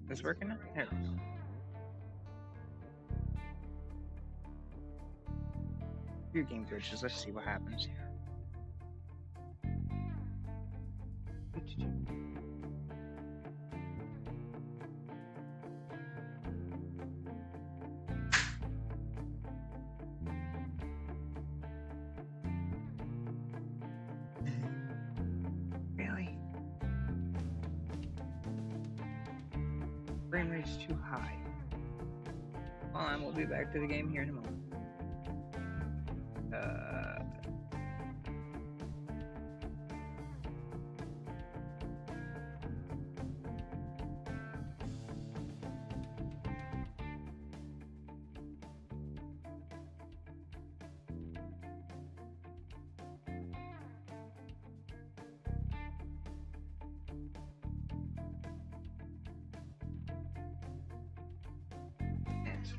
This working now? There we go. Few game glitches. Let's see what happens here. Really? Frame rate's too high. Hold on, we'll be back to the game here in a moment. Yes.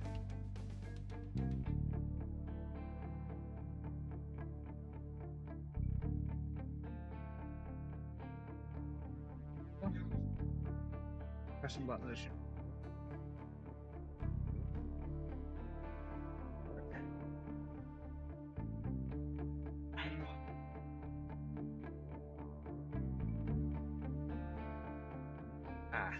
Press the button. This should- Ah.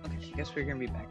Okay, I guess we're gonna be back.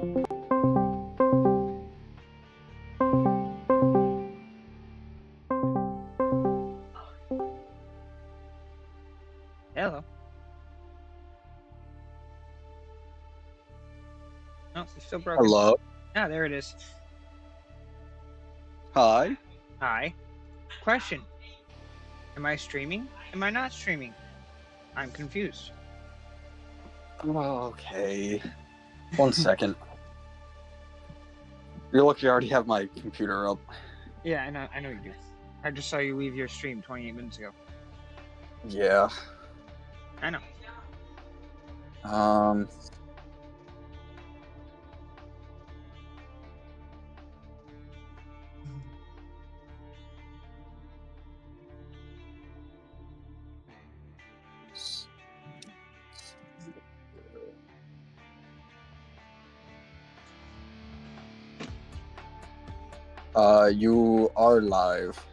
Hello. No, it's still broken. Hello. Ah, there it is. Hi. Hi. Question. Am I streaming? Am I not streaming? I'm confused. Okay. 1 second. You're lucky I already have my computer up. Yeah, I know you do. I just saw you leave your stream 28 minutes ago. Yeah. I know. You are live.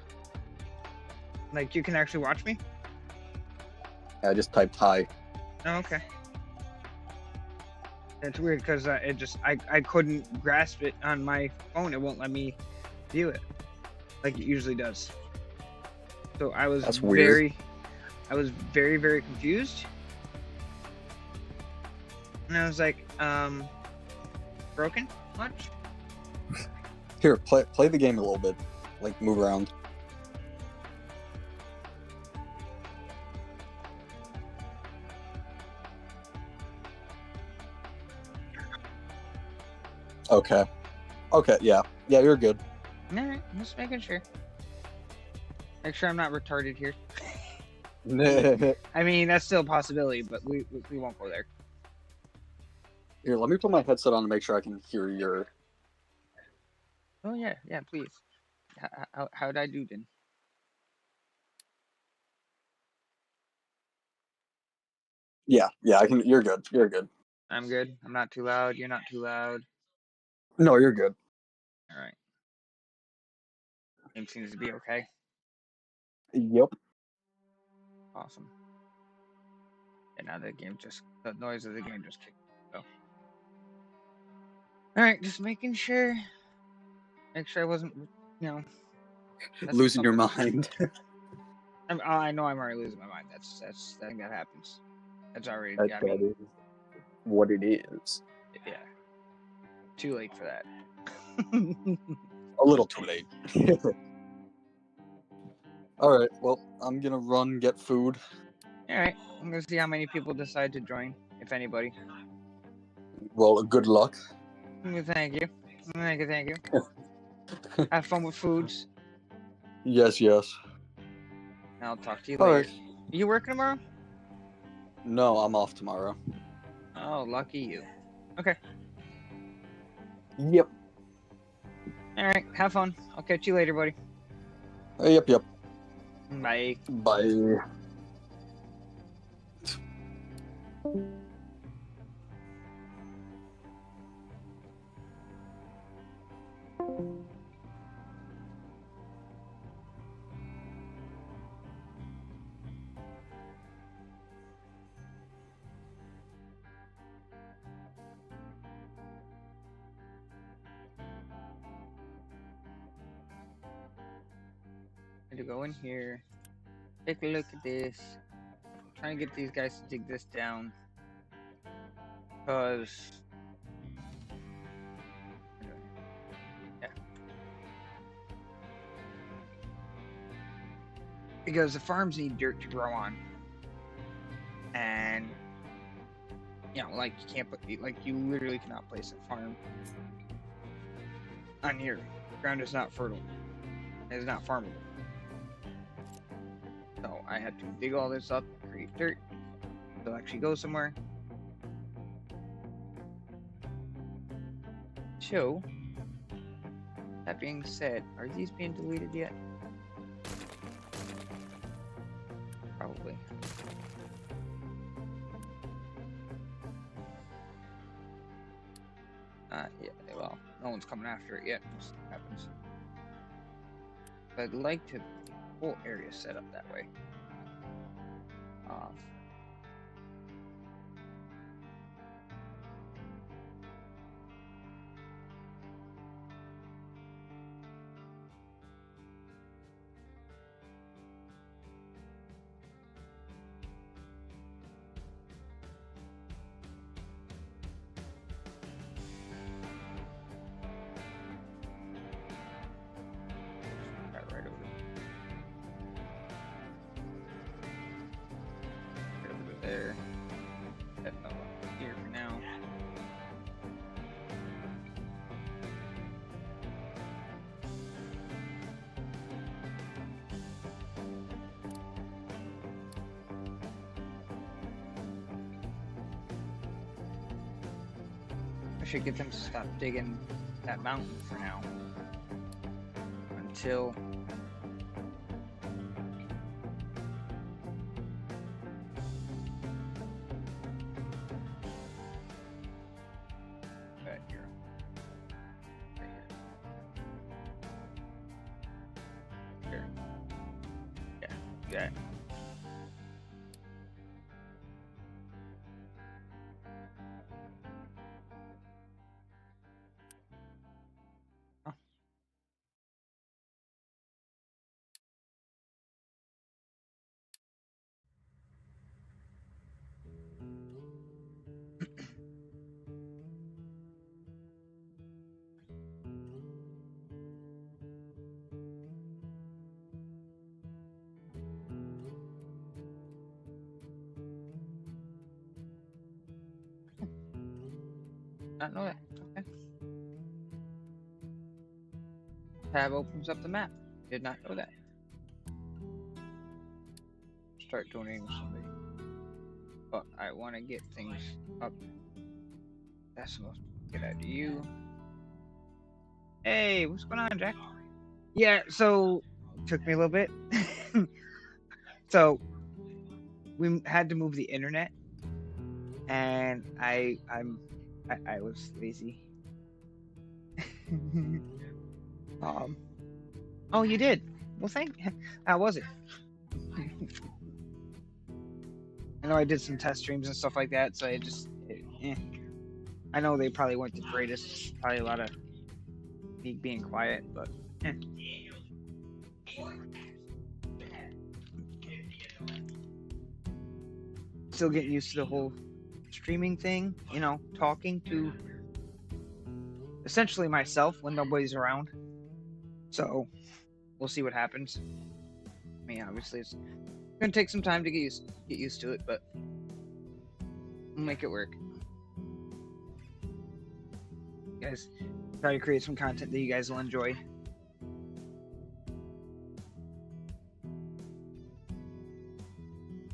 Like, you can actually watch me? I just typed hi. Oh, okay. It's weird because I couldn't grasp it on my phone. It won't let me view it like it usually does. So I was That's weird. very, very confused. And I was like, broken? Much? Here, play the game a little bit. Like, move around. Okay. Okay, yeah. Yeah, you're good. Alright, just making sure. Make sure I'm not retarded here. I mean, that's still a possibility, but we won't go there. Here, let me put my headset on to make sure I can hear your... Oh, yeah, please. How'd I do then? Yeah, I can. You're good. You're good. I'm good. I'm not too loud. You're not too loud. No, you're good. Alright. Game seems to be okay. Yep. Awesome. And now the noise of the game just kicked. So. Alright, just making sure. Make sure I wasn't, Losing your mind. I know I'm already losing my mind. That's I think that happens. That's already. That is what it is. Yeah. Too late for that. A little too late. Alright, well, I'm gonna run, get food. Alright, I'm gonna see how many people decide to join, if anybody. Well, good luck. Thank you. Thank you. Have fun with foods. Yes. I'll talk to you later. Alright. Are you working tomorrow? No, I'm off tomorrow. Oh, lucky you. Okay. Yep. Alright, have fun. I'll catch you later, buddy. Yep. Bye. Bye. To go in here, take a look at this. I'm trying to get these guys to dig this down, because the farms need dirt to grow on, and like you can't put you literally cannot place a farm on here. The ground is not fertile. It is not farmable. So I had to dig all this up, create dirt, so actually go somewhere. So, that being said, are these being deleted yet? Probably. Yeah, well, no one's coming after it yet. We'll see what happens. But I'd like to whole area set up that way. there. That fell up here for now. I should get them to stop digging that mountain for now. Until right here. Right here. Here. Yeah, yeah. Oh. Not know that. Okay. Tab opens up the map. Did not know that. Start donating to somebody. But I want to get things up. That's the most good idea. You. Hey, what's going on, Jack? Yeah, so it took me a little bit. So we had to move the internet, and I was lazy. Oh, you did. Well, how was it? I know I did some test streams and stuff like that, so I know they probably weren't the greatest. Probably a lot of me being quiet, but. Still getting used to the whole streaming thing, talking to essentially myself when nobody's around. So we'll see what happens. I mean, obviously it's gonna take some time to get used to it, but we'll make it work. You guys, try to create some content that you guys will enjoy.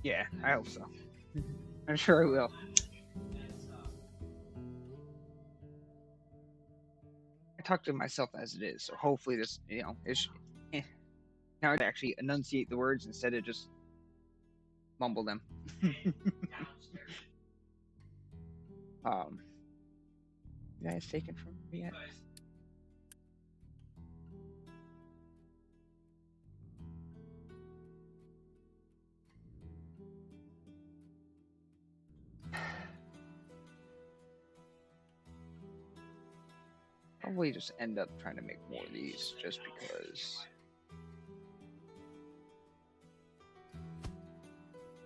Yeah, I hope so. I'm sure I will. I talk to myself as it is, so hopefully this, is now I actually enunciate the words instead of just mumble them. You guys taken from me yet? Probably just end up trying to make more of these just because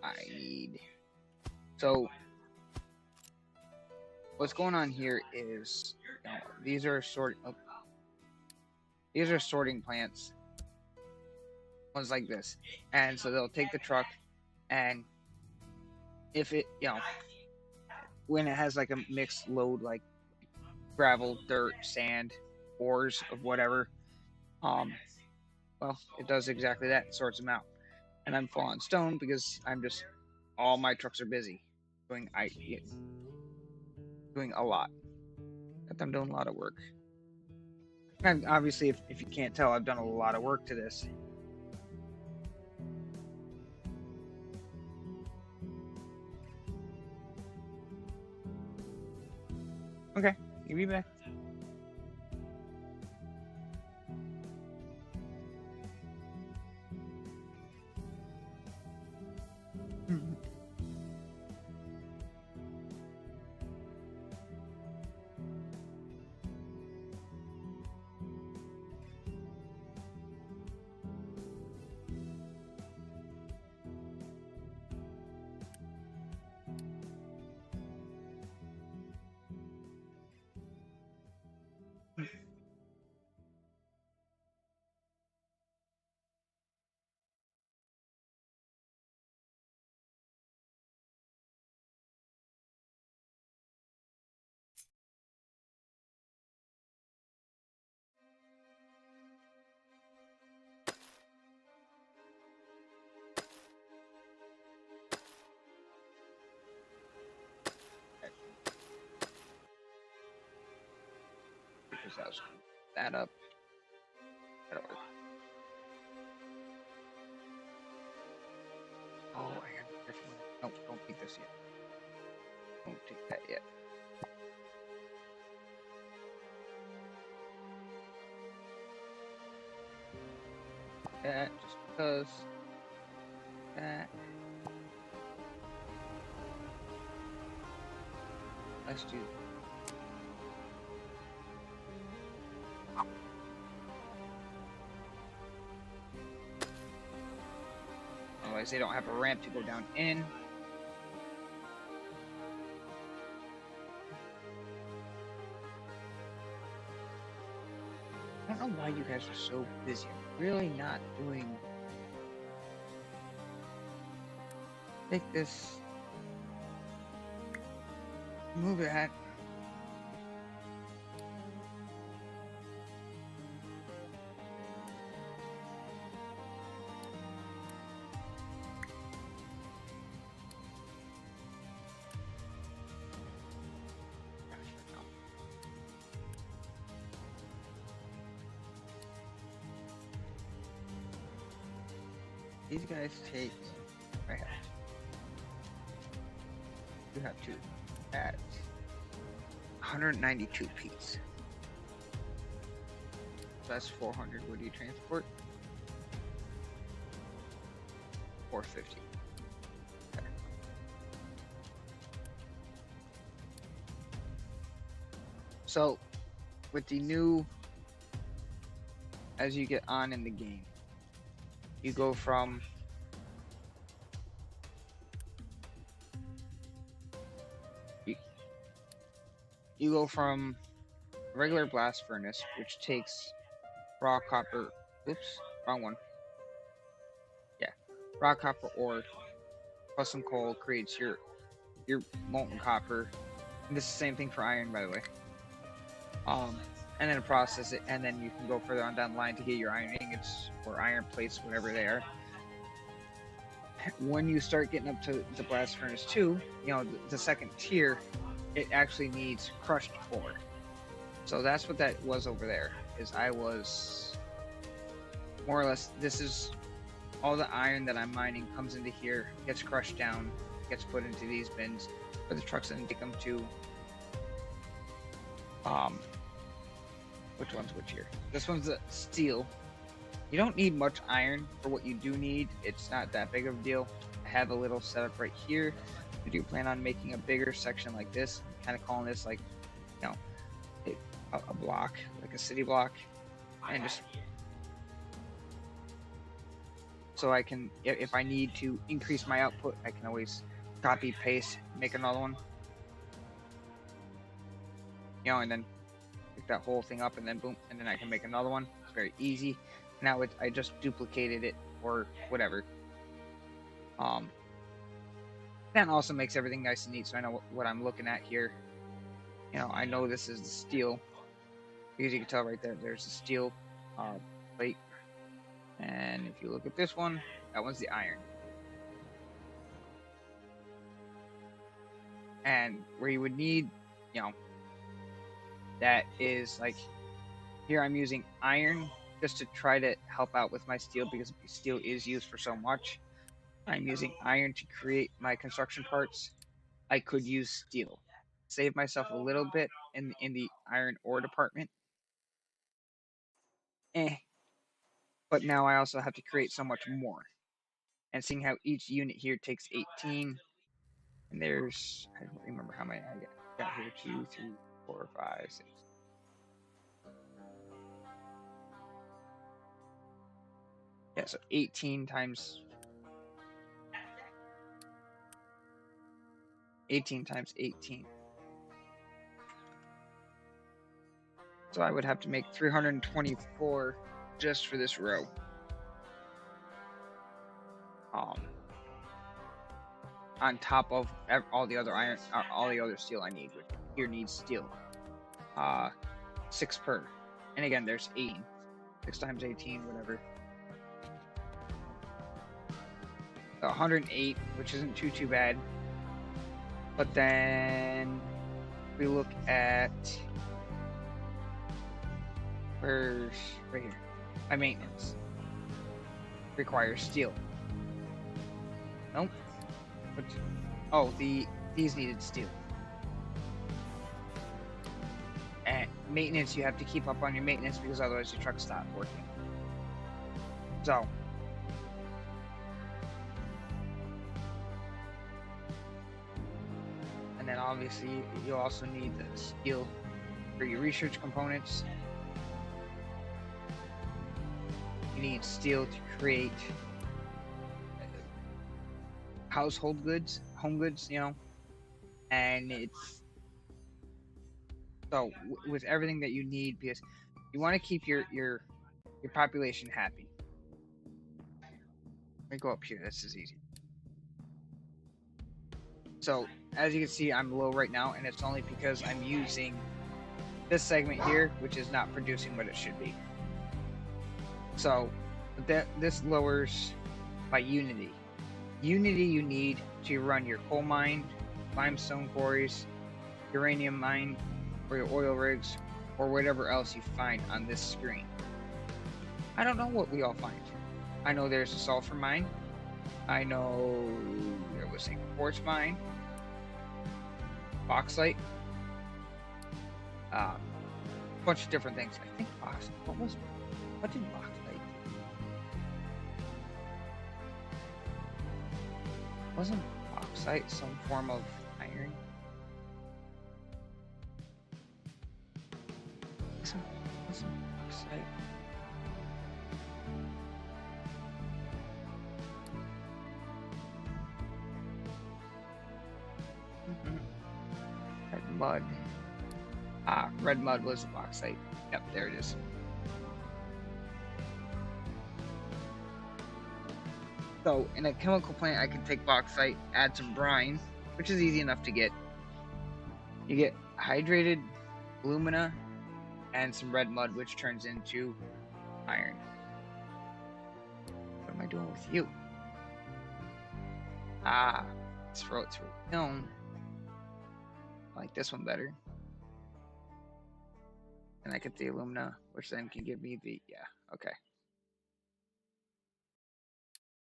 I need. So what's going on here is these are sorting plants. Ones like this, and so they'll take the truck, and if it when it has like a mixed load like gravel, dirt, sand, ores of whatever, well, it does exactly that. It sorts them out. And I'm full on stone because all my trucks are busy doing a lot. I'm doing a lot of work. And obviously, if you can't tell, I've done a lot of work to this. Okay, you be back. because that was that up. That'll work. Oh, I got a different one. Nope, don't take this yet. Don't take that yet. That just because that. Let's do. Otherwise, they don't have a ramp to go down in. I don't know why you guys are so busy. I'm really not doing. Take this. Move that. These guys take. I have. You have to at 192 piece. So that's 400. What do you transport? 450. Okay. So, with the new, as you get on in the game, you go from you go from regular blast furnace, which takes raw copper. Oops, wrong one. Yeah, raw copper ore plus some coal creates your molten copper. And this is the same thing for iron, by the way. And then process it, and then you can go further on down the line to get your iron ingots or iron plates, whatever they are. When you start getting up to the blast furnace 2, you know, the second tier, it actually needs crushed ore. So that's what that was over there. Is I was more or less, this is all the iron that I'm mining comes into here, gets crushed down, gets put into these bins for the trucks and take them to which one's which here? This one's the steel. You don't need much iron for what you do need. It's not that big of a deal. I have a little setup right here. I do plan on making a bigger section like this, kind of calling this like, you know, a block, like a city block, and just so I can, if I need to increase my output, I can always copy, paste, make another one, you know, and then pick that whole thing up, and then boom, and then I can make another one. It's very easy. Now I just duplicated it or whatever. That also makes everything nice and neat, so I know what I'm looking at here. You know, I know this is the steel because you can tell right there. There's the steel plate, and if you look at this one, that one's the iron. And where you would need, you know, that is like here I'm using iron just to try to help out with my steel because steel is used for so much. I'm using iron to create my construction parts. I could use steel, save myself a little bit in the iron ore department. But now I also have to create so much more. And seeing how each unit here takes 18, and there's, I don't remember how many I got here, 2, 3, 4, 5, 6. Yeah, so 18 times 18. So I would have to make 324 just for this row. On top of all the other iron, all the other steel I need. Which here needs steel. 6 per. And again, there's 18. 6 times 18, whatever. 108, which isn't too bad. But then we look at Where's right here? My maintenance requires steel. Nope. But, oh, these needed steel. And maintenance, you have to keep up on your maintenance because otherwise your truck stops working. So. And then obviously you'll also need the steel for your research components. You need steel to create household goods, home goods, you know, and it's so with everything that you need, because you want to keep your population happy. Let me go up here. This is easy. So as you can see, I'm low right now, and it's only because I'm using this segment here, which is not producing what it should be. So this lowers by Unity. Unity you need to run your coal mine, limestone quarries, uranium mine, or your oil rigs, or whatever else you find on this screen. I don't know what we all find. I know there's a sulfur mine. I know there was a quartz mine, bauxite, a bunch of different things. I think bauxite. What did bauxite? Wasn't bauxite some form of iron? Wasn't bauxite? Red mud. Red mud was bauxite. Yep, there it is. So in a chemical plant, I can take bauxite, add some brine, which is easy enough to get. You get hydrated alumina and some red mud, which turns into iron. What am I doing with you? Let's throw it through a kiln. I like this one better. And I get the alumina, which then can give me the, yeah, okay.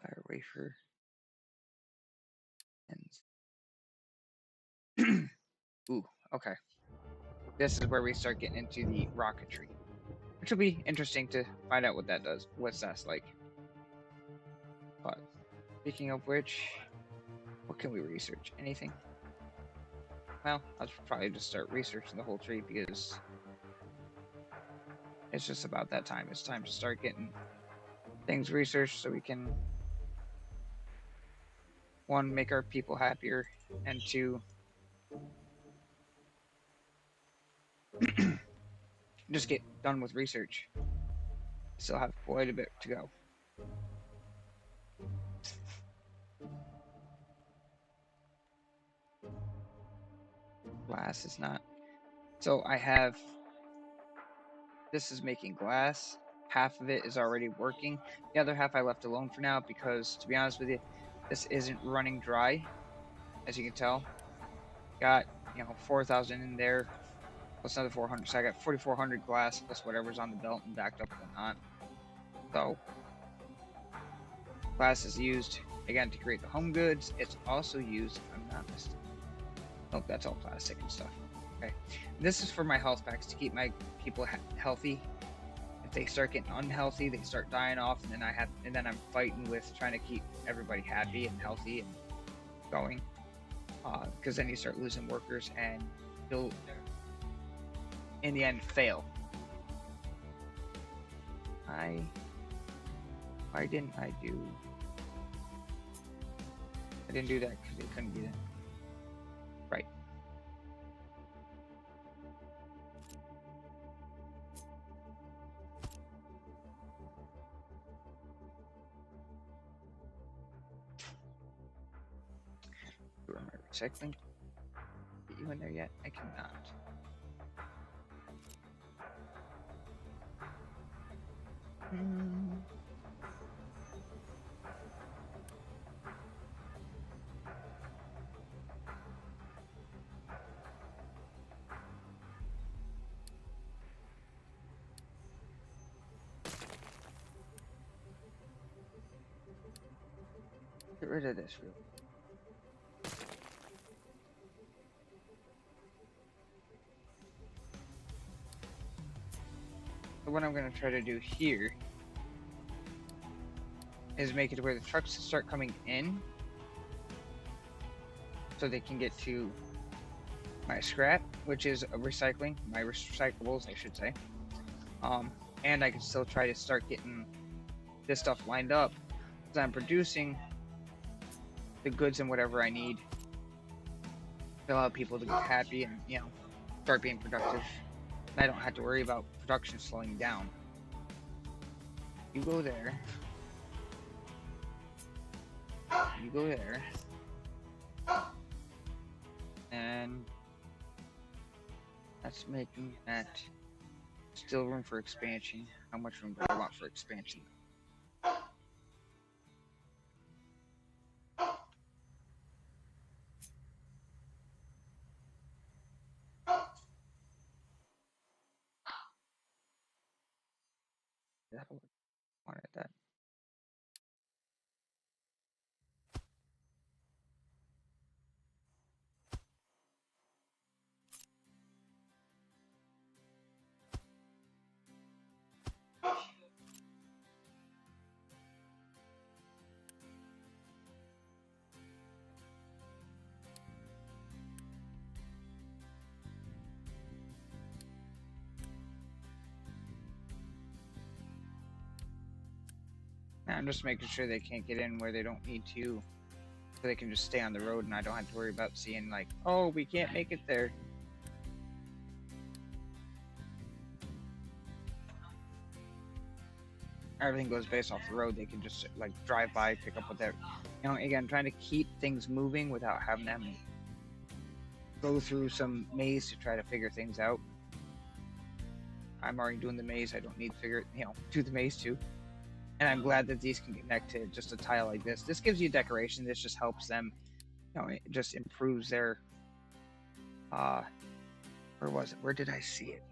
Fire wafer. And ooh, okay. This is where we start getting into the rocketry, which will be interesting to find out what that does, what's that's like. But speaking of which, what can we research? Anything? Well, I'll probably just start researching the whole tree because it's just about that time. It's time to start getting things researched so we can, one, make our people happier, and two, just get done with research. Still have quite a bit to go. Glass is not. So I have, this is making glass. Half of it is already working. The other half I left alone for now because, to be honest with you, this isn't running dry, as you can tell. Got, 4,000 in there, plus another 400. So I got 4,400 glass, plus whatever's on the belt and backed up and whatnot. So, glass is used, again, to create the home goods. It's also used, if I'm not mistaken. Nope, that's all plastic and stuff. Okay. This is for my health packs, to keep my people healthy. If they start getting unhealthy, they start dying off, and then I'm fighting with trying to keep everybody happy and healthy and going. Because then you start losing workers, and you'll, in the end, fail. Why didn't I do? I didn't do that because it couldn't be that. Right. Where am I recycling? Get you in there yet? I cannot. Get rid of this real. So what I'm gonna try to do here is make it where the trucks start coming in, so they can get to my scrap, which is recycling, my recyclables, I should say. And I can still try to start getting this stuff lined up, because I'm producing the goods and whatever I need to allow people to get happy and, you know, start being productive. And I don't have to worry about production slowing down. You go there. You go there. And that's making that still room for expansion. How much room do I want for expansion? That'll wanted that. Now I'm just making sure they can't get in where they don't need to, so they can just stay on the road and I don't have to worry about seeing like, oh, we can't make it there. Everything goes based off the road. They can just like drive by, pick up what they're, you know, again, trying to keep things moving without having them go through some maze to try to figure things out. I'm already doing the maze. I don't need to figure it, you know, do the maze too. And I'm glad that these can connect to just a tile like this. This gives you decoration. This just helps them, you know, it just improves their, where was it? Where did I see it?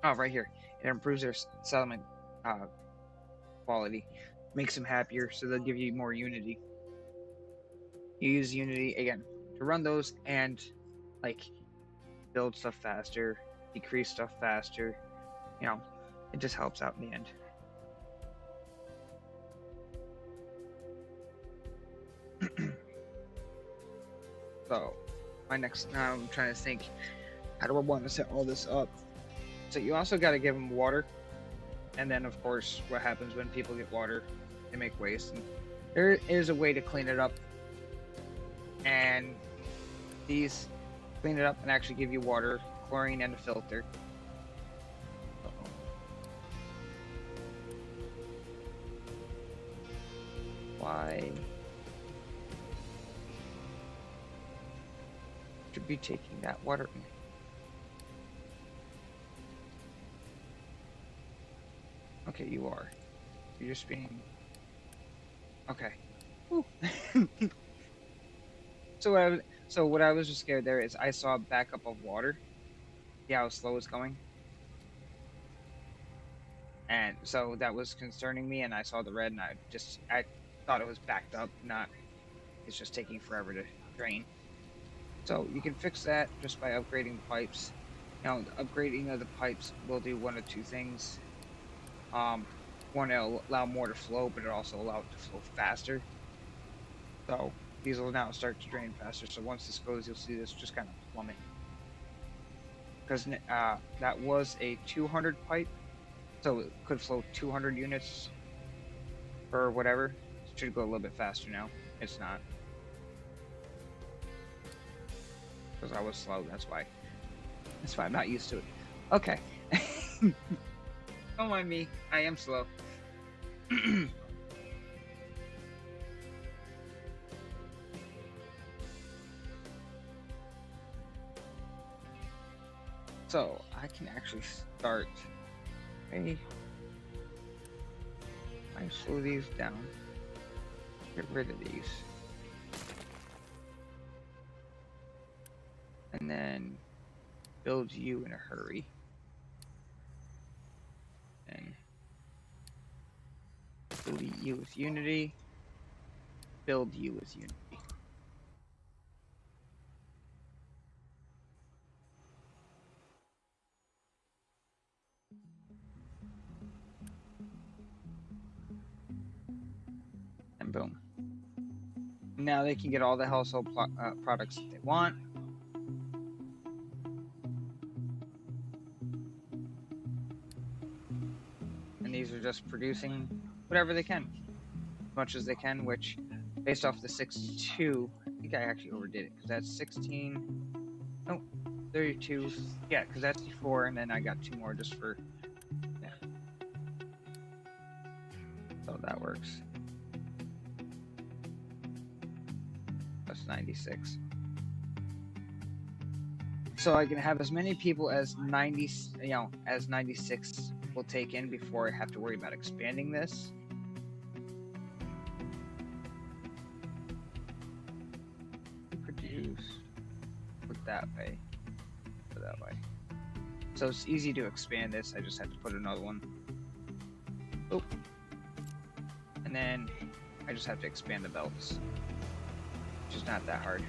Oh, right here. It improves their settlement quality, makes them happier, so they'll give you more unity. You use unity, again, to run those and, like, build stuff faster, decrease stuff faster. You know, it just helps out in the end. So, now I'm trying to think, how do I want to set all this up? So you also got to give them water, and then of course, what happens when people get water, they make waste. And there is a way to clean it up, and these clean it up and actually give you water, chlorine, and a filter. Why? Should be taking that water in. Okay, you are. You're just being... Okay. So what I was just scared there is I saw a backup of water. See how slow it's going? And so that was concerning me, and I saw the red, and I thought it was backed up, not it's just taking forever to drain. So you can fix that just by upgrading the pipes. You know, the upgrading of the pipes will do one of two things. One, it'll allow more to flow, but it'll also allow it to flow faster. So these will now start to drain faster. So once this goes, you'll see this just kind of plummet. Because that was a 200 pipe, so it could flow 200 units or whatever. It should go a little bit faster now. It's not. Because I was slow, that's why. That's why I'm not used to it. Okay. Don't mind me, I am slow. So, I can actually start. Hey. I slow these down. Get rid of these. And then build you in a hurry. And delete you with Unity. build you as Unity. And boom. Now they can get all the household products that they want. And these are just producing whatever they can, as much as they can, which, based off the 62, I think I actually overdid it, because that's 16, no, 32, yeah, because that's 4, and then I got 2 more just for, yeah. So that works. That's 96. So I can have as many people as 90, as 96 will take in before I have to worry about expanding this. Produce, put that way, put that way. So it's easy to expand this. I just have to put another one. Oh, and then I just have to expand the belts, which is not that hard.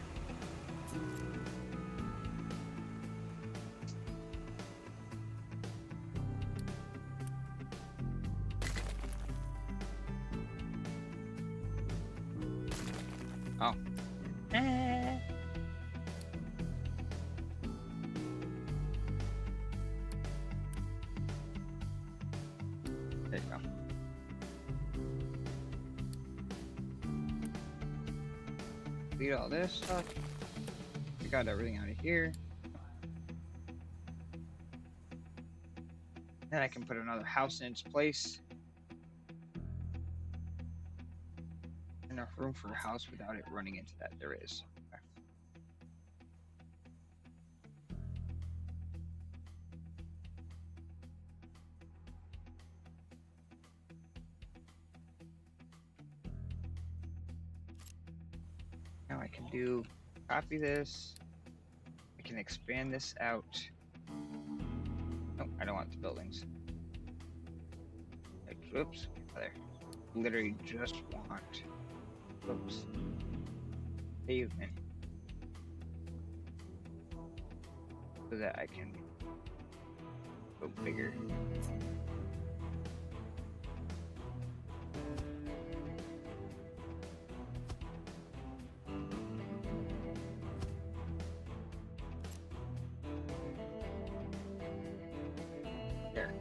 Oh. There you go. Delete all this stuff. We got everything out of here. Then I can put another house in its place. Enough room for a house without it running into that. There is. Okay. Now I can copy this. I can expand this out. No, I don't want the buildings. Oops, there. Literally just want. Oops. Pavement. So that I can go bigger. There.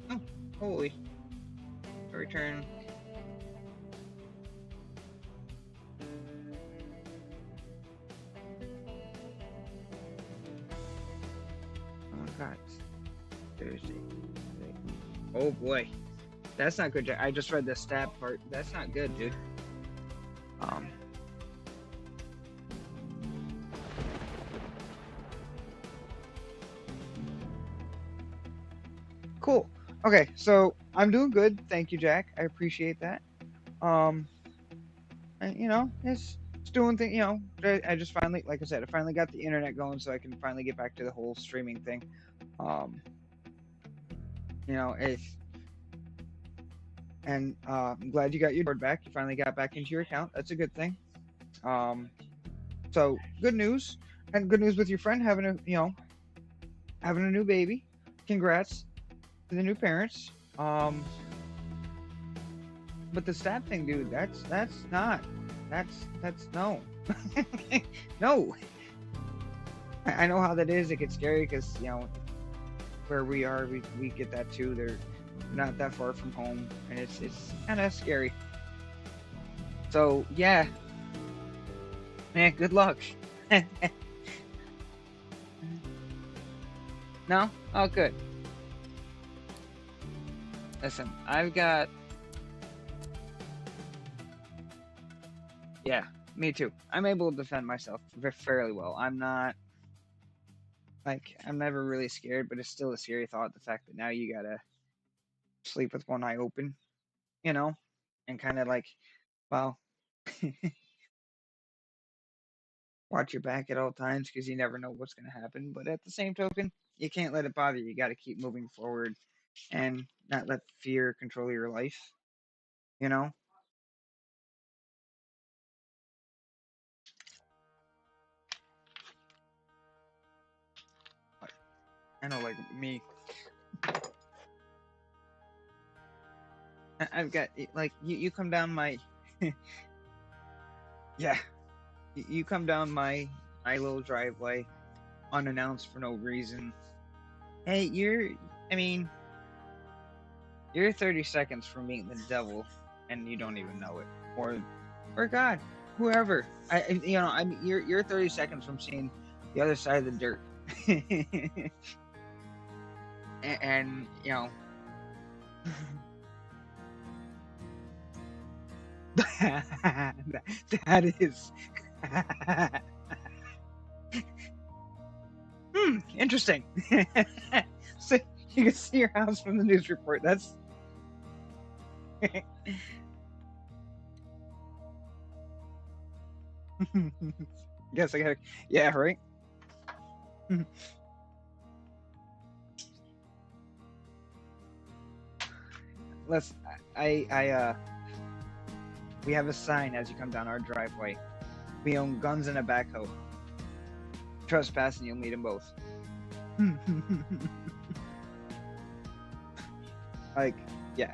Oh, holy. Return. Oh my god. Thursday. Oh boy. That's not good. I just read the stat part. That's not good, dude. Cool. Okay, so I'm doing good. Thank you, Jack. I appreciate that. And, it's doing thing. I just finally, like I said, I finally got the internet going, so I can finally get back to the whole streaming thing. And I'm glad you got your board back. You finally got back into your account. That's a good thing. So good news, and good news with your friend having a new baby. Congrats to the new parents. But the stab thing, dude, that's no. No. I know how that is. It gets scary because, where we are, we get that too. They're not that far from home, and it's kind of scary. So, yeah. Man, good luck. No? Oh, good. Listen, I've got... Yeah, me too. I'm able to defend myself fairly well. I'm not... I'm never really scared, but it's still a scary thought, the fact that now you gotta sleep with one eye open, and kind of well... watch your back at all times because you never know what's going to happen. But at the same token, you can't let it bother you. You got to keep moving forward and not let fear control your life. You know? Like, I know, like me, I've got like you come down my yeah, you come down my little driveway unannounced for no reason. Hey, I mean, you're 30 seconds from meeting the devil, and you don't even know it, or God, whoever. I mean, you're 30 seconds from seeing the other side of the dirt, and you know, that is, interesting. So you can see your house from the news report. That's. Guess I gotta. Yeah, right. Let's. We have a sign as you come down our driveway. We own guns and a backhoe. Trespass and you'll meet them both. Like, yeah.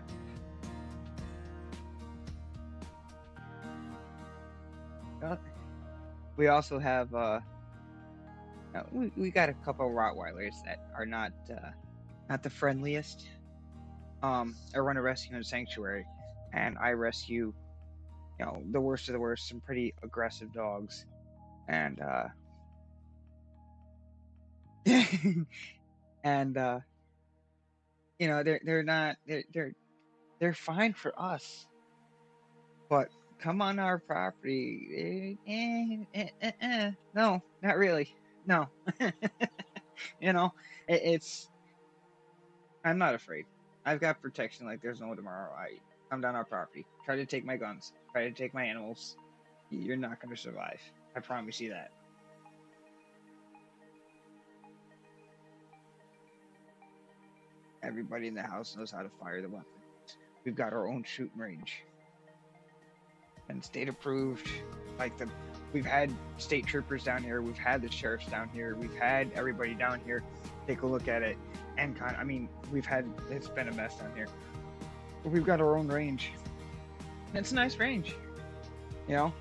We also have we got a couple of Rottweilers that are not the friendliest. I run a rescue and sanctuary, and I rescue, the worst of the worst, some pretty aggressive dogs, and and they're not they're fine for us, but come on our property, no, not really, no. It's I'm not afraid. I've got protection like there's no tomorrow. I come down our property, try to take my guns, try to take my animals. You're not going to survive. I promise you that. Everybody in the house knows how to fire the weapons. We've got our own shooting range. And state approved. We've had state troopers down here. We've had the sheriffs down here. We've had everybody down here take a look at it. And it's been a mess down here. But we've got our own range. It's a nice range, and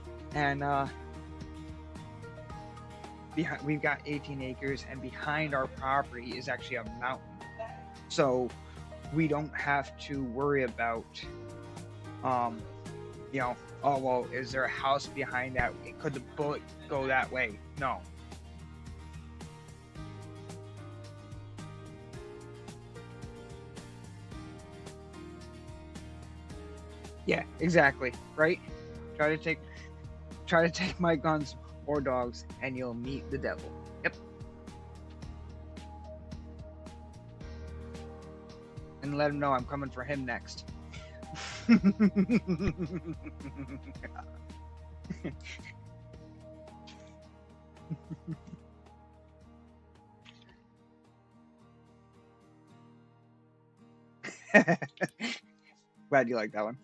we've got 18 acres, and behind our property is actually a mountain. So we don't have to worry about, oh, well, is there a house behind that? Could the bullet go that way? No. Yeah, exactly. Right? Try to take my guns or dogs, and you'll meet the devil. Yep. And let him know I'm coming for him next. Glad you like that one.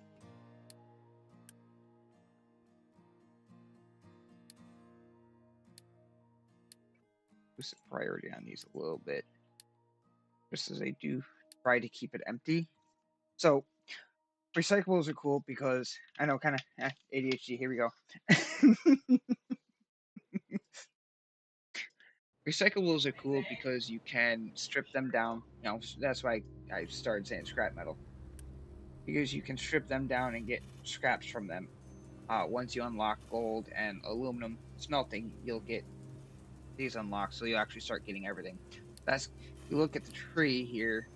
Boost the priority on these a little bit, just as I do try to keep it empty. So recyclables are cool because I know, kind of ADHD. Here we go. Recyclables are cool because you can strip them down. That's why I started saying scrap metal, because you can strip them down and get scraps from them. Once you unlock gold and aluminum smelting, you'll get these unlocked, so you'll actually start getting everything. You look at the tree here.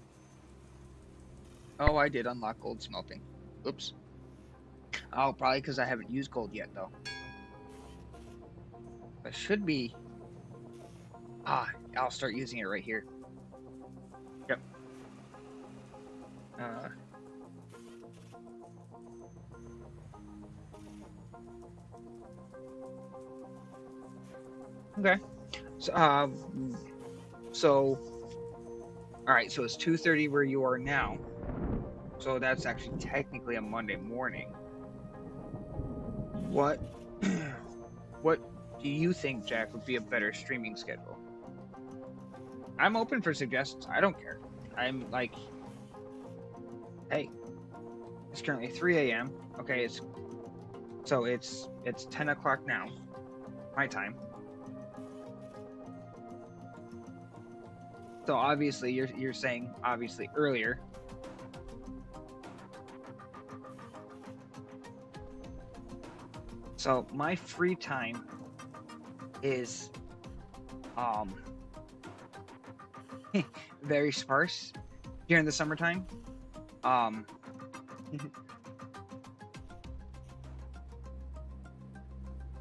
Oh, I did unlock gold smelting. Oops. Oh, probably because I haven't used gold yet, though. That should be. I'll start using it right here. Yep. Okay. So, so all right. So it's 2:30 where you are now. So that's actually technically a Monday morning. What what do you think, Jack, would be a better streaming schedule? I'm open for suggestions. I don't care. I'm like, hey, it's currently 3 a.m. Okay, it's 10 o'clock now, my time. So obviously you're saying obviously earlier. So my free time is um very sparse during the summertime. Um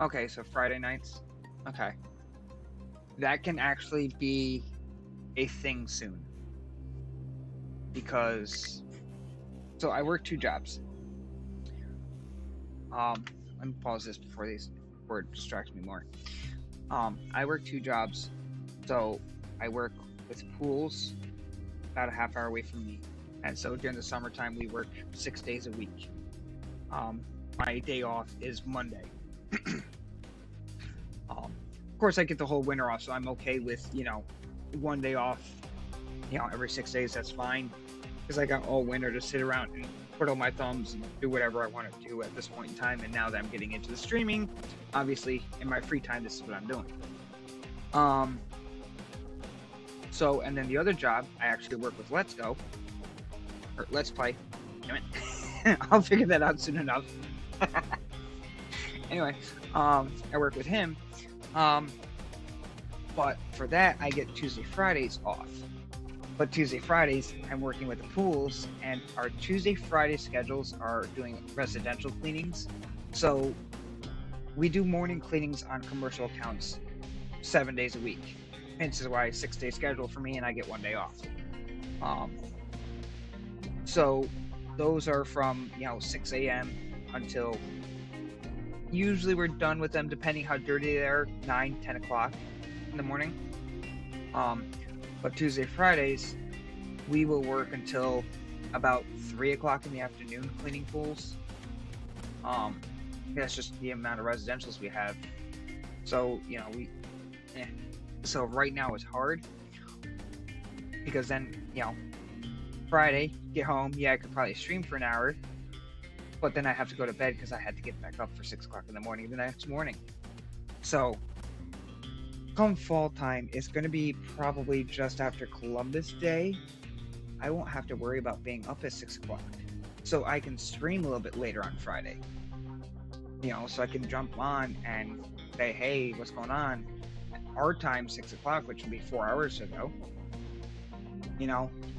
okay, so Friday nights. Okay. That can actually be a thing soon because so I work two jobs. Let me pause this before it distracts me more. I work two jobs. So I work with pools about a half hour away from me. And so during the summertime, we work 6 days a week. My day off is Monday. Of course, I get the whole winter off, so I'm okay with, 1 day off, every 6 days. That's fine because I got all winter to sit around and twiddle my thumbs and do whatever I want to do at this point in time. And now that I'm getting into the streaming, obviously in my free time, this is what I'm doing. So, and then the other job, I actually work with Let's Go, or Let's Play. Damn it. I'll figure that out soon enough. Anyway, I work with him. But for that, I get Tuesday, Fridays off. But Tuesday, Fridays, I'm working with the pools, and our Tuesday, Friday schedules are doing residential cleanings. So we do morning cleanings on commercial accounts 7 days a week. Hence is why 6 day schedule for me, and I get 1 day off. So those are from 6 a.m. until usually we're done with them, depending how dirty they are, 9, 10 o'clock in the morning. But Tuesday, Fridays, we will work until about 3 o'clock in the afternoon cleaning pools. That's just the amount of residentials we have. So so right now it's hard because then Friday, get home, I could probably stream for an hour, but then I have to go to bed because I had to get back up for 6 o'clock in the morning the next morning. So come fall time, it's going to be probably just after Columbus Day. I won't have to worry about being up at 6 o'clock, so I can stream a little bit later on Friday. So I can jump on and say, hey, what's going on? Our time, 6 o'clock, which would be 4 hours ago.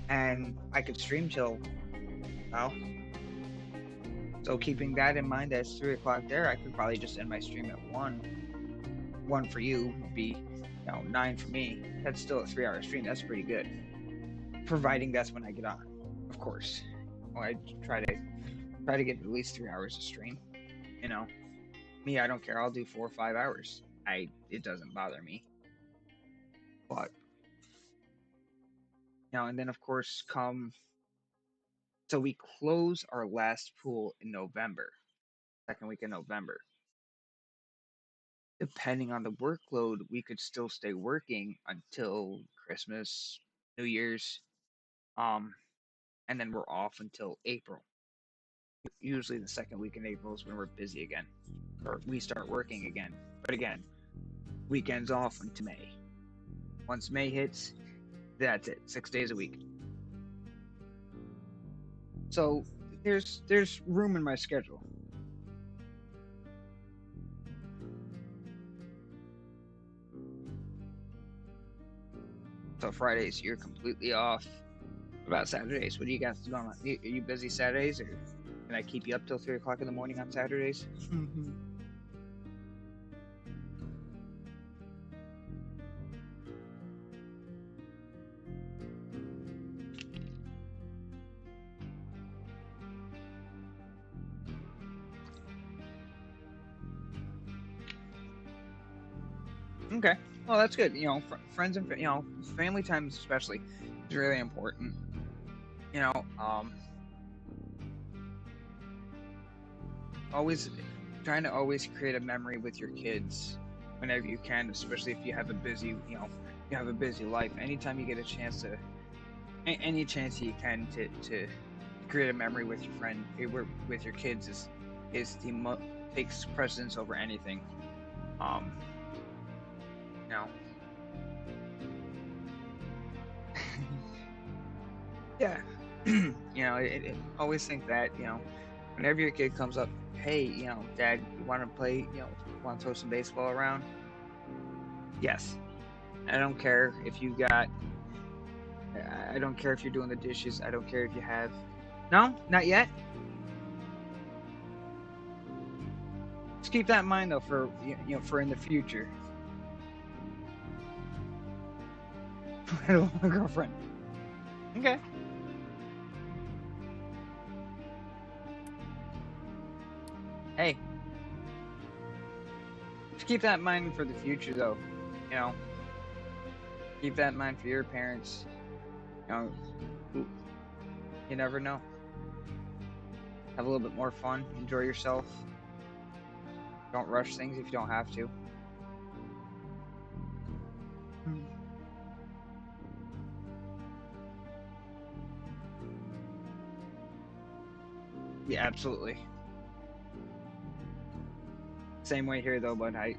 And I could stream till, well, so keeping that in mind, as 3 o'clock there, I could probably just end my stream at 1. 1 for you would be, 9 for me. That's still a 3-hour stream. That's pretty good, providing that's when I get on, of course. Well, I try to get at least 3 hours of stream. Me, I don't care. I'll do 4 or 5 hours. It doesn't bother me. But and then of course so we close our last pool in November, second week in November. Depending on the workload, we could still stay working until Christmas, New Year's, and then we're off until April. Usually the second week in April is when we're busy again, or we start working again. But again, weekends off until May. Once May hits, that's it, 6 days a week. So there's room in my schedule. So Fridays you're completely off. About Saturdays, what do you guys going on? Are you busy Saturdays, or can I keep you up till 3 o'clock in the morning on Saturdays? Okay. Well, that's good. Friends and family time especially is really important. You know, always trying to always create a memory with your kids whenever you can, especially if you have a busy, you have a busy life. Anytime you get a chance to, any chance you can to create a memory with your friend, with your kids is takes precedence over anything. Um, you know, yeah, always think that whenever your kid comes up, hey, Dad, you want to play, want to throw some baseball around? Yes. I don't care if you got. I don't care if you're doing the dishes. I don't care if you have. No, not yet. Just keep that in mind though for for in the future. I don't want a girlfriend. Okay. Hey, just keep that in mind for the future though. You know, keep that in mind for your parents. You know, you never know. Have a little bit more fun. Enjoy yourself. Don't rush things if you don't have to. Yeah, absolutely. Same way here though, but you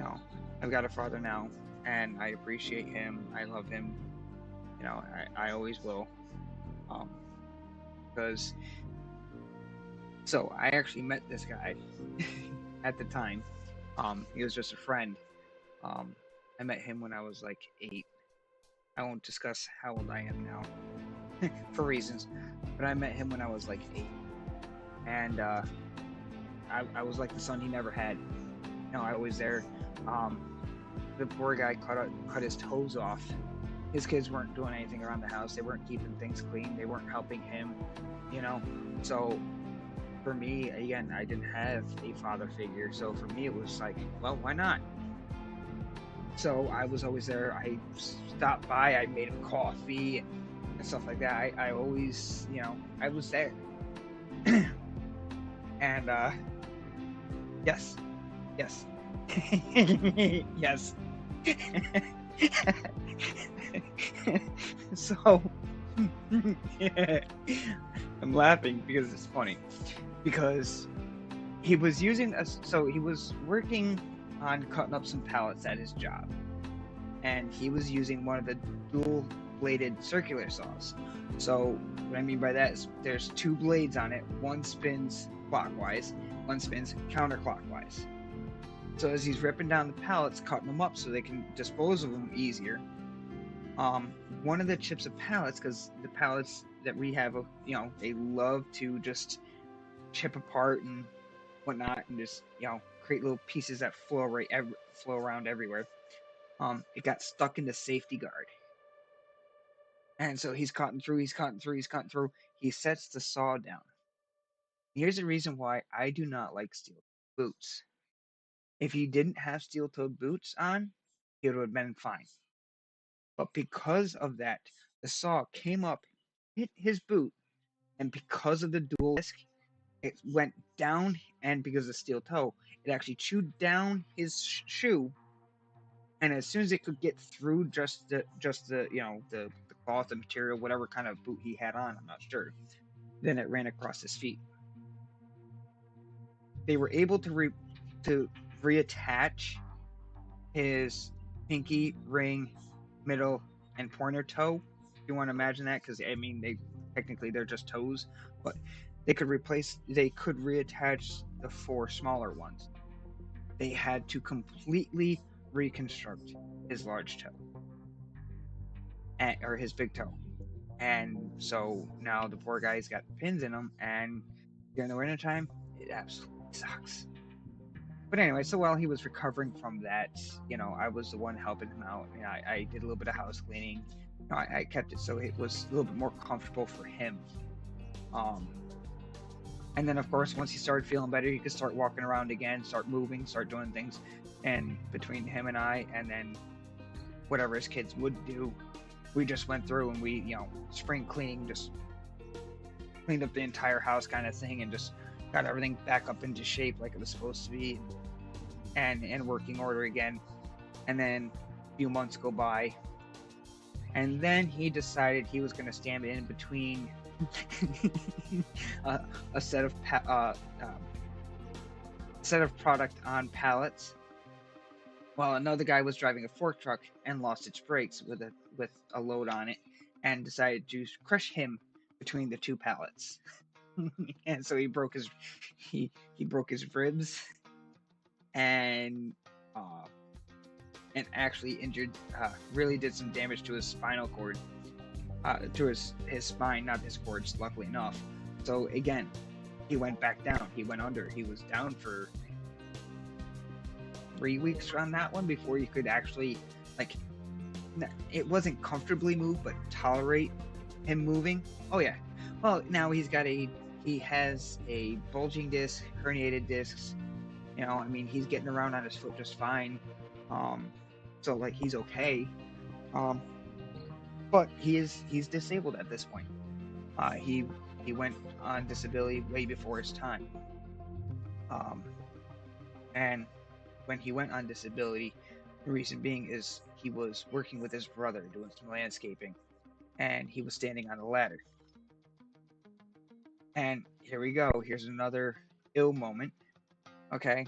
know, I've got a father now, and I appreciate him. I love him. I always will. Because so I actually met this guy at the time. He was just a friend. I met him when I was like 8. I won't discuss how old I am now for reasons, but I met him when I was like 8, and I was like the son he never had. I was there. The poor guy cut his toes off. His kids weren't doing anything around the house. They weren't keeping things clean. They weren't helping him. So for me, again, I didn't have a father figure. So for me, it was like, well, why not? So I was always there. I stopped by. I made him coffee and stuff like that. I always, I was there. And yes, yes, yes. So I'm laughing because it's funny, because he was using so he was working on cutting up some pallets at his job, and he was using one of the dual bladed circular saws. So what I mean by that is there's 2 blades on it. One spins clockwise, one spins counterclockwise. So as he's ripping down the pallets, cutting them up so they can dispose of them easier, one of the chips of pallets, because the pallets that we have, they love to just chip apart and whatnot, and just create little pieces that flow around everywhere. It got stuck in the safety guard, and so he's cutting through. He sets the saw down. Here's the reason why I do not like steel boots. If he didn't have steel-toed boots on, it would have been fine. But because of that, the saw came up, hit his boot, and because of the dual disc, it went down, and because of the steel toe, it actually chewed down his shoe. And as soon as it could get through just the the cloth, the material, whatever kind of boot he had on, I'm not sure, then it ran across his feet. They were able to reattach his pinky, ring, middle, and pointer toe. If you want to imagine that, because I mean, they're just toes, but they could reattach the 4 smaller ones. They had to completely reconstruct his large toe, or his big toe. And so now the poor guy's got pins in him, and during the wintertime, it absolutely sucks. But anyway, so while he was recovering from that, I was the one helping him out. I did a little bit of house cleaning. I kept it so it was a little bit more comfortable for him. And then, of course, once he started feeling better, he could start walking around again, start moving, start doing things. And between him and I, and then whatever his kids would do, we just went through and we, spring cleaning, just cleaned up the entire house kind of thing, and just got everything back up into shape like it was supposed to be, and in working order again. And then a few months go by, and then he decided he was going to stand in between a set of product on pallets, while another guy was driving a fork truck and lost its brakes with a load on it, and decided to crush him between the two pallets. And so he broke his ribs, and actually injured, really did some damage to his spinal cord, to his spine, not his cords, luckily enough. So again, he went back down. He went under. He was down for 3 weeks on that one before you could actually, like, it wasn't comfortably move, but tolerate him moving. Oh yeah. Well, now he has a bulging disc, herniated discs. I mean, he's getting around on his foot just fine. So like, he's okay. But he's disabled at this point. He went on disability way before his time. And when he went on disability, the reason being is he was working with his brother doing some landscaping, and he was standing on a ladder. And here we go. Here's another ill moment. Okay,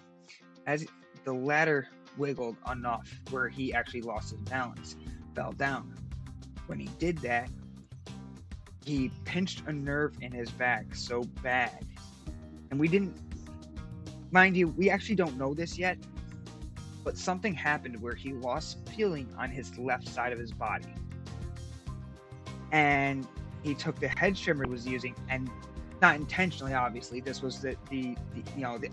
as the ladder wiggled enough where he actually lost his balance, fell down. When he did that, he pinched a nerve in his back so bad, and mind you, we actually don't know this yet, but something happened where he lost feeling on his left side of his body. And he took the head trimmer he was using, and not intentionally, obviously, this was the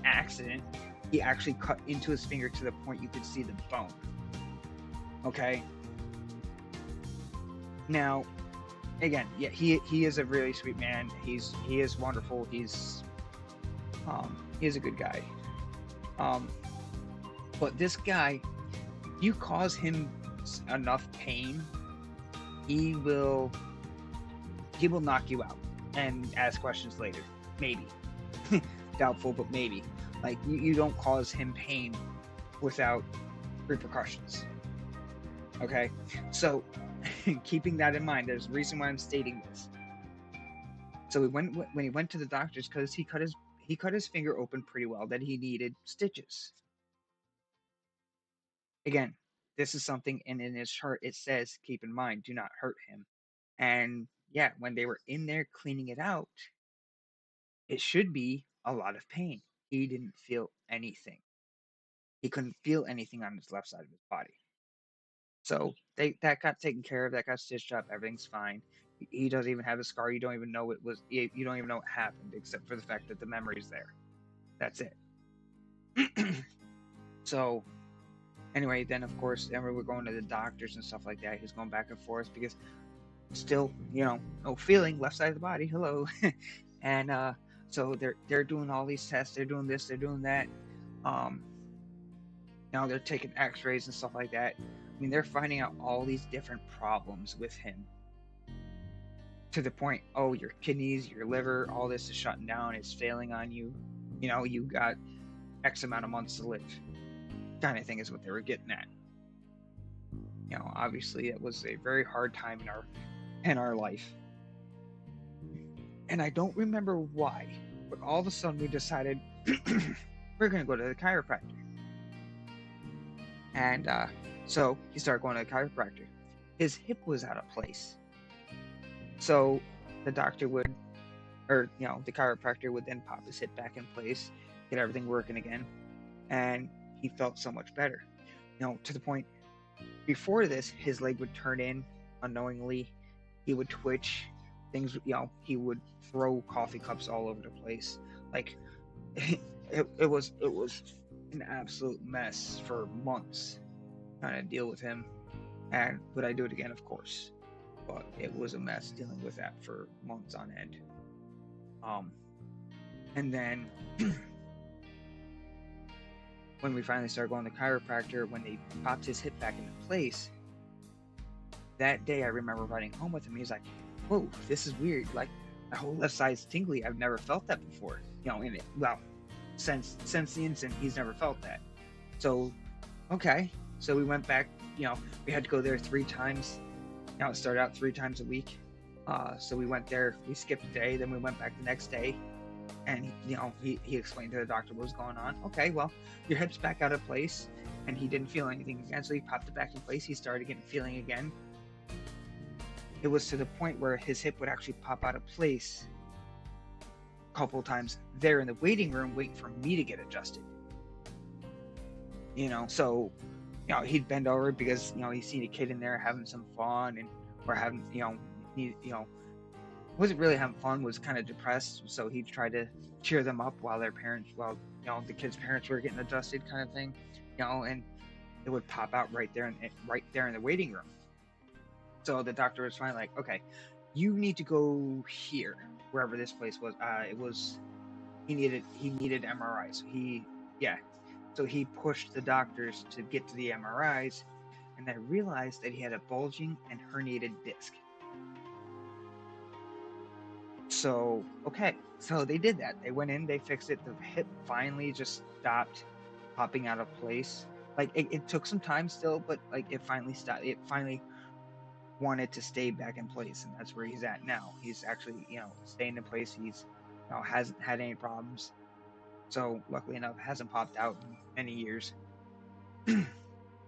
accident. He actually cut into his finger to the point you could see the bone. Okay. Now, again, yeah, he is a really sweet man. He is wonderful. He is a good guy. But this guy, you cause him enough pain, he will knock you out and ask questions later. Maybe. Doubtful, but maybe. Like, you don't cause him pain without repercussions. Okay? So, keeping that in mind, there's a reason why I'm stating this. So when he went to the doctors, because he cut his finger open pretty well, that he needed stitches. Again, this is something, and in his chart it says, keep in mind, do not hurt him. And yeah, when they were in there cleaning it out, it should be a lot of pain. He didn't feel anything. He couldn't feel anything on his left side of his body. So that got taken care of. That got stitched up. Everything's fine. He doesn't even have a scar. You don't even know it was. You don't even know what happened, except for the fact that the memory's there. That's it. So anyway, then of course, we're going to the doctors and stuff like that. He's going back and forth because still, no feeling, left side of the body. Hello. And so they're doing all these tests. They're doing this. They're doing that. Now they're taking X-rays and stuff like that. I mean, they're finding out all these different problems with him, to the point, your kidneys, your liver, all this is shutting down. It's failing on you. You got X amount of months to live, kind of thing is what they were getting at. Obviously it was a very hard time in our life. And I don't remember why, but all of a sudden we decided we're going to go to the chiropractor. And so he started going to the chiropractor. His hip was out of place. So the doctor would, the chiropractor would then pop his hip back in place, get everything working again. And he felt so much better. To the point, before this, his leg would turn in unknowingly. He would twitch. Things, he would throw coffee cups all over the place. Like, it was an absolute mess for months trying to deal with him. And would I do it again? Of course. But it was a mess dealing with that for months on end. And then when we finally started going to the chiropractor, when they popped his hip back into place, that day I remember riding home with him. He's like, "Whoa, this is weird. Like my whole left side's tingly. I've never felt that before. In it. Well, since the incident, he's never felt that. So, okay. So we went back. We had to go there 3 times. It started out 3 times a week. So we went there. We skipped a day. Then we went back the next day, and he explained to the doctor what was going on. Okay, well, your hip's back out of place, and he didn't feel anything again. So he popped it back in place. He started getting feeling again. It was to the point where his hip would actually pop out of place a couple times there in the waiting room, waiting for me to get adjusted. So he'd bend over because he'd seen a kid in there having some fun or having he wasn't really having fun, was kind of depressed, so he'd try to cheer them up while the kids' parents were getting adjusted, kind of thing, and it would pop out right there in the waiting room. So the doctor was finally like, okay, you need to go here, wherever this place was. He needed MRI, so he pushed the doctors to get to the MRIs, and I realized that he had a bulging and herniated disc. So, okay, so they did that. They went in, they fixed it. The hip finally just stopped popping out of place. Like, it took some time still, but like it finally stopped. It finally wanted to stay back in place, and that's where he's at now. He's actually, staying in place. He's, hasn't had any problems. So luckily enough, it hasn't popped out in many years.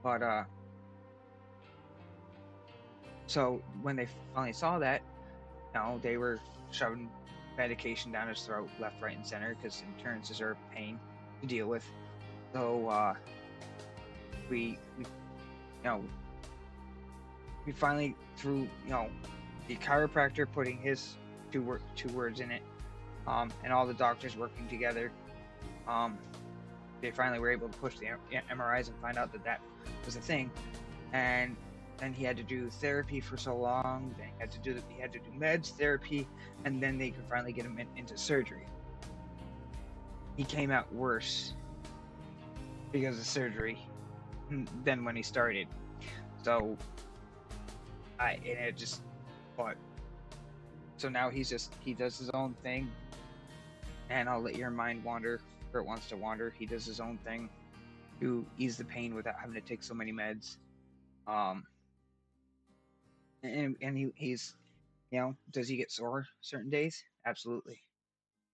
But so when they finally saw that, they were shoving medication down his throat, left, right, and center, because insurances are a pain to deal with. So we finally, through the chiropractor putting his two words in it, and all the doctors working together, they finally were able to push the MRIs and find out that was a thing. And then he had to do therapy for so long. Then he had to do meds, therapy, and then they could finally get him into surgery. He came out worse because of surgery than when he started. So so now he does his own thing, and I'll let your mind wander where it wants to wander. He does his own thing to ease the pain without having to take so many meds. And he's, does he get sore certain days? Absolutely.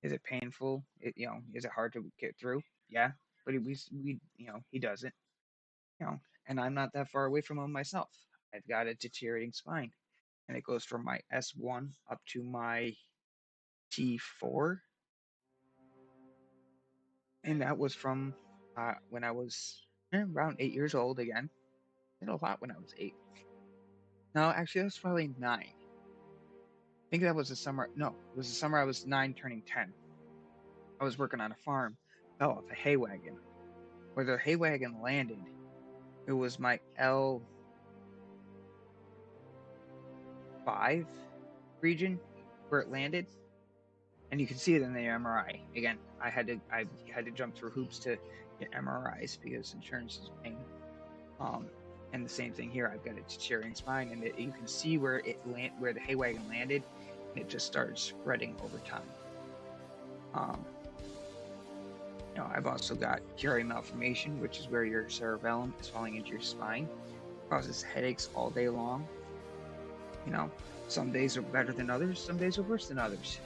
Is it painful? Is it hard to get through? Yeah, but he does it. And I'm not that far away from him myself. I've got a deteriorating spine, and it goes from my S1 up to my T4, and that was from when I was around 8 years old. Again, I did a lot when I was 8. No, actually, that was probably 9. I think that was the summer. No, it was the summer I was 9, turning 10. I was working on a farm, fell off a hay wagon. Where the hay wagon landed, it was my L5 region where it landed, and you can see it in the MRI. Again, I had to jump through hoops to get MRIs because insurance is paying. And the same thing here. I've got a deteriorating spine, and you can see where where the hay wagon landed, and it just started spreading over time. I've also got Chiari malformation, which is where your cerebellum is falling into your spine. It causes headaches all day long. Some days are better than others, some days are worse than others.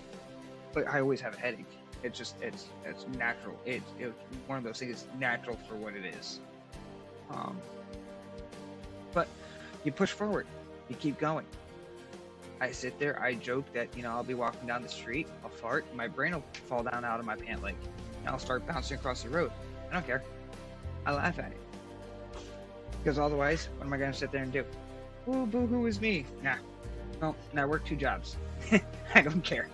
But I always have a headache. It's natural. It's one of those things. It's natural for what it is. But you push forward. You keep going. I sit there. I joke that I'll be walking down the street. I'll fart. My brain will fall down out of my pant leg. And I'll start bouncing across the road. I don't care. I laugh at it. Because otherwise, what am I going to sit there and do? Oh, boo-hoo is me. Nah. No, I work 2 jobs. I don't care.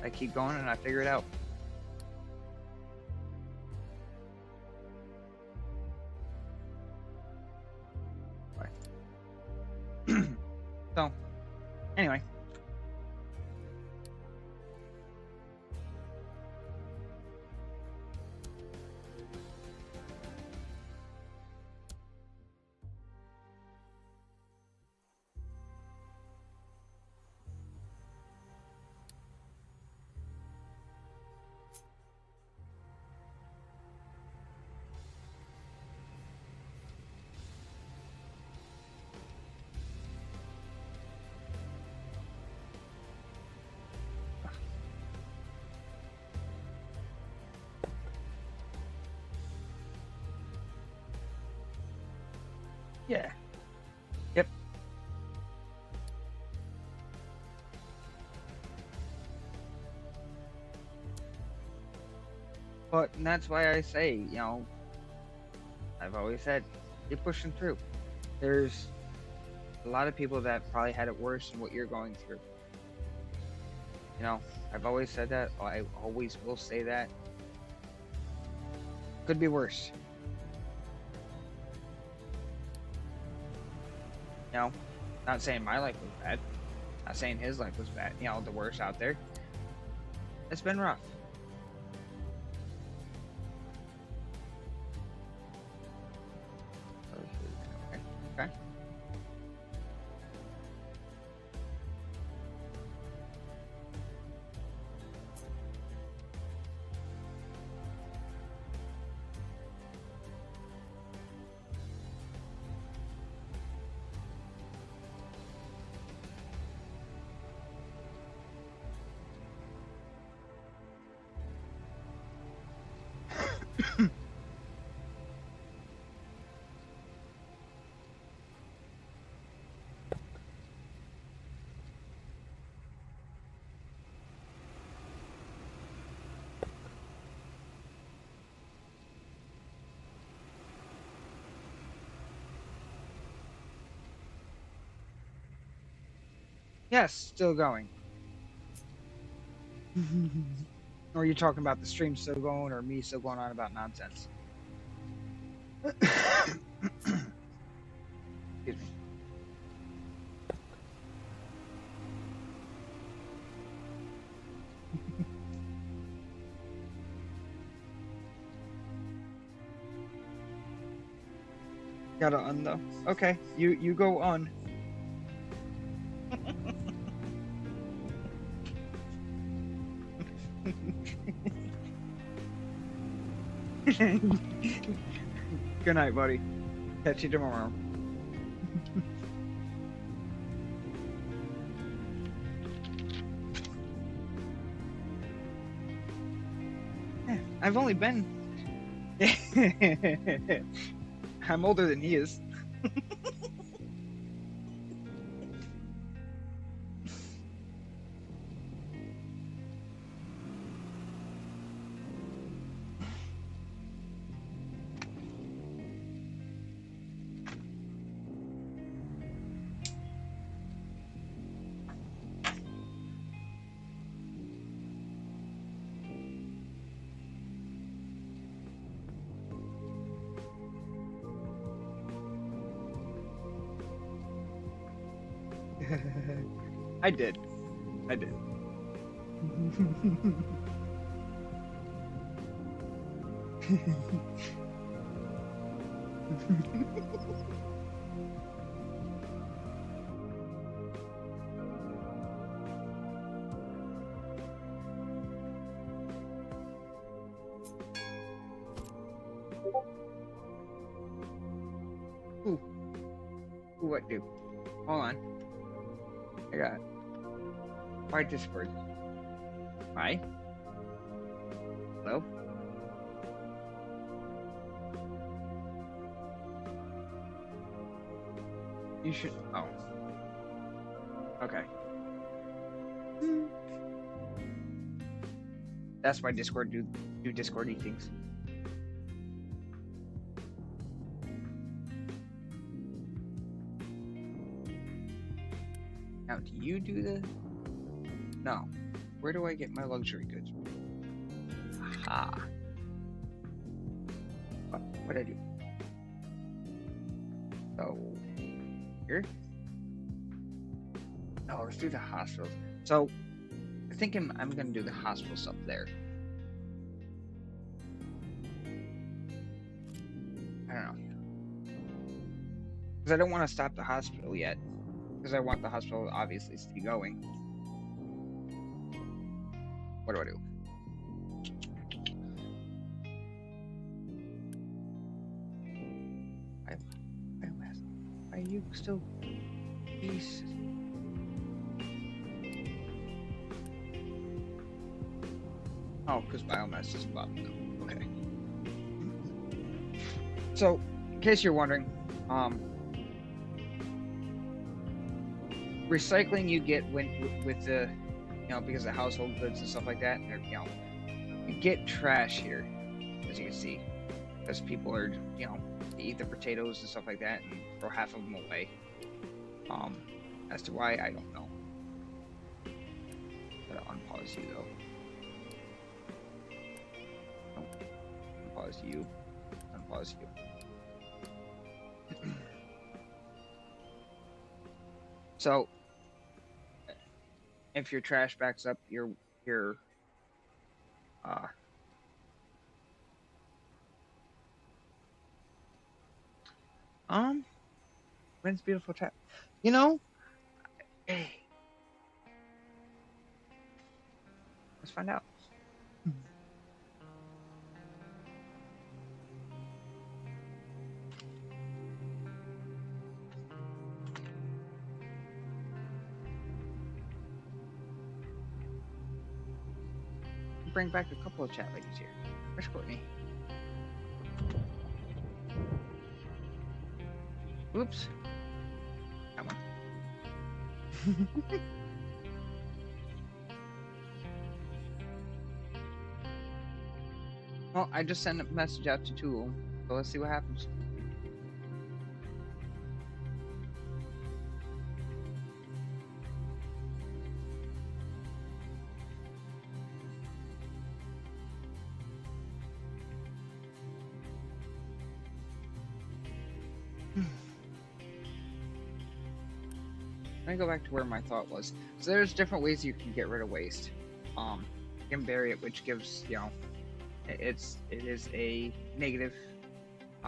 I keep going and I figure it out. So, anyway, Yeah. Yep. But and that's why I say, I've always said, keep pushing through. There's a lot of people that probably had it worse than what you're going through. I've always said that. I always will say that. Could be worse. Not saying my life was bad. Not saying his life was bad. The worst out there. It's been rough. Okay. Yes, still going. Or are you talking about the stream still going, or me still going on about nonsense? Excuse me. Gotta un though. Okay, you go on. Good night, buddy. Catch you tomorrow. I've only been. I'm older than he is. I did. Ooh. What do? Hold on. I got it. Why Discord? Why? Hello? You should. Oh. Okay. That's why Discord do Discordy things. Now, do you do the? No. Where do I get my luxury goods? Aha. What I do? So here? No, let's do the hospitals. So I think I'm gonna do the hospital stuff there. I don't know. Because I don't want to stop the hospital yet. Because I want the hospital obviously to be going. What do I do? Are you still? Jesus. Oh, because biomass is above. Okay. So, in case you're wondering, recycling you get when with the, because of household goods and stuff like that. You get trash here, as you can see, because people are, they eat the potatoes and stuff like that and throw half of them away. As to why, I don't know. Gotta unpause you though. Nope. Unpause you. Unpause you. So, if your trash backs up, your when's beautiful chat? Hey, let's find out. Bring back a couple of chat ladies here. Where's Courtney? Oops. That one. Well, I just sent a message out to two of them, so let's see what happens. Let me go back to where my thought was. So there's different ways you can get rid of waste. You can bury it, which gives, it is a negative,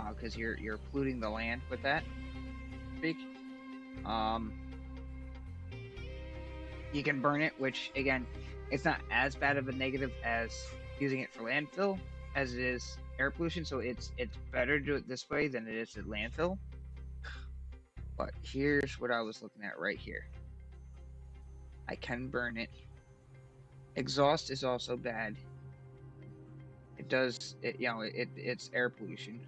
because you're polluting the land with that. Speak. You can burn it, which again, it's not as bad of a negative as using it for landfill as it is air pollution. So it's better to do it this way than it is at landfill. But here's what I was looking at right here. I can burn it. Exhaust is also bad. It does, it's air pollution.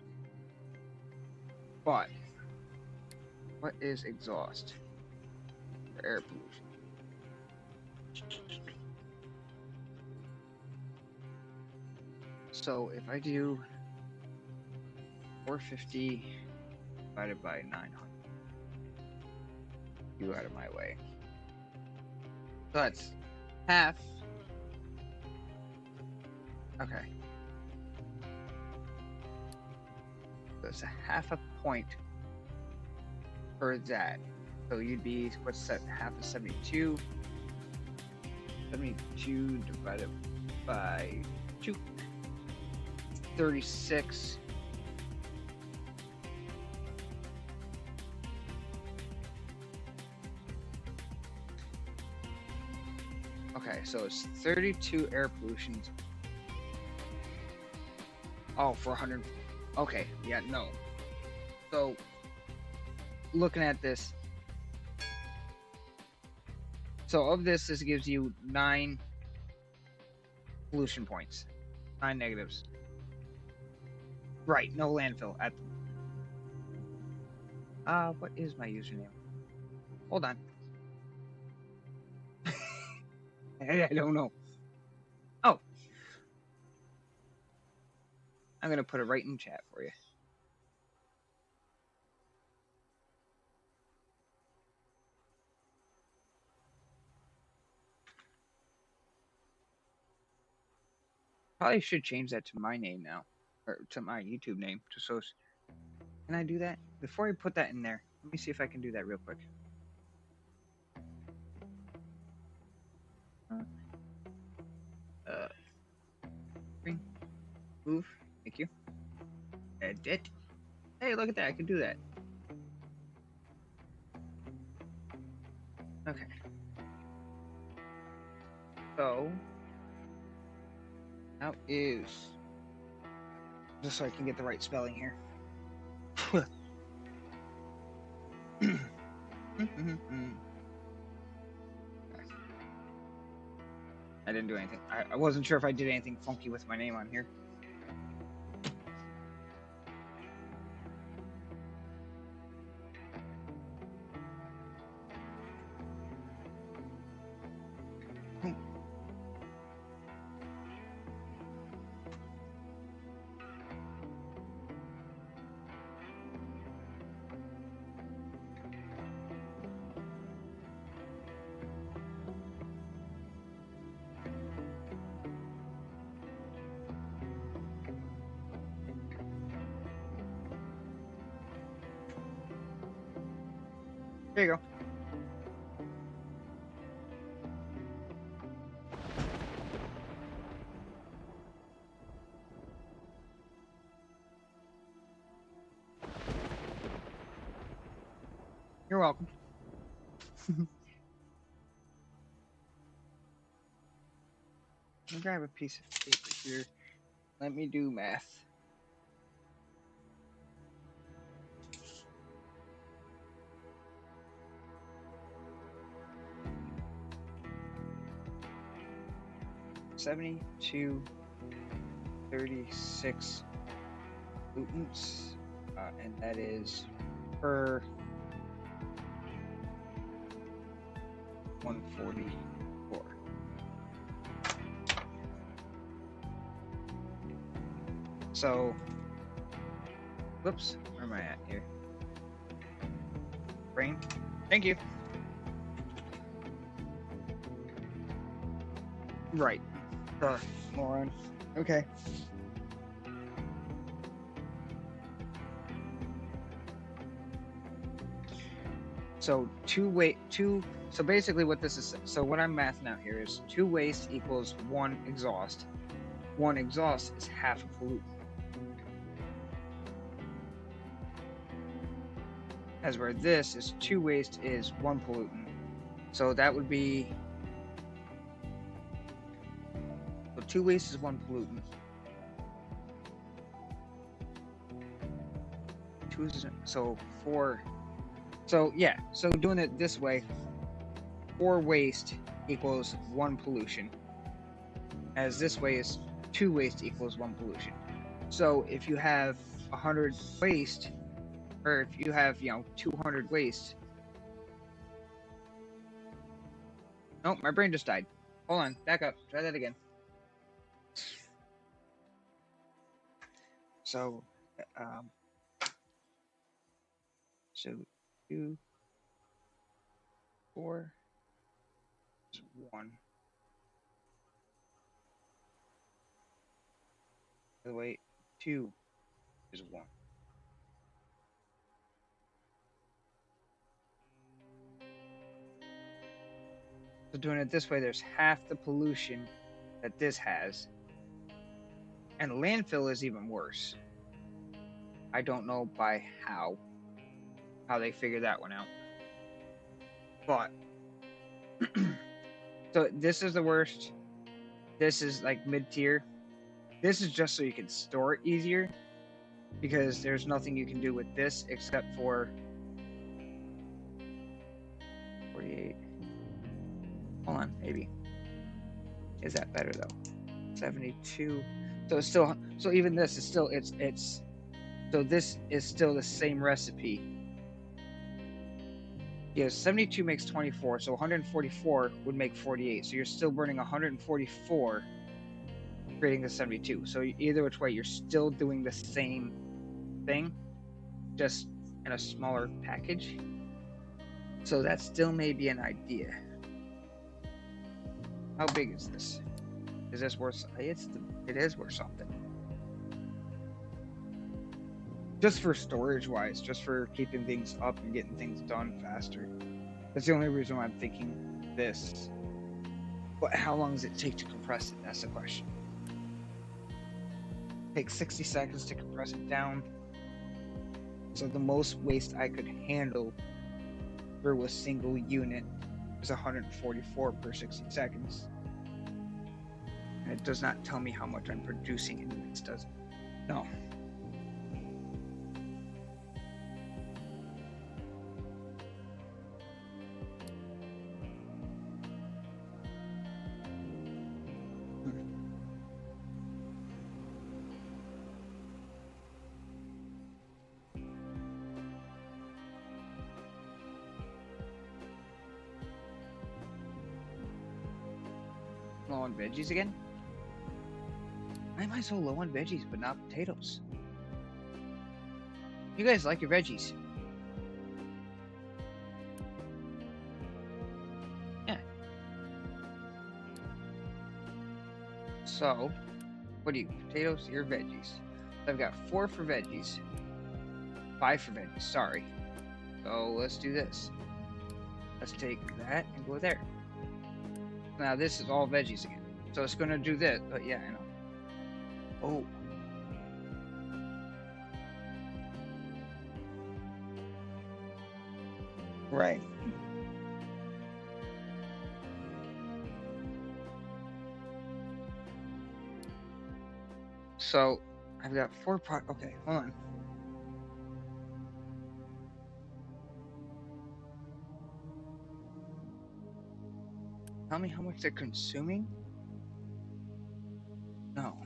But what is exhaust for air pollution? So if I do 450 divided by 900, you out of my way. So that's half. Okay. So it's a half a point for that. So you'd be, what's that? Half of 72. 72 divided by 2. 36. Okay, so it's 32 air pollutions. Oh, for 100. Okay, yeah, no. So, looking at this. So, of this gives you 9 pollution points. 9 negatives. Right, no landfill at. What is my username? Hold on. I don't know. Oh. I'm going to put it right in chat for you. Probably should change that to my name now. Or to my YouTube name. Just so. Can I do that? Before I put that in there, let me see if I can do that real quick. Move. Thank you. Edit. Hey, look at that. I can do that. Okay. So, now is, just so I can get the right spelling here. I didn't do anything. I wasn't sure if I did anything funky with my name on here. There you go. You're welcome. I'll grab a piece of paper here. Let me do math. $72, 36 pollutants, and that is per 144. So, whoops, where am I at here? Brain, thank you. Right, moron. Okay. So so basically what this is, so what I'm mathing out here is 2 waste equals 1 exhaust. 1 exhaust is half a pollutant. As where this is 2 waste is 1 pollutant. So that would be, so 2 waste is 1 pollutant. 2 is, so 4. So yeah, so doing it this way, 4 waste equals 1 pollution. As this way is 2 waste equals 1 pollution. So if you have 100 waste, or if you have, 200 waste. Oh, my brain just died. Hold on, back up, try that again. So, 2, 4 is 1. By the way, 2 is 1. So doing it this way, there's half the pollution that this has. And landfill is even worse. I don't know by how they figured that one out. But so this is the worst. This is like mid-tier. This is just so you can store it easier, because there's nothing you can do with this except for 48. Hold on, maybe. Is that better though? 72. So it's still, so even this is still, it's so this is still the same recipe. Yeah, 72 makes 24, so 144 would make 48. So you're still burning 144, creating the 72. So either which way, you're still doing the same thing, just in a smaller package. So that still may be an idea. How big is this? Is this worth? It is worth something. Just for storage wise, just for keeping things up and getting things done faster. That's the only reason why I'm thinking this. But how long does it take to compress it? That's the question. It takes 60 seconds to compress it down. So the most waste I could handle through a single unit is 144 per 60 seconds. And it does not tell me how much I'm producing in units, does it? No. Low on veggies again? Why am I so low on veggies but not potatoes? You guys like your veggies? Yeah. So, what do you? Potatoes, your veggies. I've got 4 for veggies. 5 for veggies, sorry. So let's do this. let's take that and go there. Now this is all veggies again. So it's gonna do this, but yeah, I know. Oh. Right. So I've got 4 pot. Okay, hold on. Tell me how much they're consuming? No.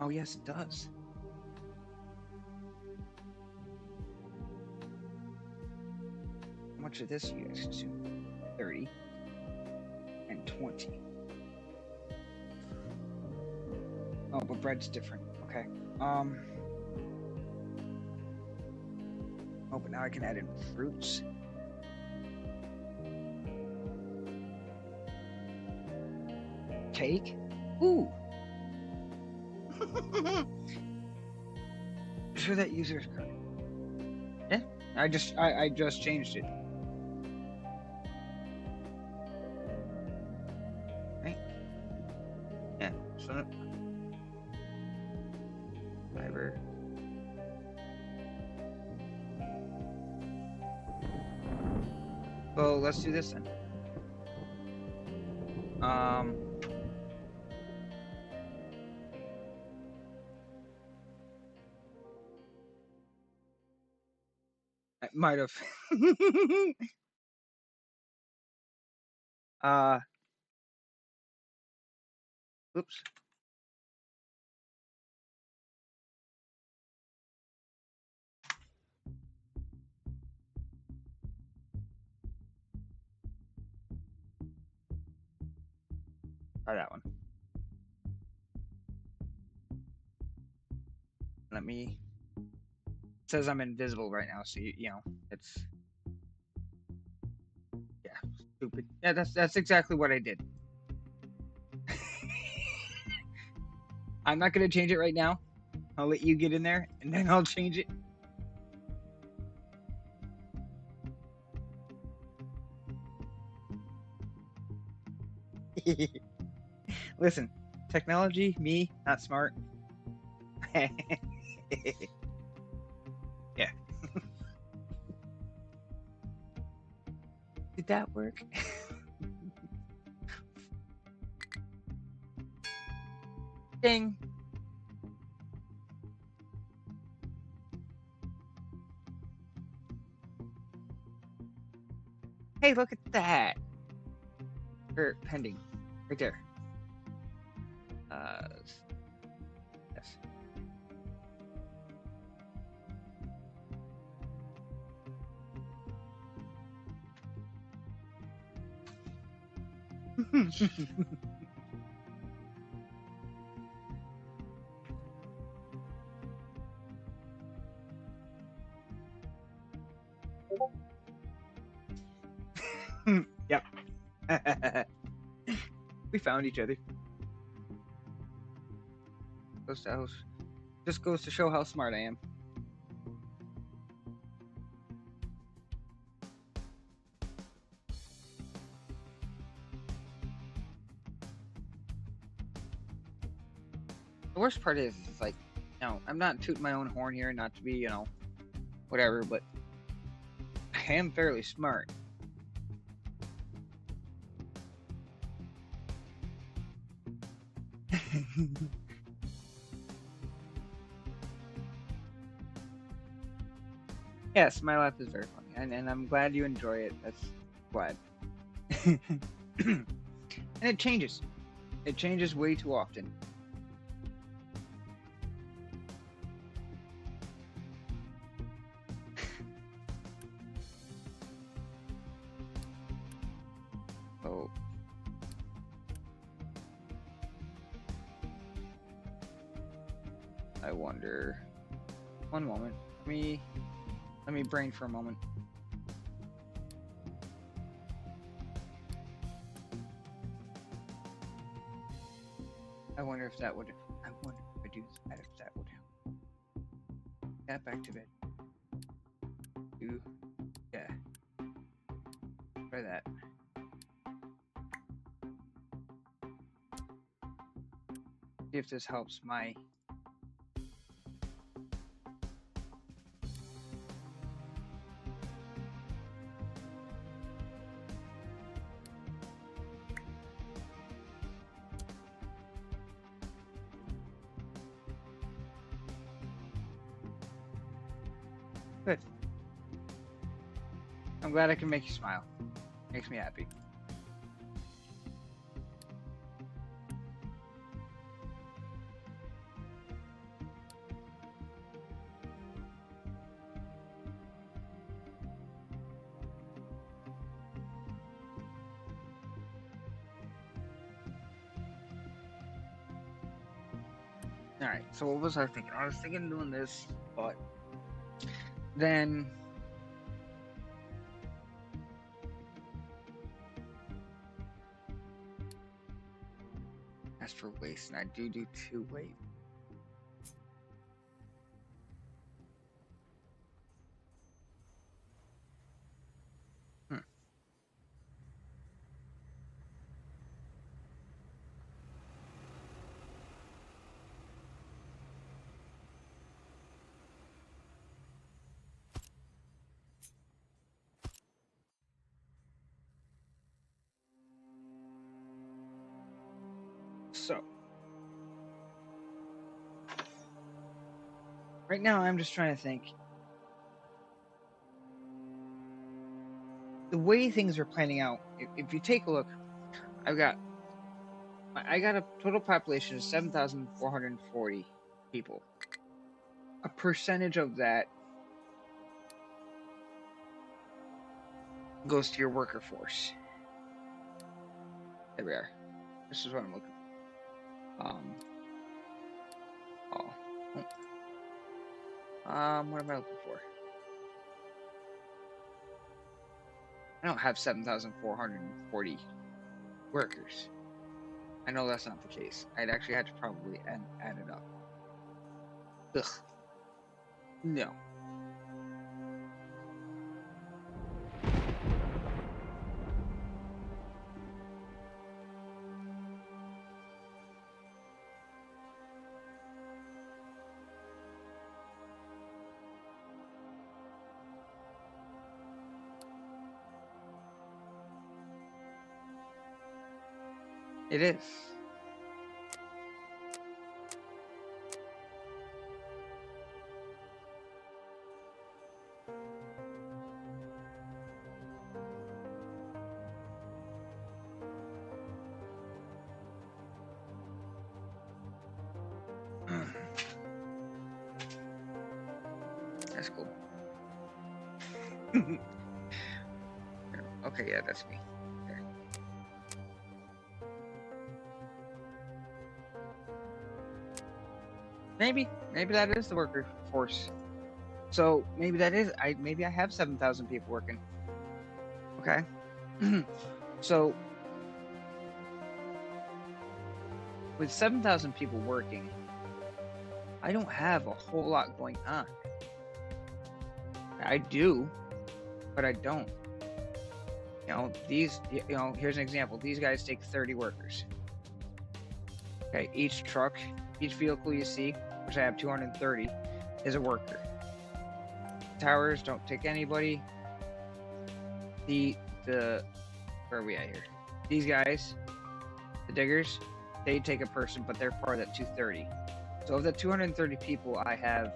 Oh, yes, it does. How much of this you guys consume? 30 and 20. Oh, but bread's different. Okay. Oh, but now I can add in fruits. Cake? Ooh. Sure that user's correct. Yeah, I just changed it. Right? Yeah. So fiber. Well, let's do this then. I might have. Oops. Try that one. Let me. It says I'm invisible right now, so you know it's. Yeah, stupid. Yeah, that's exactly what I did. I'm not gonna change it right now. I'll let you get in there, and then I'll change it. Listen, technology, me, not smart. Yeah. Did that work? Ding. Hey, look at that. Or pending. Right there. Yes. Yep. We found each other. Just goes to show how smart I am. The worst part is like, I'm not tooting my own horn here, not to be, whatever, but I am fairly smart. Yes, my laugh is very funny, and I'm glad you enjoy it. That's glad. And it changes. It changes way too often. Oh. I wonder. One moment. Let me brain for a moment. I wonder if that would. I wonder if I do that, if that would help. Cat back to bed. Yeah. Try that. See if this helps my. Good. I'm glad I can make you smile. Makes me happy. Alright, so what was I thinking? I was thinking of doing this, but then as for waste, and I do 2 weight. So, right now I'm just trying to think. The way things are planning out, if you take a look, I got a total population of 7,440 people. A percentage of that goes to your worker force. There we are. This is what I'm looking for. What am I looking for? I don't have 7,440 workers. I know that's not the case. I'd actually have to probably add it up. Ugh. No. It is. That's cool. Okay, yeah, that's me. Okay. Maybe that is the worker force. So maybe that is maybe I have 7,000 people working. Okay. So with 7,000 people working, I don't have a whole lot going on. I do, but I don't. You know, here's an example. These guys take 30 workers. Okay, each truck, each vehicle you see, which I have 230, is a worker. Towers don't take anybody. Where are we at here? These guys, the diggers, they take a person, but they're part of that 230. So of the 230 people I have,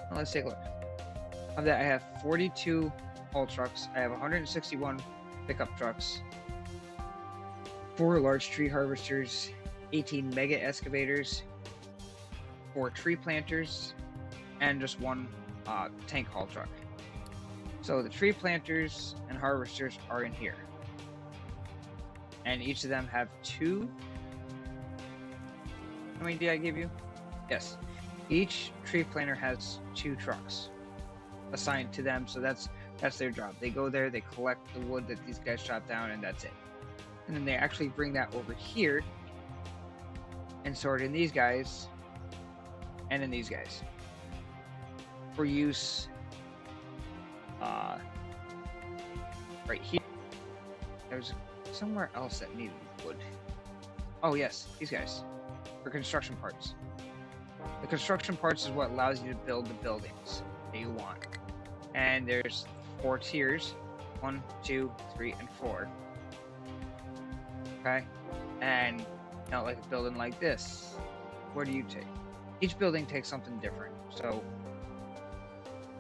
well, let's take a look. Of that, I have 42 haul trucks. I have 161 pickup trucks, 4 large tree harvesters, 18 mega excavators, 4 tree planters, and just 1 tank haul truck. So the tree planters and harvesters are in here. And each of them have 2. How many did I give you? Yes. Each tree planter has 2 trucks assigned to them, so that's their job. They go there, they collect the wood that these guys chop down, and that's it. And then they actually bring that over here and sort in these guys and in these guys. for use right here. There's somewhere else that needed wood. Oh yes, these guys for construction parts. The construction parts is what allows you to build the buildings that you want. And there's 4 tiers, 1, 2, 3, and 4. Okay, and you know, like a building like this, where do you take? Each building takes something different. So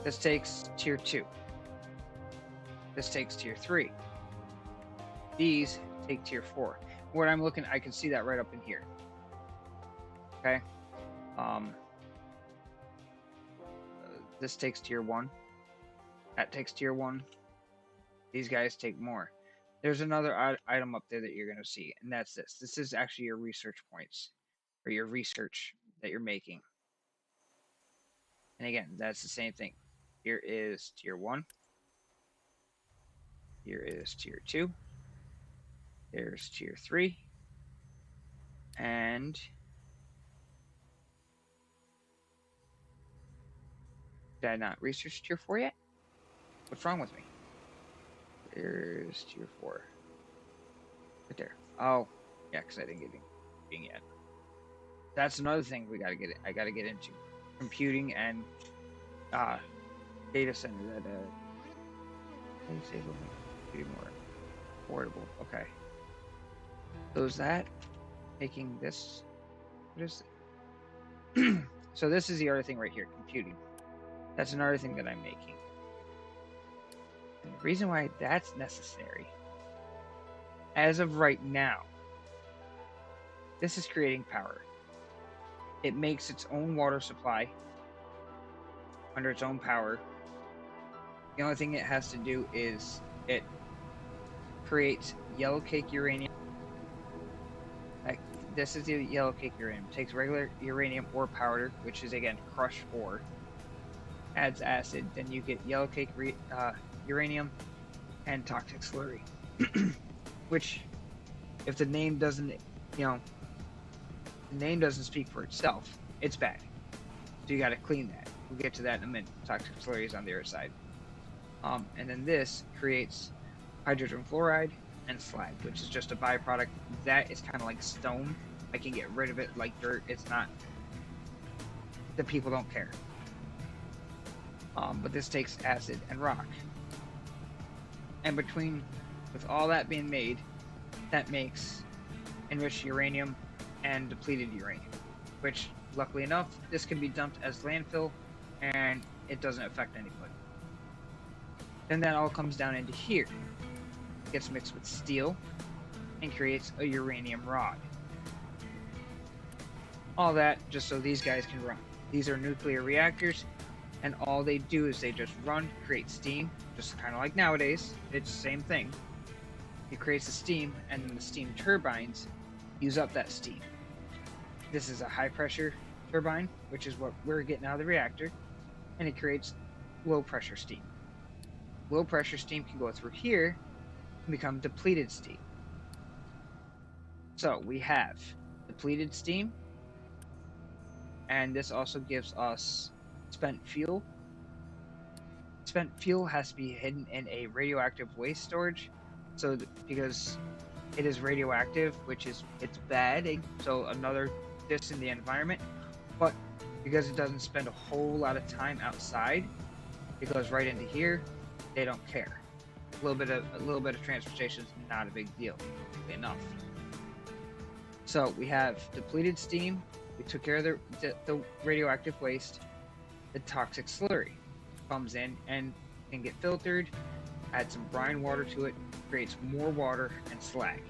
this takes tier 2. This takes tier 3. These take tier 4. What I'm looking, I can see that right up in here. Okay. This takes tier 1. That takes tier 1. These guys take more. There's another item up there that you're going to see, and that's this. This is actually your research points, or your research that you're making. And again, that's the same thing. Here is tier 1. Here is tier 2. There's tier 3. And did I not research tier 4 yet? What's wrong with me? There's tier 4. Right there. Oh, yeah, because I didn't get it yet. That's another thing I gotta get into. Computing and data center that be more affordable. Okay. So is that making this? What is it? So this is the other thing right here, computing. That's another thing that I'm making. And the reason why that's necessary, as of right now, this is creating power. It makes its own water supply under its own power. The only thing it has to do is it creates yellow cake uranium. Like, this is the yellow cake uranium. It takes regular uranium ore powder, which is again crushed ore, adds acid, then you get yellow cake uranium and toxic slurry. Which, if the name doesn't, the name doesn't speak for itself, it's bad. So you got to clean that. We'll get to that in a minute. Toxic slurry is on the other side. And then this creates hydrogen fluoride and slag, which is just a byproduct. That is kind of like stone. I can get rid of it like dirt. It's not. The people don't care. But this takes acid and rock. And with all that being made, that makes enriched uranium and depleted uranium, which, luckily enough, this can be dumped as landfill, and it doesn't affect anybody. Then that all comes down into here. It gets mixed with steel and creates a uranium rod. All that just so these guys can run. These are nuclear reactors, and all they do is they just run, create steam, just kind of like nowadays. It's the same thing. It creates the steam, and then the steam turbines use up that steam. This is a high pressure turbine, which is what we're getting out of the reactor, and it creates low pressure steam. Low pressure steam can go through here and become depleted steam. So we have depleted steam, and this also gives us spent fuel. Spent fuel has to be hidden in a radioactive waste storage, so because it is radioactive, it's bad, so another this in the environment, but because it doesn't spend a whole lot of time outside, it goes right into here. They don't care. A little bit of transportation is not a big deal. Enough. So we have depleted steam. We took care of the radioactive waste. The toxic slurry comes in and can get filtered. Add some brine water to it. Creates more water and slag.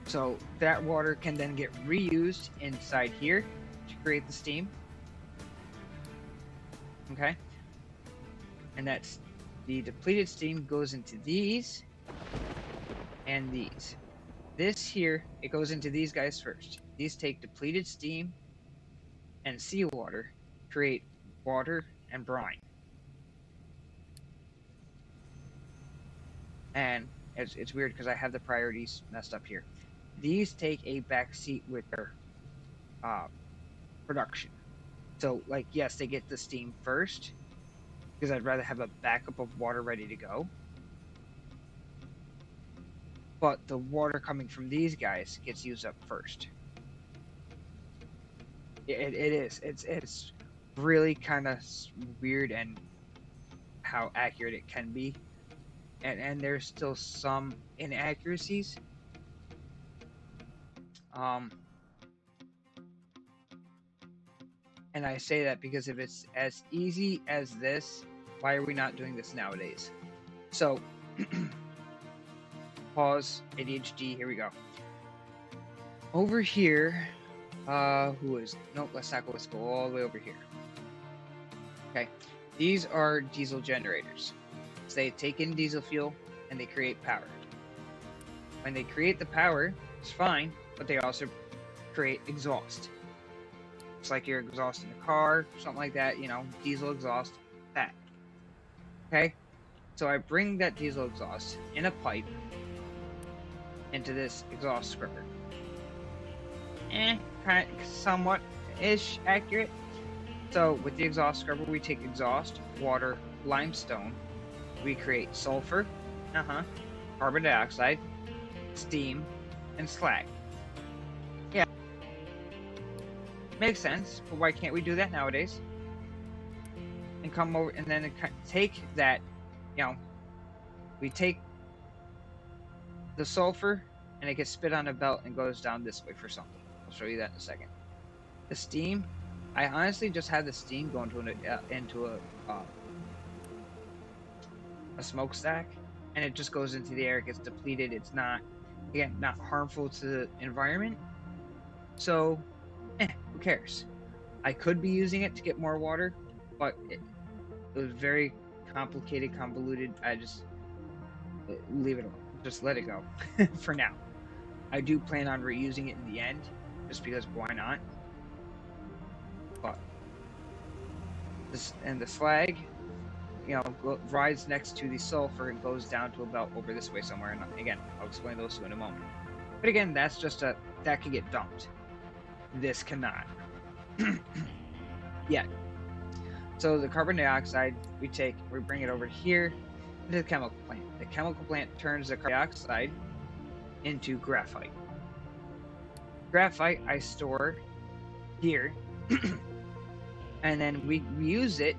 So that water can then get reused inside here to create the steam. Okay, and that's the depleted steam goes into these and these. This here, it goes into these guys first. These take depleted steam and seawater, create water and brine. And it's weird because I have the priorities messed up here. These take a back seat with their production. So, like, yes, they get the steam first because I'd rather have a backup of water ready to go. But the water coming from these guys gets used up first. It is. It's really kind of weird and how accurate it can be, and there's still some inaccuracies. And I say that because if it's as easy as this, why are we not doing this nowadays? So, pause, ADHD, here we go. Over here, nope, let's not go, let's go all the way over here. Okay, these are diesel generators. So they take in diesel fuel and they create power. When they create the power, it's fine, but they also create exhaust. It's like your exhaust in a car, something like that, diesel exhaust, that. Okay? So I bring that diesel exhaust in a pipe into this exhaust scrubber. Kind of somewhat-ish accurate. So with the exhaust scrubber, we take exhaust, water, limestone, we create sulfur, carbon dioxide, steam, and slag. Yeah. Makes sense, but why can't we do that nowadays? And come over and then take that, we take the sulfur and it gets spit on a belt and goes down this way for something. I'll show you that in a second. The steam, I honestly just had the steam go into a smokestack, and it just goes into the air, it gets depleted. It's not, again, not harmful to the environment. So, who cares? I could be using it to get more water, but it was very complicated, convoluted. I just leave it alone. Just let it go for now. I do plan on reusing it in the end, just because why not? But this and the slag, rides next to the sulfur and goes down to a belt over this way somewhere. And again, I'll explain those two in a moment. But again, that's just that can get dumped. This cannot. Yeah. So the carbon dioxide we bring it over here into the chemical plant. The chemical plant turns the carbon dioxide into graphite. Graphite I store here, and then we use it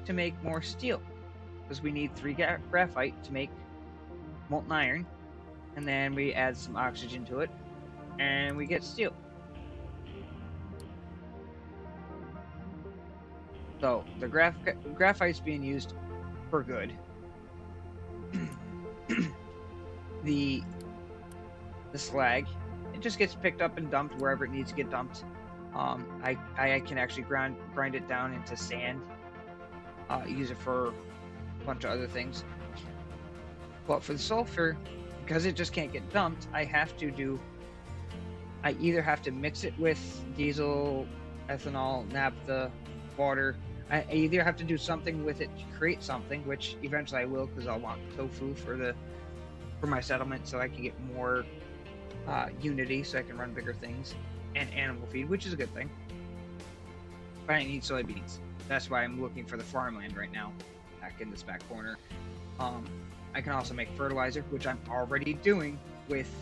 to make more steel, because we need 3 graphite to make molten iron, and then we add some oxygen to it, and we get steel. So the graphite's being used for good. The slag, it just gets picked up and dumped wherever it needs to get dumped. I can actually grind it down into sand. Use it for a bunch of other things. But for the sulfur, because it just can't get dumped, I either have to mix it with diesel, ethanol, naphtha, water. I either have to do something with it to create something, which eventually I will, because I'll want tofu for my settlement, so I can get more unity, so I can run bigger things, and animal feed, which is a good thing. But I need soybeans. That's why I'm looking for the farmland right now, back in this back corner. I can also make fertilizer, which I'm already doing with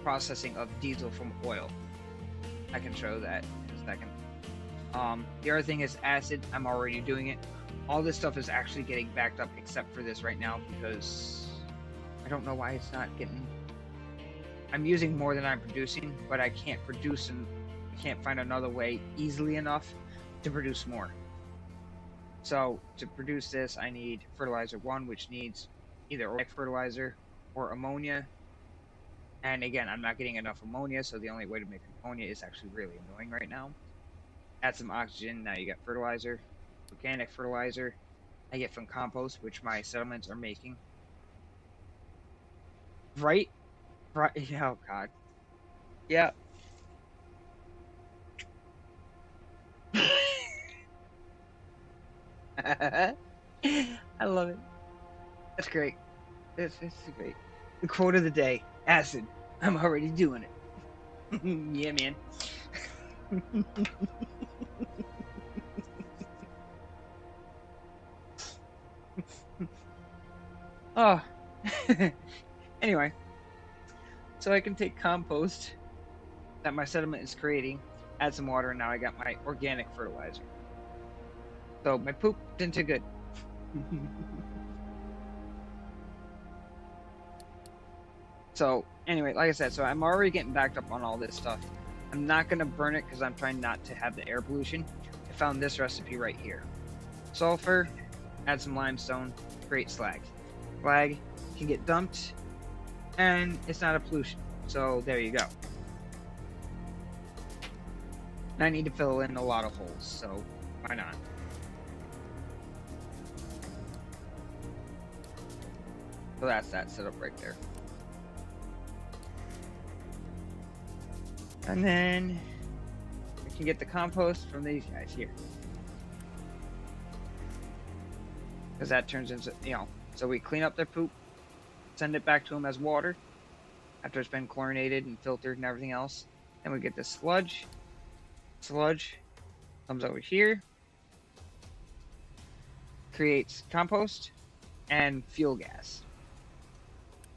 processing of diesel from oil. I can show that in a second. The other thing is acid. I'm already doing it. All this stuff is actually getting backed up except for this right now, because I don't know why it's not getting... I'm using more than I'm producing, but I can't produce and can't find another way easily enough to produce more. So to produce this, I need fertilizer 1, which needs either organic fertilizer or ammonia. And again, I'm not getting enough ammonia, so the only way to make ammonia is actually really annoying right now. Add some oxygen, now you got fertilizer. Organic fertilizer I get from compost, which my settlements are making. Right? Oh god. Yeah. I love it. That's great. It's great. The quote of the day: acid. I'm already doing it. Yeah, man. Oh. Anyway, so I can take compost that my sediment is creating, add some water, and now I got my organic fertilizer. So my poop isn't too good. So anyway, like I said, so I'm already getting backed up on all this stuff. I'm not gonna burn it because I'm trying not to have the air pollution. I found this recipe right here. Sulfur, add some limestone, create slag. Slag can get dumped, and it's not a pollution. So there you go. And I need to fill in a lot of holes, so why not? So that's that setup right there. And then we can get the compost from these guys here. Because that turns into, so we clean up their poop, send it back to them as water after it's been chlorinated and filtered and everything else. Then we get the sludge. Sludge comes over here, creates compost and fuel gas.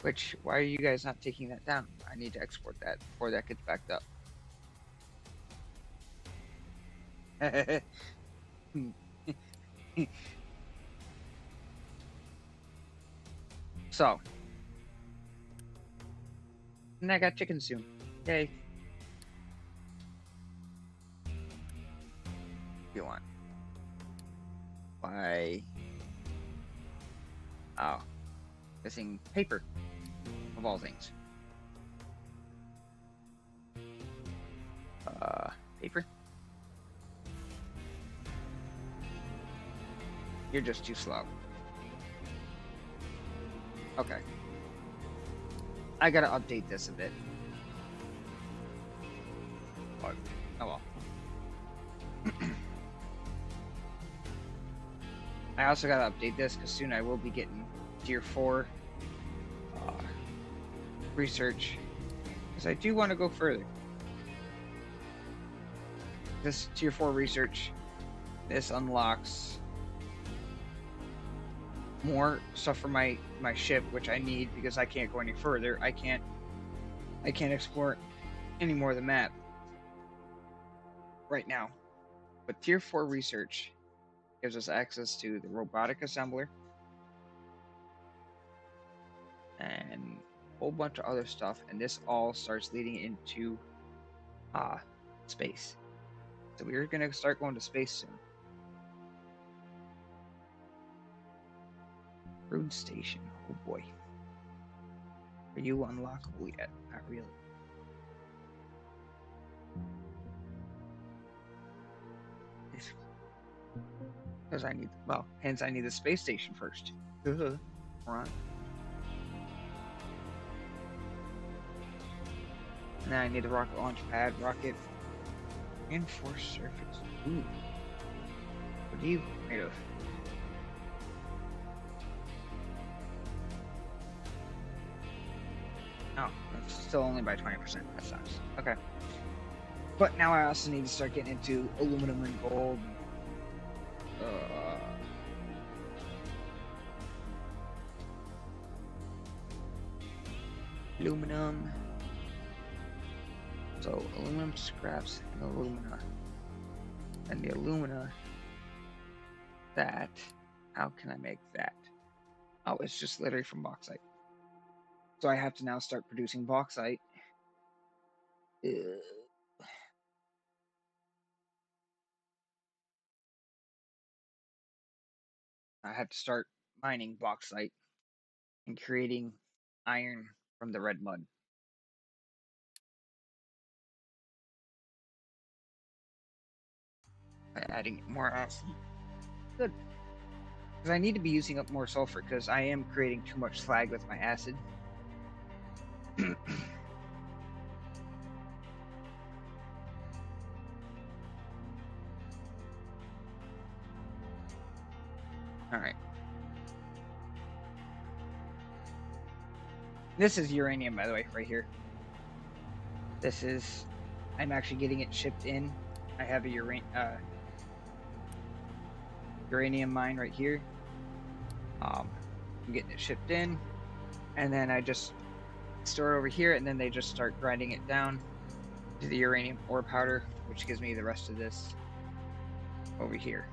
Which, why are you guys not taking that down? I need to export that before that gets backed up. So, and I got chicken soon. Yay. If you want. Why? Oh. Missing paper. Of all things. Paper? You're just too slow. Okay. I gotta update this a bit. But, oh well. I also gotta update this because soon I will be getting Tier 4 research. Because I do want to go further. This Tier 4 research, this unlocks more stuff for my ship, which I need because I can't go any further. I can't explore any more of the map right now. But Tier 4 research gives us access to the robotic assembler and a whole bunch of other stuff, and this all starts leading into space. So we're gonna start going to space soon. Brood station. Oh boy. Are you unlockable yet? Not really. Because I need, hence I need the space station first. Right. And then I need a rocket launch pad, rocket reinforced surface. Ooh. What are you made of? Oh, that's still only by 20%. That sucks. Okay. But now I also need to start getting into aluminum and gold. Aluminum. So aluminum scraps and alumina. And the alumina, that, how can I make that? Oh, it's just literally from bauxite. So I have to now start producing bauxite. I have to start mining bauxite and creating iron from the red mud. By adding more acid. Good. Because I need to be using up more sulfur because I am creating too much slag with my acid. Alright. This is uranium, by the way, right here. This is I'm actually getting it shipped in. I have a uranium mine right here. I'm getting it shipped in, and then I just store it over here, and then they just start grinding it down to the uranium ore powder, which gives me the rest of this over here.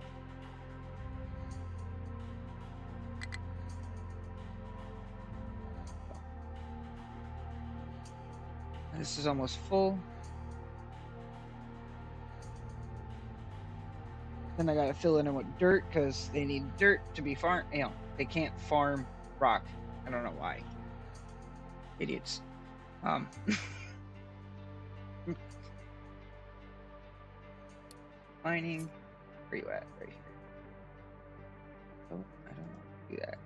This is almost full. Then I gotta fill it in with dirt because they need dirt to be farmed. You know, they can't farm rock. I don't know why. Idiots. Mining. Where you at? Right here. Oh, I don't know. Do that.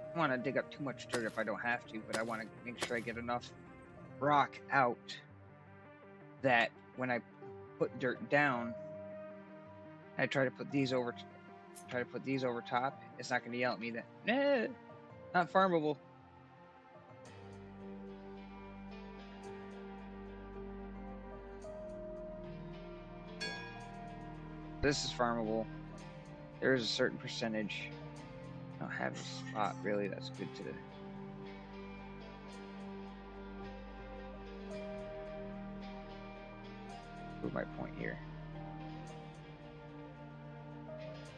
I don't want to dig up too much dirt if I don't have to, but I want to make sure I get enough rock out that when I put dirt down, I try to put these over top. It's not going to yell at me that nah, not farmable. This is farmable. There is a certain percentage. I don't have a spot really that's good to prove my point here.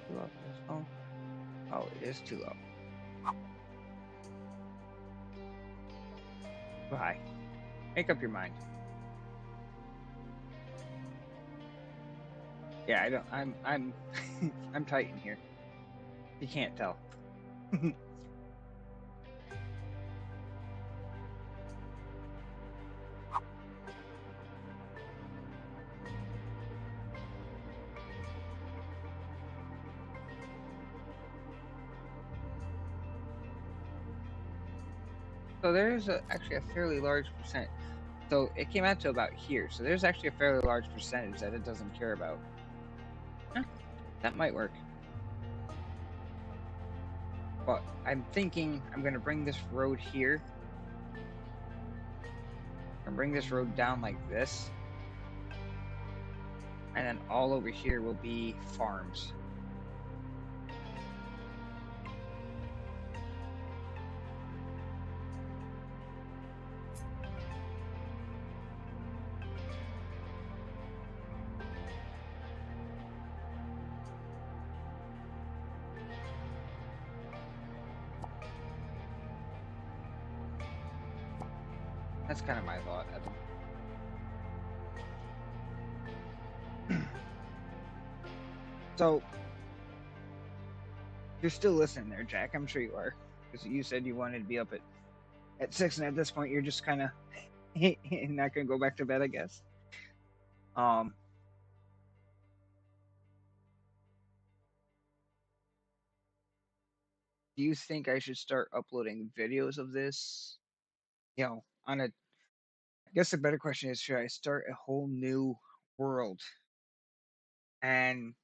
Too low for this phone? Oh, it is too low. Bye. Make up your mind. Yeah, I don't. I'm I'm tight in here. You can't tell. So there's actually a fairly large percent. So it came out to about here. So there's actually a fairly large percentage that it doesn't care about. Huh, that might work. But I'm thinking I'm going to bring this road here. And bring this road down like this. And then all over here will be farms. That's kind of my thought. So, you're still listening there, Jack. I'm sure you are. Because you said you wanted to be up at 6, and at this point, you're just kind of not going to go back to bed, I guess. Do you think I should start uploading videos of this? You know, on a... I guess the better question is, should I start a whole new world and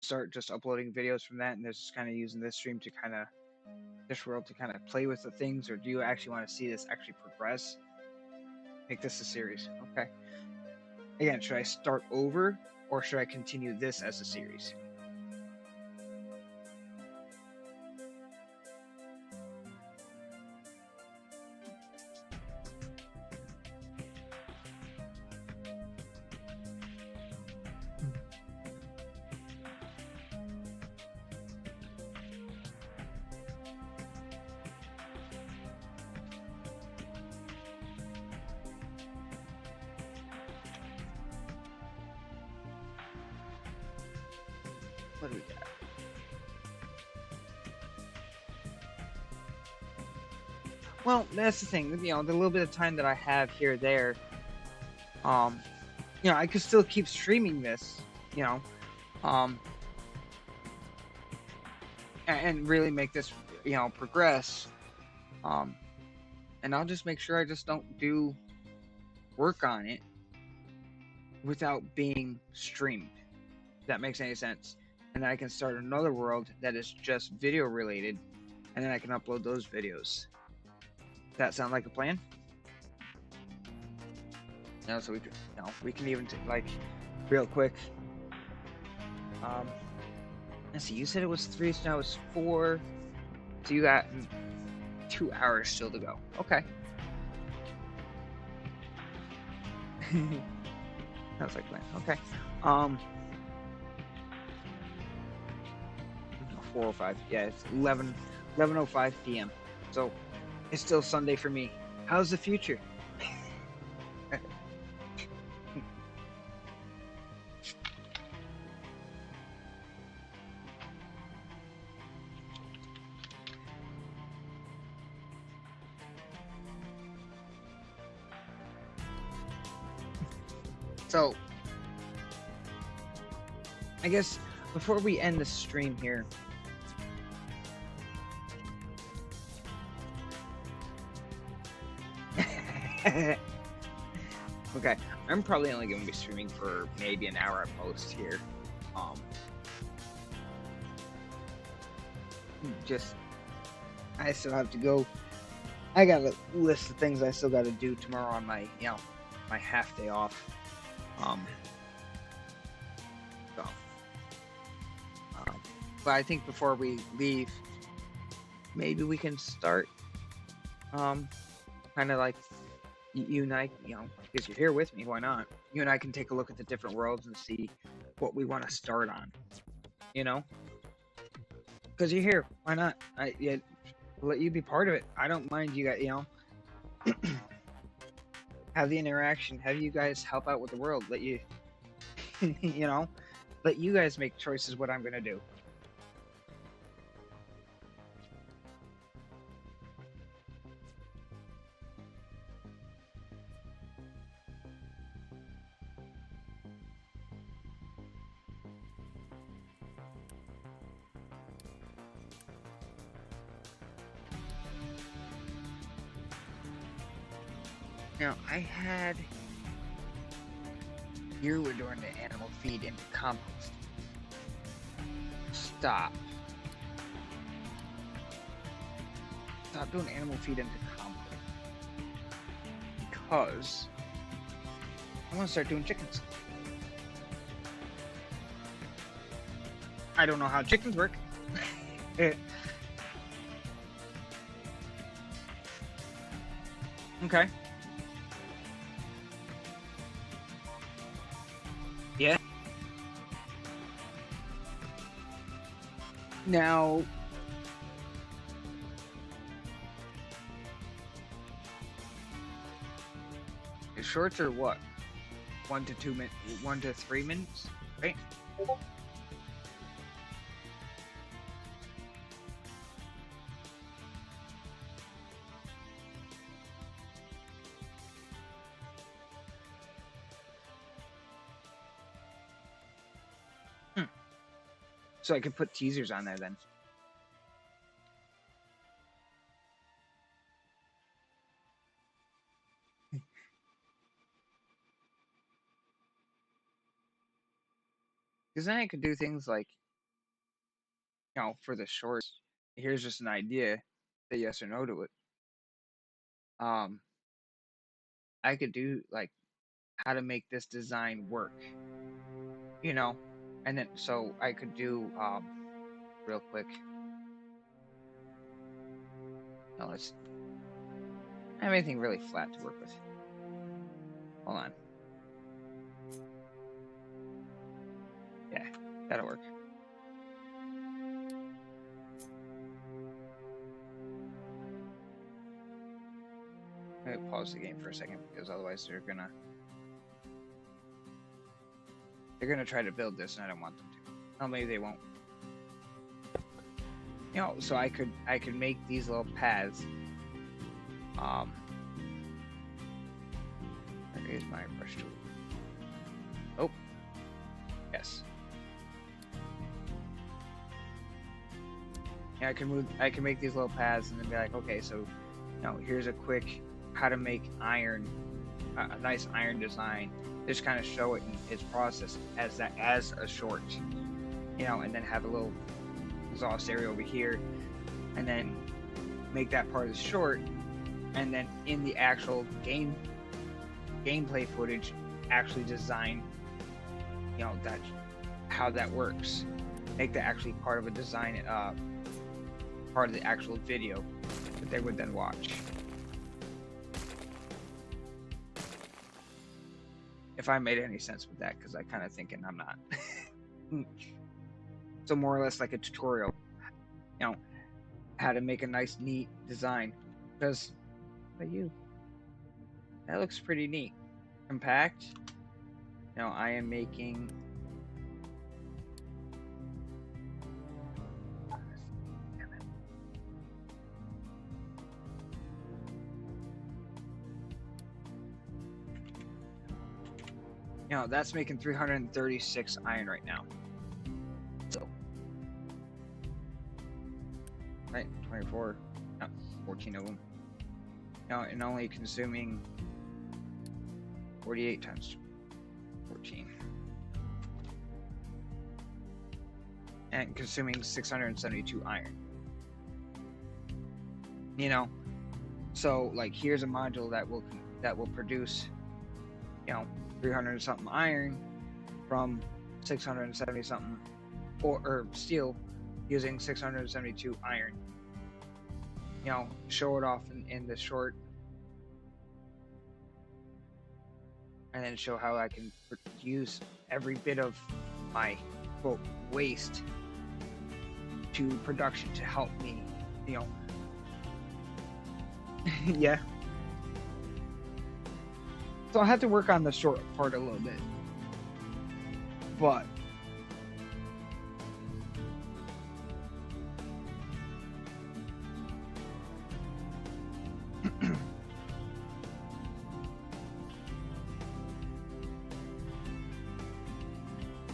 start just uploading videos from that, and just kind of using this stream to kind of... this world to kind of play with the things, or do you actually want to see this actually progress? Make this a series. Okay. Again, should I start over, or should I continue this as a series? What do we got? Well, that's the thing. You know, the little bit of time that I have here, there, you know, I could still keep streaming this, you know, and really make this, you know, progress. And I'll just make sure I just don't do work on it without being streamed. If that makes any sense. And then I can start another world that is just video related, and then I can upload those videos. Does that sound like a plan? So we can even like real quick. Let's see. You said it was 3, so now it's 4. So you got 2 hours still to go. Okay. Sounds like plan. Okay. 4:05. Yeah, it's 11:05 p.m. So it's still Sunday for me. How's the future? So, I guess before we end the stream here, okay, I'm probably only going to be streaming for maybe an hour at most here. I still have to go. I got a list of things I still got to do tomorrow on my, my half day off. But I think before we leave, maybe we can start, kind of like you and I, because you're here with me, why not? You and I can take a look at the different worlds and see what we want to start on, because you're here, why not? I'll let you be part of it. I don't mind you guys, have the interaction, have you guys help out with the world, let you, let you guys make choices what I'm going to do. Now, you were doing the animal feed into compost. Stop doing animal feed into compost. Because I want to start doing chickens. I don't know how chickens work. Okay. Yeah. Now, shorts are what? 1 to 2 minutes, 1 to 3 minutes, right? So I could put teasers on there then. Because then I could do things like, for the shorts, here's just an idea, say yes or no to it. I could do like how to make this design work, and then so I could do real quick. No, let's I have anything really flat to work with. Hold on. Yeah, that'll work. I'm gonna pause the game for a second because otherwise they're gonna try to build this and I don't want them to. Oh, maybe they won't. So I could make these little paths. Where is my brush tool? Oh, yes. Yeah, I can make these little paths and then be like, okay, so here's a quick how to make iron a nice iron design, just kind of show it in its process as a short, and then have a little exhaust area over here, and then make that part of the short, and then in the actual gameplay footage actually design that how that works, make that actually part of a design, part of the actual video that they would then watch. If I made any sense with that, because I kind of thinking I'm not. So more or less like a tutorial, how to make a nice neat design. Because that looks pretty neat, compact. I am making that's making 336 iron right now. So, right, 24, 14 of them. And only consuming 48 times 14. And consuming 672 iron. So like here's a module that will produce 300 something iron from 670 something or steel using 672 iron. Show it off in the short, and then show how I can use every bit of my quote waste to production to help me, yeah. So I have to work on the short part a little bit, but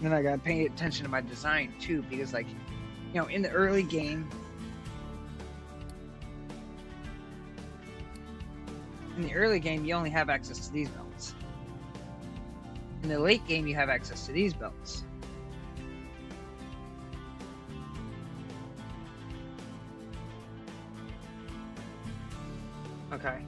then I gotta pay attention to my design too, because like, in the early game, you only have access to these belts. In the late game, you have access to these belts. Okay.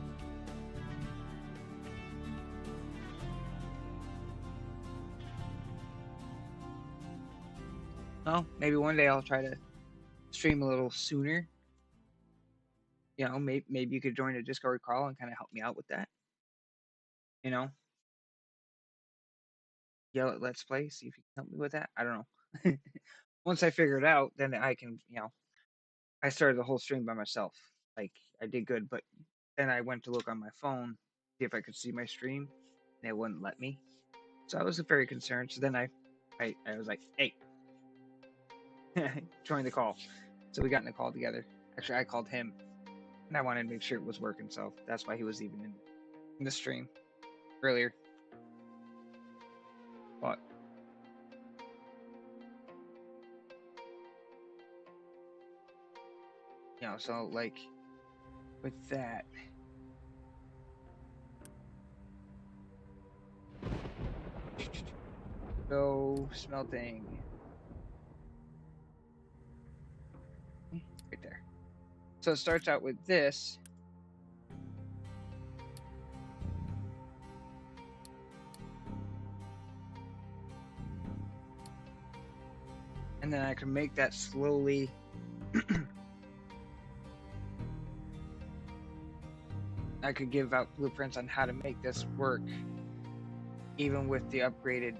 Well, maybe one day I'll try to stream a little sooner. Maybe you could join a Discord call and kind of help me out with that. Yell at Let's Play, see if you can help me with that. I don't know. Once I figure it out, then I can, I started the whole stream by myself. Like, I did good, but then I went to look on my phone, see if I could see my stream, and it wouldn't let me. So I was very concerned. So then I was like, hey, join the call. So we got in the call together. Actually, I called him, and I wanted to make sure it was working, so that's why he was even in the stream earlier. But so like with that, go smelting right there. So it starts out with this. And then I can make that slowly I could give out blueprints on how to make this work, even with the upgraded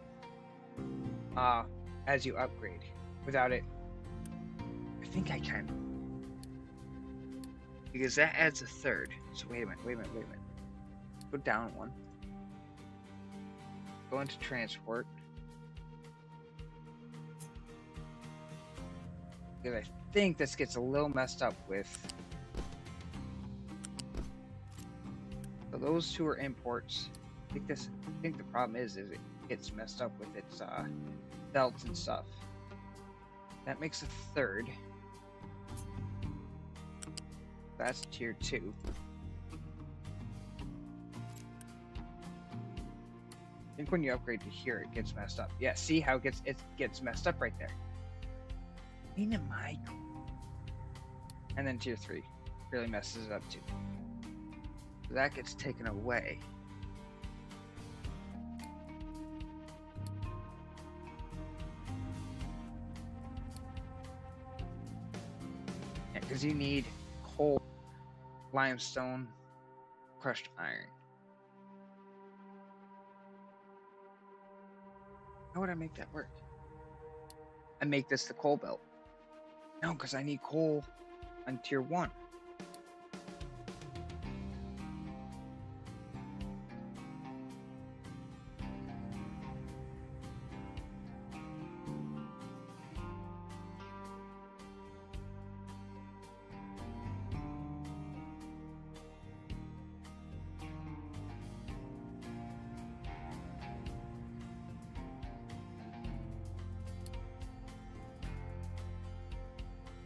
as you upgrade. Without it, I think I can, because that adds a third. So wait a minute. Go down one. Go into transport. Because I think this gets a little messed up with. So those two are imports. I think the problem is it gets messed up with its belts and stuff. That makes a third. That's tier 2. think when you upgrade to here, it gets messed up. Yeah, see how it gets messed up right there. And then tier 3 really messes it up too. So that gets taken away. Yeah, because you need coal, limestone, crushed iron. How would I make that work? I make this the coal belt. No, because I need coal on tier 1.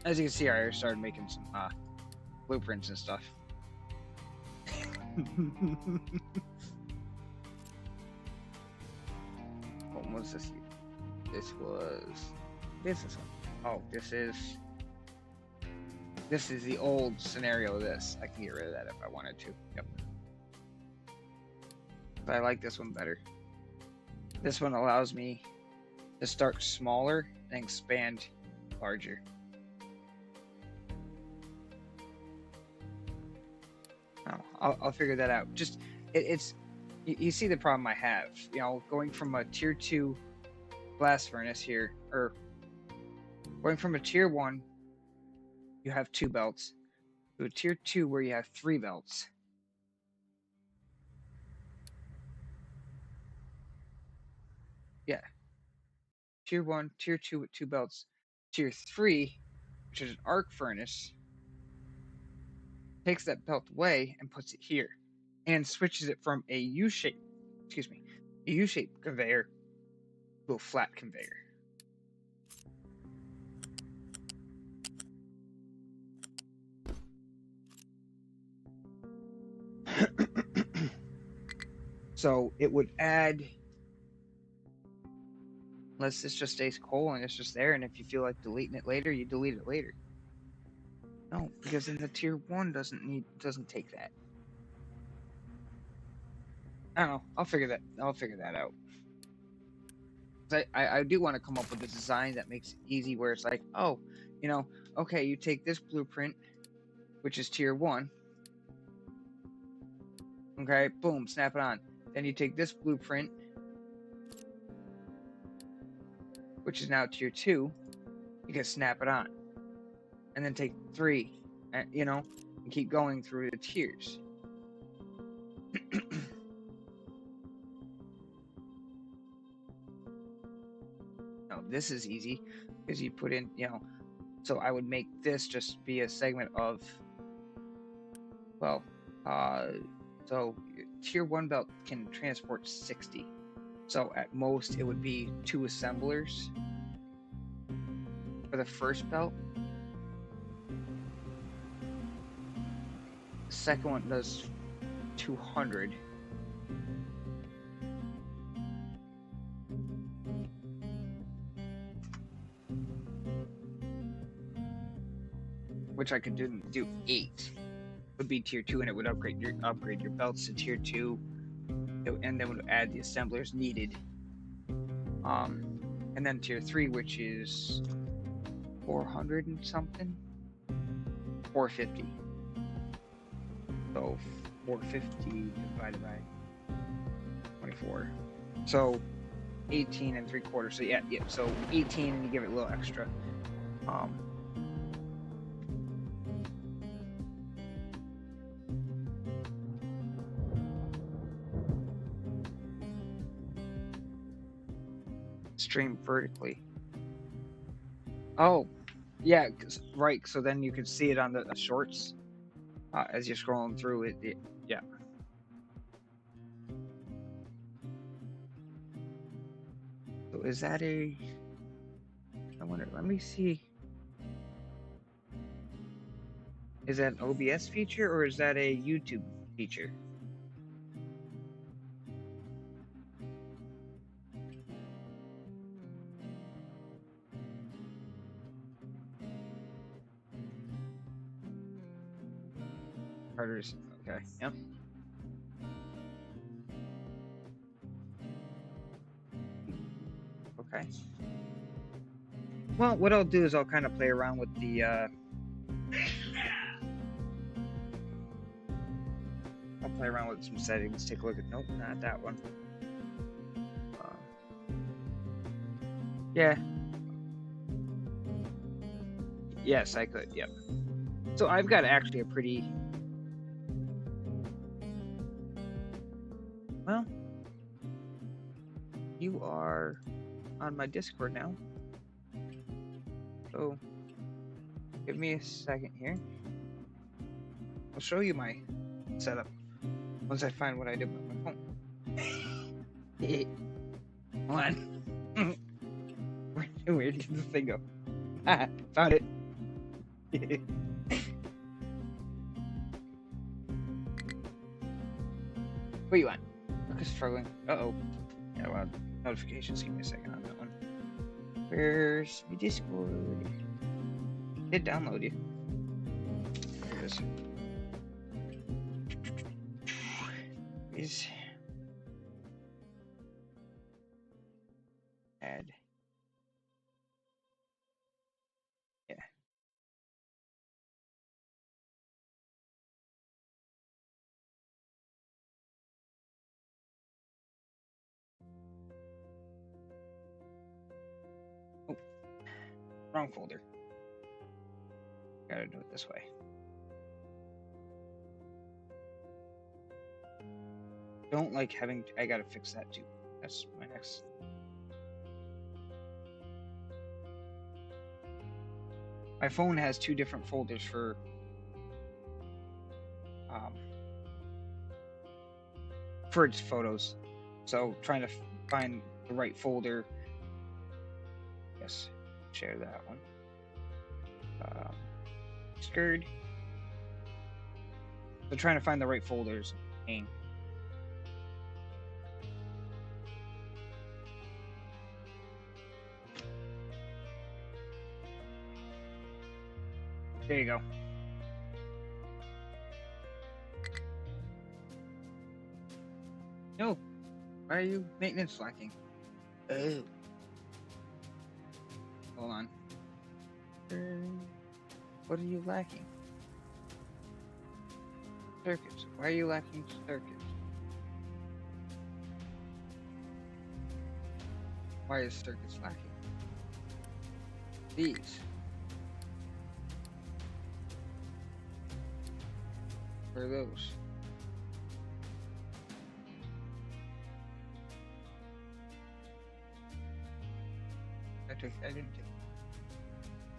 As you can see, I already started making some blueprints and stuff. What was this? This is one. Oh, this is the old scenario of this. I can get rid of that if I wanted to. Yep. But I like this one better. This one allows me to start smaller and expand larger. I'll figure that out. Just it's you see the problem I have. You know, going from a tier 2 blast furnace here, or going from a tier 1, you have 2 belts, to a tier 2 where you have 3 belts. Yeah. Tier 1, tier 2 with 2 belts. Tier 3, which is an arc furnace, takes that belt away and puts it here, and switches it from a U-shaped conveyor to a flat conveyor. So it would add, unless this just stays coal and it's just there, and if you feel like deleting it later, you delete it later. No, because in the tier 1 doesn't take that. I don't know. I'll figure that out. I do want to come up with a design that makes it easy, where it's like, oh, you know, okay, you take this blueprint, which is tier 1. Okay, boom, snap it on. Then you take this blueprint, which is now tier 2. You can snap it on, and then take 3, and, you know, and keep going through the tiers. This is easy because you put in, you know, so I would make this just be a segment of, well, so tier 1 belt can transport 60. So at most it would be 2 assemblers for the first belt. The second one does 200. Which I could do 8. Would be tier 2, and it would upgrade your belts to tier 2, and then would add the assemblers needed. And then tier 3, which is 400 and something, 450. So 450 divided by 24. So 18 and 3/4. So yeah. So 18, and you give it a little extra. Stream vertically. Oh, yeah, right. So then you can see it on the shorts as you're scrolling through it. Yeah. So is that I wonder. Let me see. Is that an OBS feature or is that a YouTube feature? Carter's. Okay. Yep. Okay. Well, what I'll do is I'll kind of play around with the. I'll play around with some settings. Take a look at. Nope, not that one. Yeah. Yes, I could. Yep. So I've got actually a pretty. Well, you are on my Discord now. So give me a second here. I'll show you my setup once I find what I did with my phone. Hold on. Where did the thing go? Ah, found it. What you want? Look, is struggling. Uh-oh. Yeah, well, notifications. Give me a second on that one. Where's my Discord? It download you. There it is. Is add. Yeah. Oh, wrong folder. Gotta do it this way. Don't like having. I gotta fix that too. That's my next. My phone has two different folders for its photos. So trying to find the right folder. Yes, share that one. Scared. So trying to find the right folders. Pain. There you go. No. Why are you maintenance lacking? Oh. Hold on. What are you lacking? Circuits. Why are you lacking circuits? Why is circuits lacking? These. Where are those? I didn't take.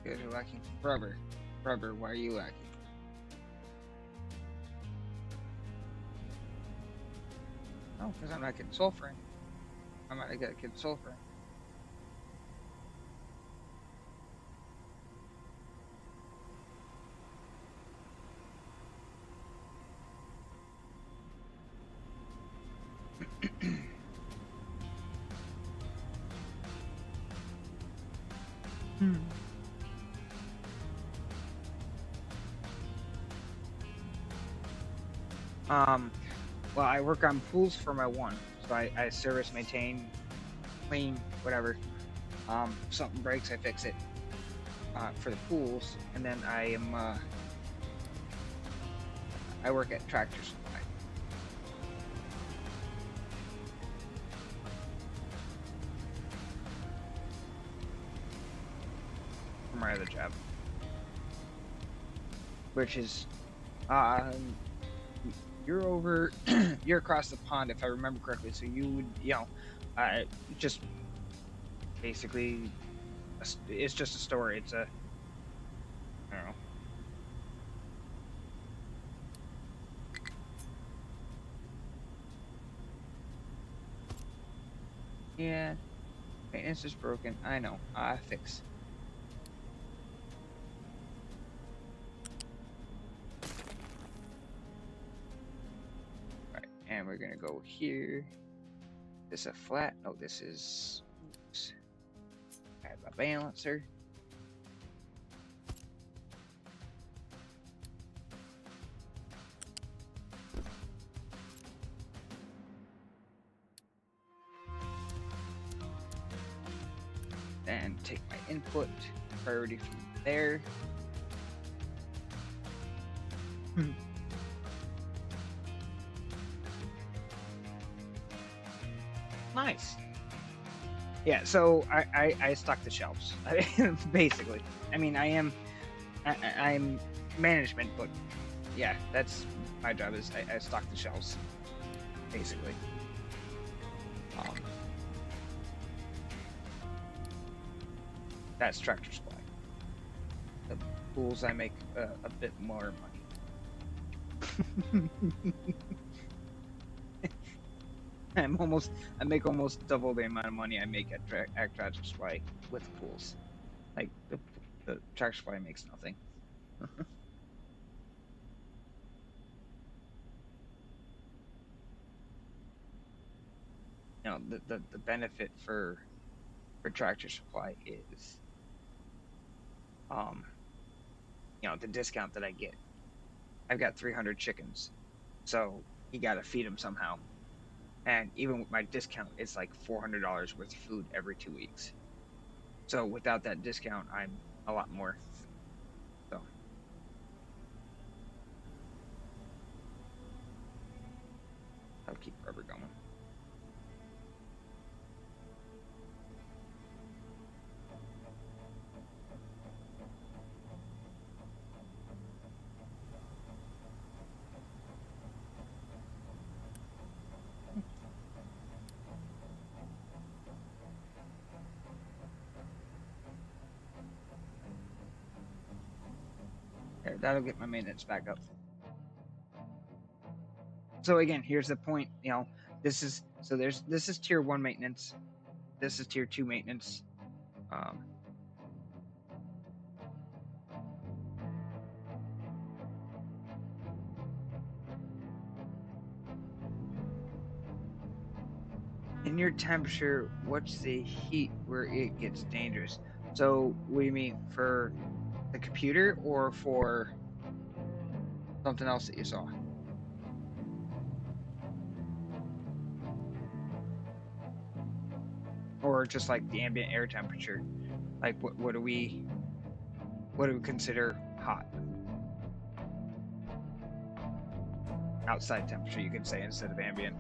You guys are lacking rubber. Rubber, why are you lacking? Oh, because I'm not getting sulfur in. I might gotta get sulfur in. Well, I work on pools for my one, so I service, maintain, clean, whatever. Something breaks, I fix it. For the pools, and then I work at Tractor Supply. For my other job, which is, you're over, you're across the pond if I remember correctly. So you would, just basically, it's just a store. It's a, I don't know. Yeah, maintenance is broken. I know. I fix. Right, and we're gonna go here. This is a flat. No, this is. Oops. Add my balancer. Then take my input priority from there. Nice. Yeah, so I stock the shelves, basically. I mean, I'm management, but yeah, that's my job. Is I stock the shelves, basically. That's Tractor Supply. The pools I make a bit more money. I make almost double the amount of money I make at Tractor Supply with pools. Like the Tractor Supply makes nothing. You know, the benefit for Tractor Supply is you know, the discount that I get. I've got 300 chickens, so you got to feed them somehow. And even with my discount, it's like $400 worth of food every 2 weeks. So without that discount, I'm a lot more. So I'll keep rubber going. There, that'll get my maintenance back up. So again, here's the point. You know, this is tier 1 maintenance. This is tier 2 maintenance. In your temperature, what's the heat where it gets dangerous? So what do you mean, for the computer or for something else that you saw? Or just like the ambient air temperature? Like what do we consider hot? Outside temperature, you could say, instead of ambient.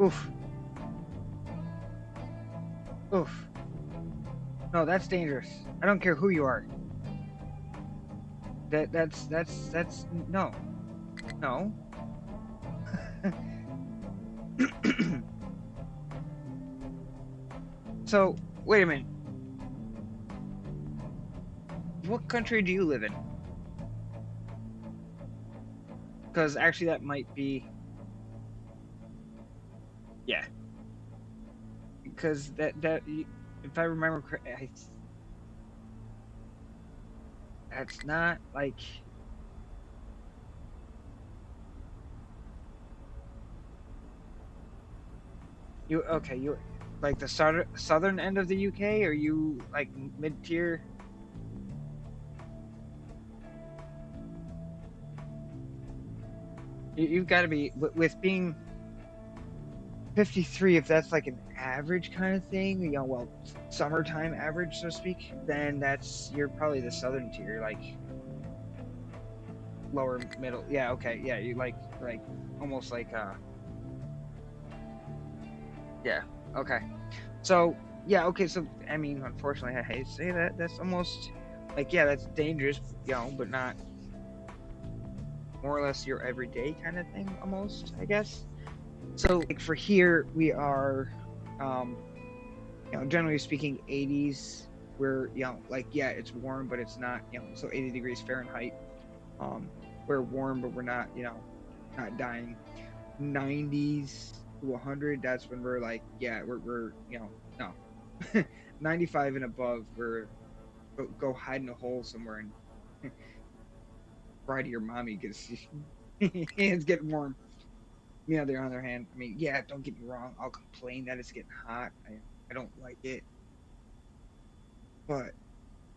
Oof. Oof. No, that's dangerous. I don't care who you are. That's no. No. So, wait a minute. What country do you live in? Because actually that might be... Yeah. Because that if I remember correctly, that's not like... You like the southern end of the UK? Or you like mid-tier? You've got to be with being 53. If that's like an average kind of thing, you know, well, summertime average, so to speak, then you're probably the southern tier, like lower middle. Yeah, okay, yeah, you like almost like yeah, okay. So yeah, okay. So I mean, unfortunately, I hate to say that. That's almost like, yeah, that's dangerous, you know, but not more or less your everyday kind of thing, almost, I guess. So like for here, we are, you know, generally speaking, 80s. We're, you know, like, yeah, it's warm, but it's not, you know, so 80 degrees Fahrenheit. We're warm, but we're not, not dying. 90s to 100, that's when we're like, yeah, we're no. 95 and above, we're go hide in a hole somewhere and cry to your mommy because it's getting warm. Me on the other hand, I mean, yeah, don't get me wrong, I'll complain that it's getting hot. I don't like it, but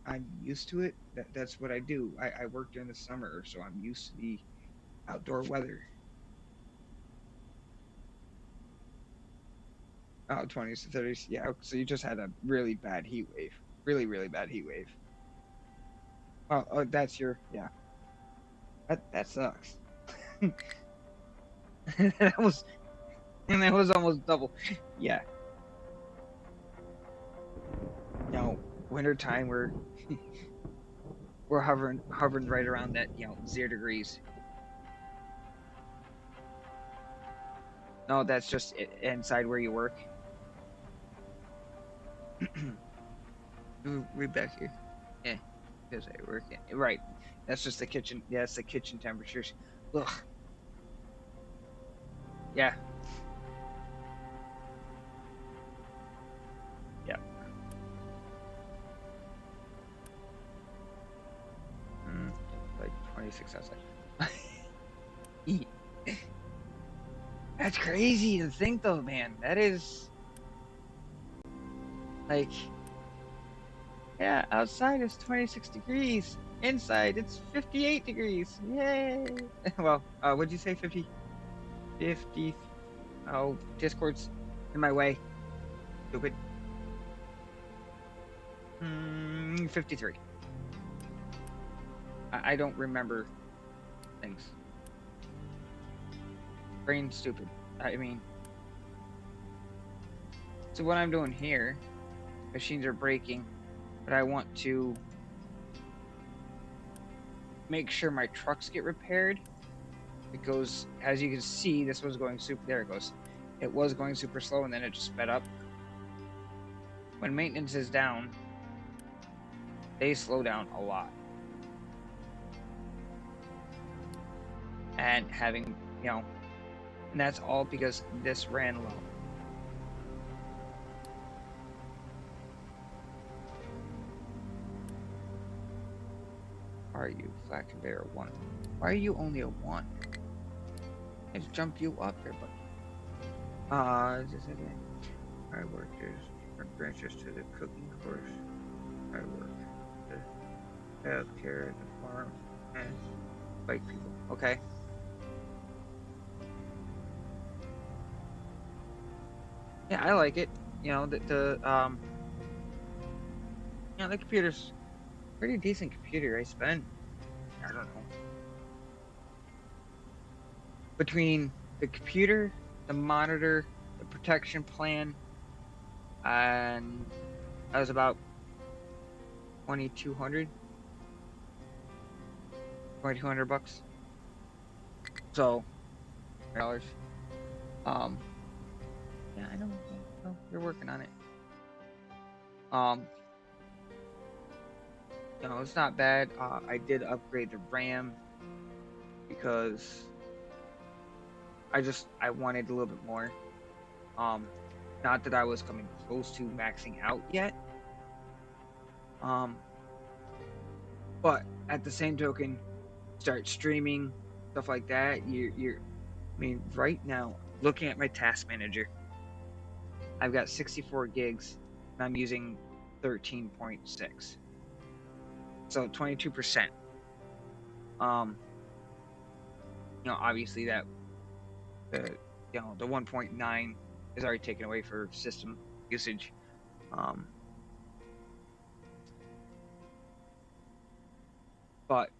I'm used to it. That's what I do. I work during the summer, so I'm used to the outdoor weather. 20s to 30s. Yeah, so you just had a really bad heat wave. Really, really bad heat wave. Oh, that's your, yeah. That sucks. that was and that was almost double. Yeah. No, winter time we're hovering right around that, 0 degrees. No, that's just inside where you work. We're back here. Yeah, because I work. Right. That's just the kitchen. Yeah, it's the kitchen temperatures. Ugh. Yeah. Yeah. Like 26 outside. That's crazy to think, though, man. That is like, yeah, outside it's 26 degrees. Inside it's 58 degrees. Yay! Well, what'd you say? 50? 50. Oh, Discord's in my way. Stupid. 53. I don't remember things. Brain stupid. I mean, so what I'm doing here, machines are breaking, but I want to make sure my trucks get repaired. It goes, as you can see, this was going super, there it goes. It was going super slow and then it just sped up. When maintenance is down, they slow down a lot. And having, and that's all because this ran low. Are you Flat Conveyor 1? Why are you only a 1? Let's jump you up here, buddy. Just again. I work, there's different branches to the cooking course. I work the healthcare, the farm, and bike people. Okay. Yeah, I like it. The computer's pretty decent computer. I spent, I don't know, between the computer, the monitor, the protection plan, and that was about 2,200 bucks. So, dollars. Yeah, I know. Well, you're working on it. It's not bad. I did upgrade the RAM because I wanted a little bit more. Not that I was coming close to maxing out yet. But at the same token, start streaming, stuff like that. I mean, right now, looking at my task manager, I've got 64 gigs and I'm using 13.6. So 22%. Obviously that the 1.9 is already taken away for system usage. But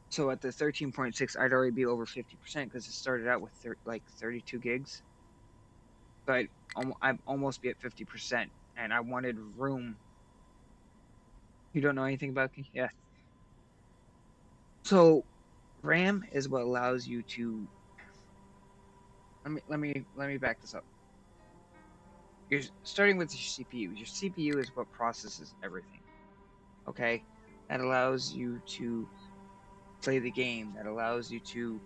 so at the 13.6, I'd already be over 50% because it started out with 32 gigs. But I'd almost be at 50%, and I wanted room. You don't know anything about me? Yeah. So RAM is what allows you to. Let me back this up. You're starting with your CPU. Your CPU is what processes everything. Okay. that allows you to play the game, that allows you to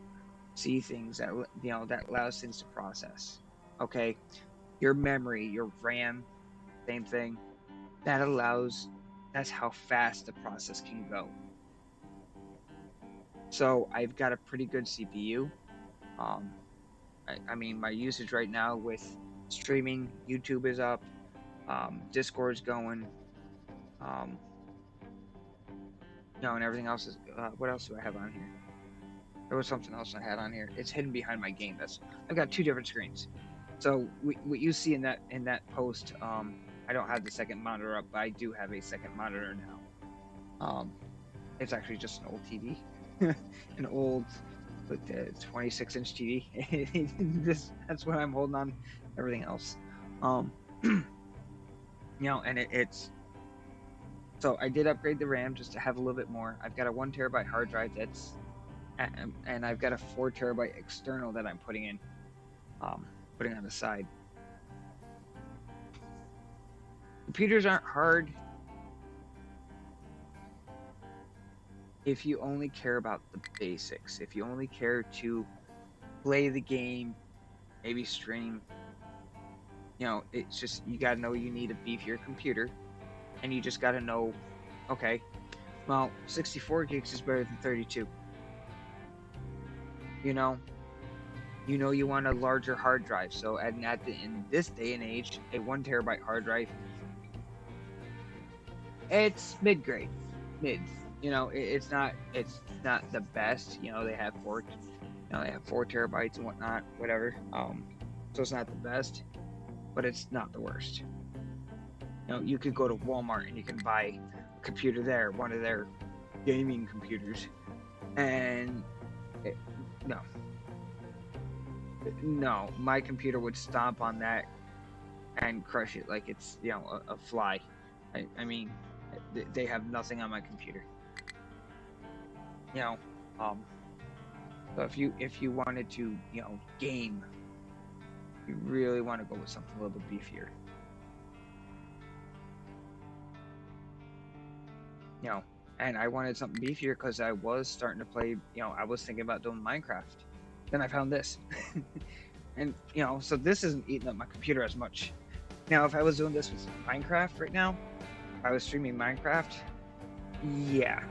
see things, that that allows things to process. Okay, your memory, your RAM, same thing. That allows, that's how fast the process can go. So I've got a pretty good CPU. Um, I mean, my usage right now with streaming, YouTube is up, Discord's going, um, and everything else is. What else do I have on here? There was something else I had on here. It's hidden behind my game. I've got two different screens. So what you see in that post, I don't have the second monitor up, but I do have a second monitor now. It's actually just an old TV, an old 26-inch TV. That's what I'm holding on. Everything else, and it's. So I did upgrade the RAM just to have a little bit more. I've got a 1 terabyte hard drive that's, and I've got a 4 terabyte external that I'm putting in, putting on the side. Computers aren't hard if you only care about the basics. If you only care to play the game, maybe stream. It's just, you gotta know you need a beefier computer, and you just gotta know, okay, well, 64 gigs is better than 32. You want a larger hard drive. So in this day and age, a 1 terabyte hard drive, it's mid. It's not the best. They have 4 terabytes and whatnot, whatever. So it's not the best, but it's not the worst. You could go to Walmart and you can buy a computer there, one of their gaming computers, and no, my computer would stomp on that and crush it like it's a fly. I mean, they have nothing on my computer. So if you wanted to game, you really want to go with something a little bit beefier. And I wanted something beefier because I was starting to play, I was thinking about doing Minecraft. Then I found this. And, so this isn't eating up my computer as much. Now, if I was doing this with Minecraft right now, if I was streaming Minecraft, yeah.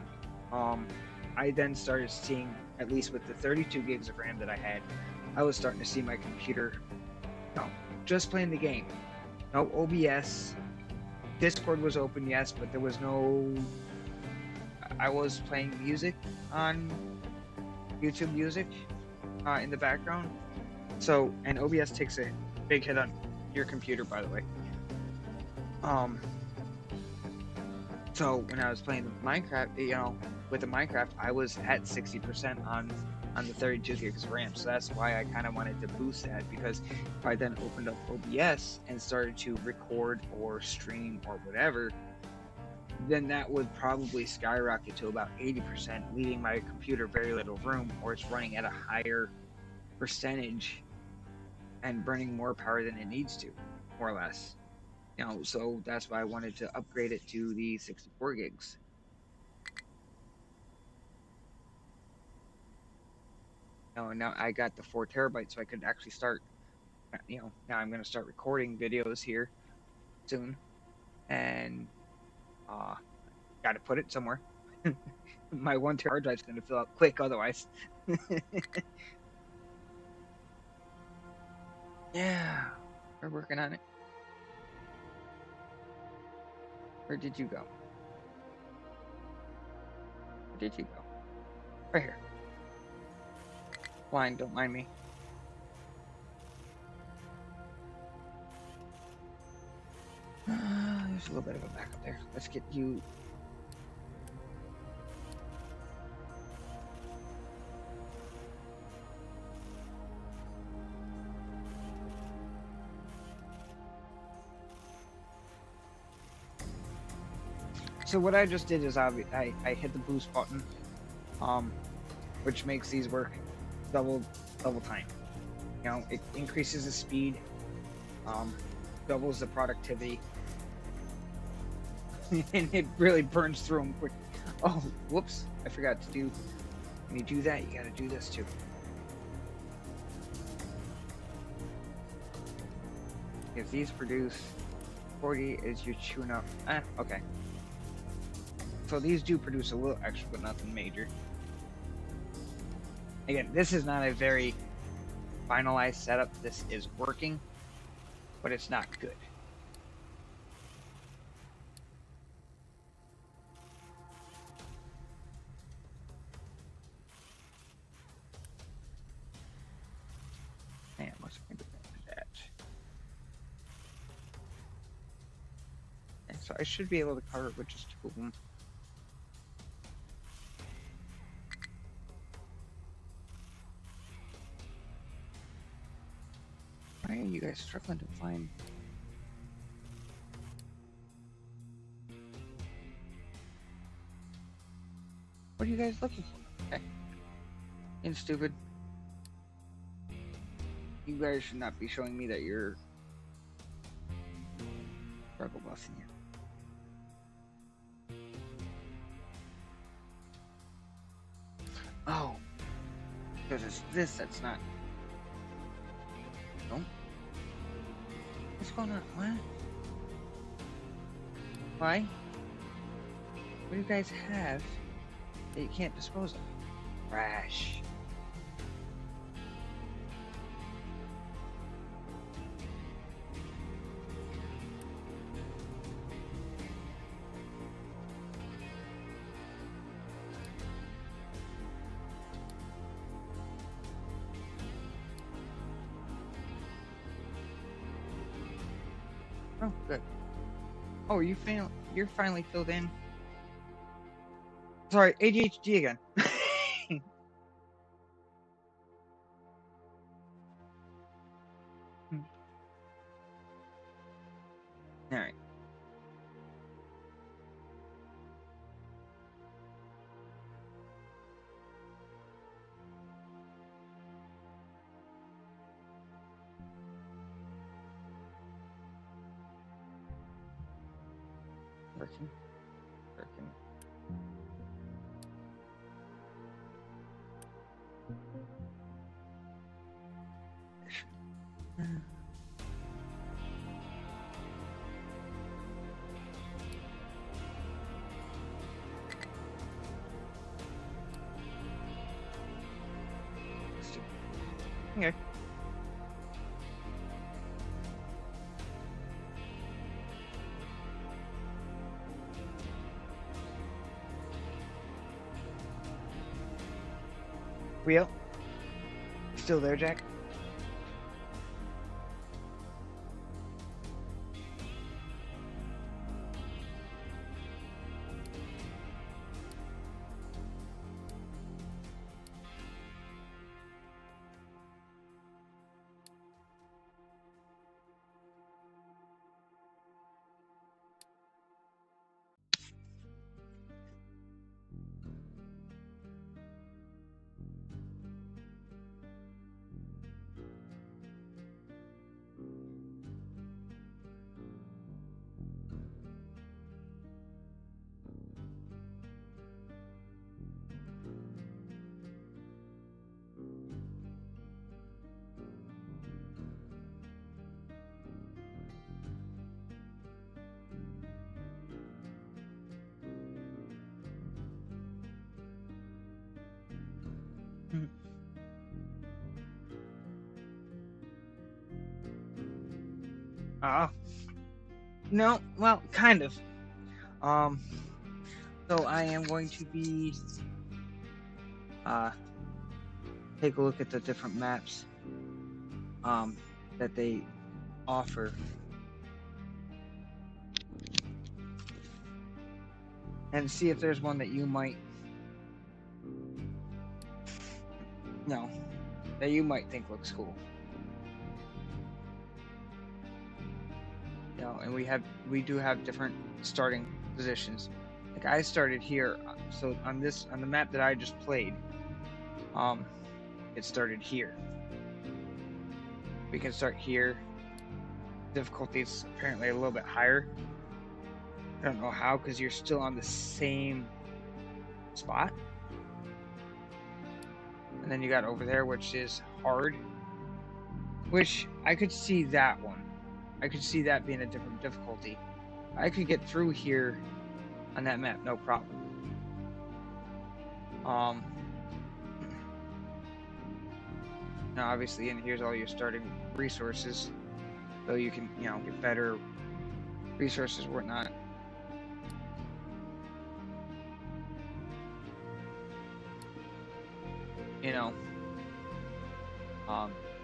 I then started seeing, at least with the 32 gigs of RAM that I had, I was starting to see my computer, just playing the game. No OBS. Discord was open, yes, but there was no... I was playing music on YouTube Music in the background. So, and OBS takes a big hit on your computer, by the way. So when I was playing Minecraft, with the Minecraft, I was at 60% on the 32 gigs of RAM. So that's why I kind of wanted to boost that, because if I then opened up OBS and started to record or stream or whatever, then that would probably skyrocket to about 80%, leaving my computer very little room, or it's running at a higher percentage and burning more power than it needs to, more or less. So that's why I wanted to upgrade it to the 64 gigs. Now I got the 4 terabytes, so I could actually start, now I'm going to start recording videos here soon, and got to put it somewhere. My 1 terabyte hard drive is going to fill up quick otherwise. Yeah, we're working on it. Where did you go? Where did you go? Right here. Fine, don't mind me. There's a little bit of a backup there. Let's get you. So what I just did is I hit the boost button, which makes these work double time. It increases the speed, doubles the productivity, and it really burns through them quick. Oh, whoops! I forgot to do. When you do that, you gotta do this too. If these produce 40 as you're chewing up. Okay. So these do produce a little extra, but nothing major. Again, this is not a very finalized setup. This is working, but it's not good. Man, what's going to do that? And so I should be able to cover it with just 2 of them. Why are you guys struggling to find? What are you guys looking for? Okay. Being stupid. You guys should not be showing me that you're struggle busting you. Oh. Because it's this that's not. No. What's going on? What? Why? What do you guys have that you can't dispose of? Trash. Oh, good. Oh, you're finally filled in. Sorry, ADHD again. All right. Working. Okay. Wheel? Still there, Jack? No, well, kind of. So I am going to be take a look at the different maps that they offer. And see if there's one that you might that you might think looks cool. And we do have different starting positions. Like I started here, so on the map that I just played, it started here. We can start here. Difficulty is apparently a little bit higher. I don't know how, because you're still on the same spot. And then you got over there, which is hard. Which I could see that one. I could see that being a different difficulty. I could get through here on that map, no problem. Now obviously, and here's all your starting resources, so you can, you know, get better resources or whatnot. You know,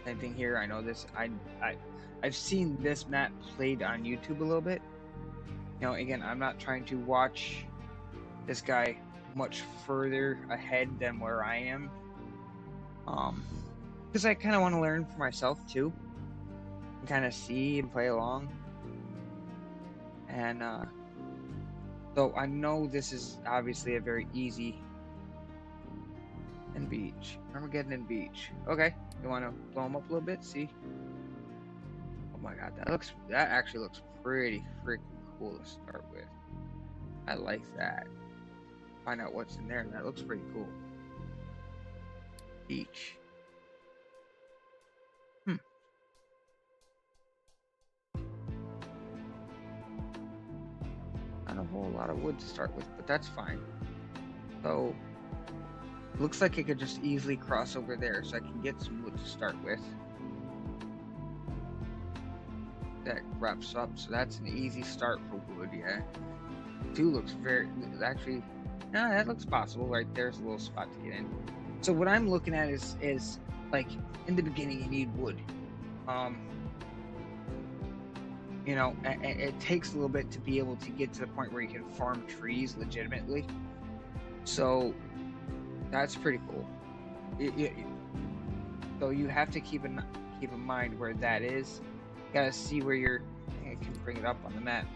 same thing here. I know this. I've seen this map played on YouTube a little bit. You know, again, I'm not trying to watch this guy much further ahead than where I am. Because I kind of want to learn for myself too, and kind of see and play along. And so I know this is obviously a very easy and beach. Armageddon beach. Okay, you want to blow them up a little bit? See? Oh my god, that actually looks pretty freaking cool to start with. I like that. Find out what's in there, and that looks pretty cool. Beach. Not a whole lot of wood to start with, but that's fine. So, looks like I could just easily cross over there, so I can get some wood to start with. That wraps up, so that's an easy start for wood, yeah. 2 looks very, actually, no, that looks possible. Right there's a little spot to get in. So what I'm looking at is like, in the beginning you need wood. You know, it takes a little bit to be able to get to the point where you can farm trees legitimately. So that's pretty cool. So you have to keep in mind where that is. You gotta see where you're. I can bring it up on the map.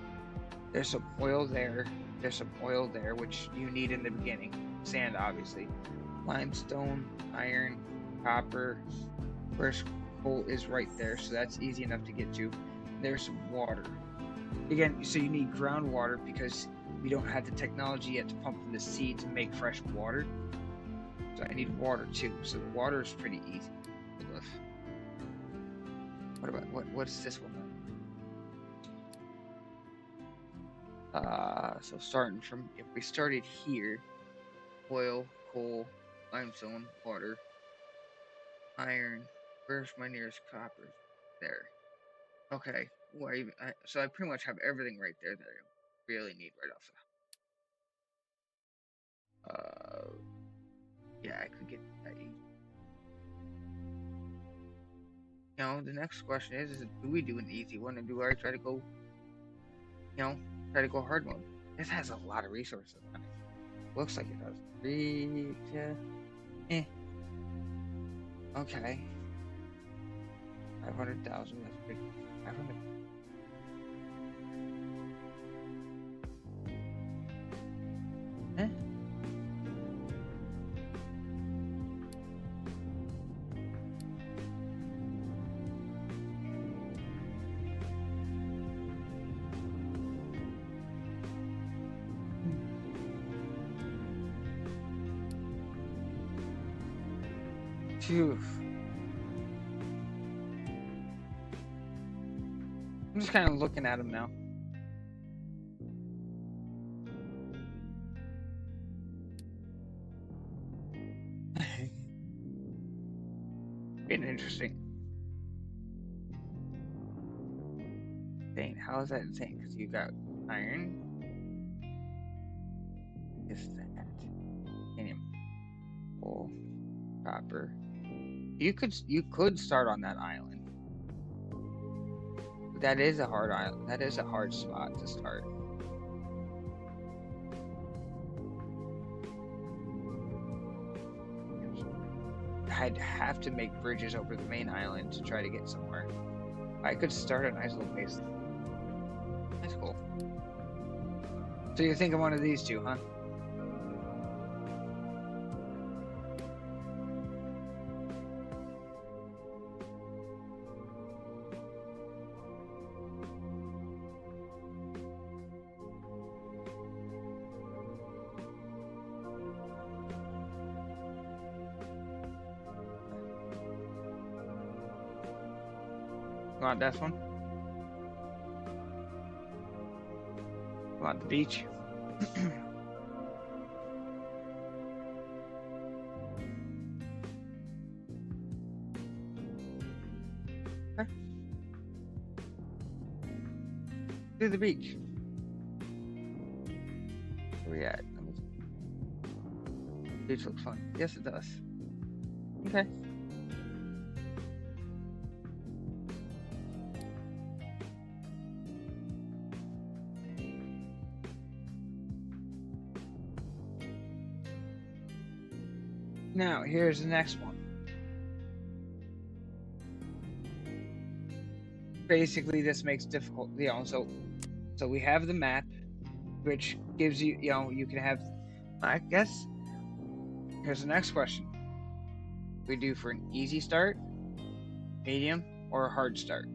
There's some oil there. There's some oil there, which you need in the beginning. Sand, obviously. Limestone, iron, copper. First coal is right there, so that's easy enough to get to. There's some water. Again, so you need groundwater because we don't have the technology yet to pump from the sea to make fresh water. So I need water too. So the water is pretty easy. What about what's this one? So starting from, if we started here, oil, coal, limestone, water, iron. Where's my nearest copper? There. Okay. Well, so I pretty much have everything right there that I really need right off the. Yeah, I could get that easy. You know, the next question is do we do an easy one, or do I try to go, you know, hard mode? This has a lot of resources on it. Looks like it does. 3, okay. 500,000, that's pretty. 500. Phew. I'm just kind of looking at him now. Been interesting. Dang, how is that insane? Because you got iron. Is that? Titanium. Coal. Copper. You could start on that island. That is a hard island. That is a hard spot to start. I'd have to make bridges over the main island to try to get somewhere. I could start a nice little base. That's cool. So you think of one of these two, huh? You want this one? You want the beach? Okay. Do the beach. Where we at? Beach looks fun. Yes, it does. Okay. Now, here's the next one. Basically, this makes difficult, so we have the map, which gives you, you can have, I guess, here's the next question. We do for an easy start, medium, or a hard start?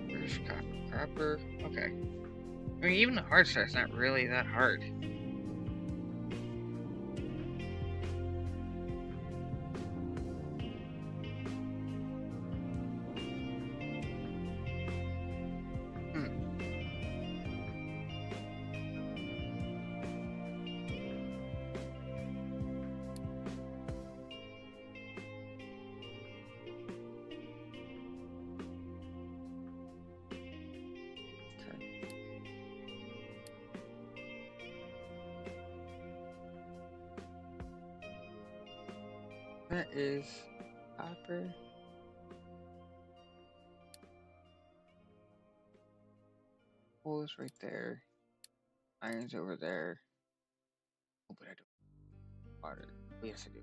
Where's copper? Okay. I mean, even the hard start's not really that hard. That is copper. Coal is right there. Iron's over there. Oh, but I don't. Water. Oh, yes, I do.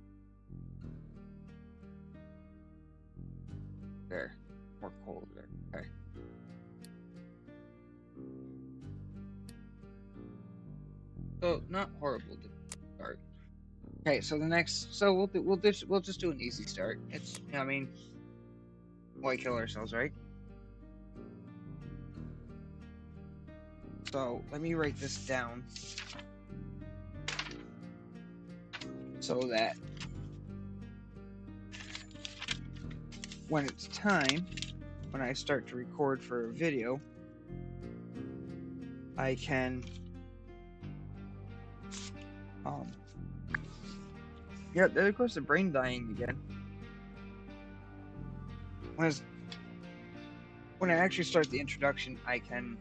There. More coal over there. Okay. So not horrible to start. Okay, so the next, so we'll just do an easy start. It's, I mean, why kill ourselves, right? So let me write this down so that when it's time, when I start to record for a video, I can yeah, there goes the brain dying again. When I actually start the introduction, I can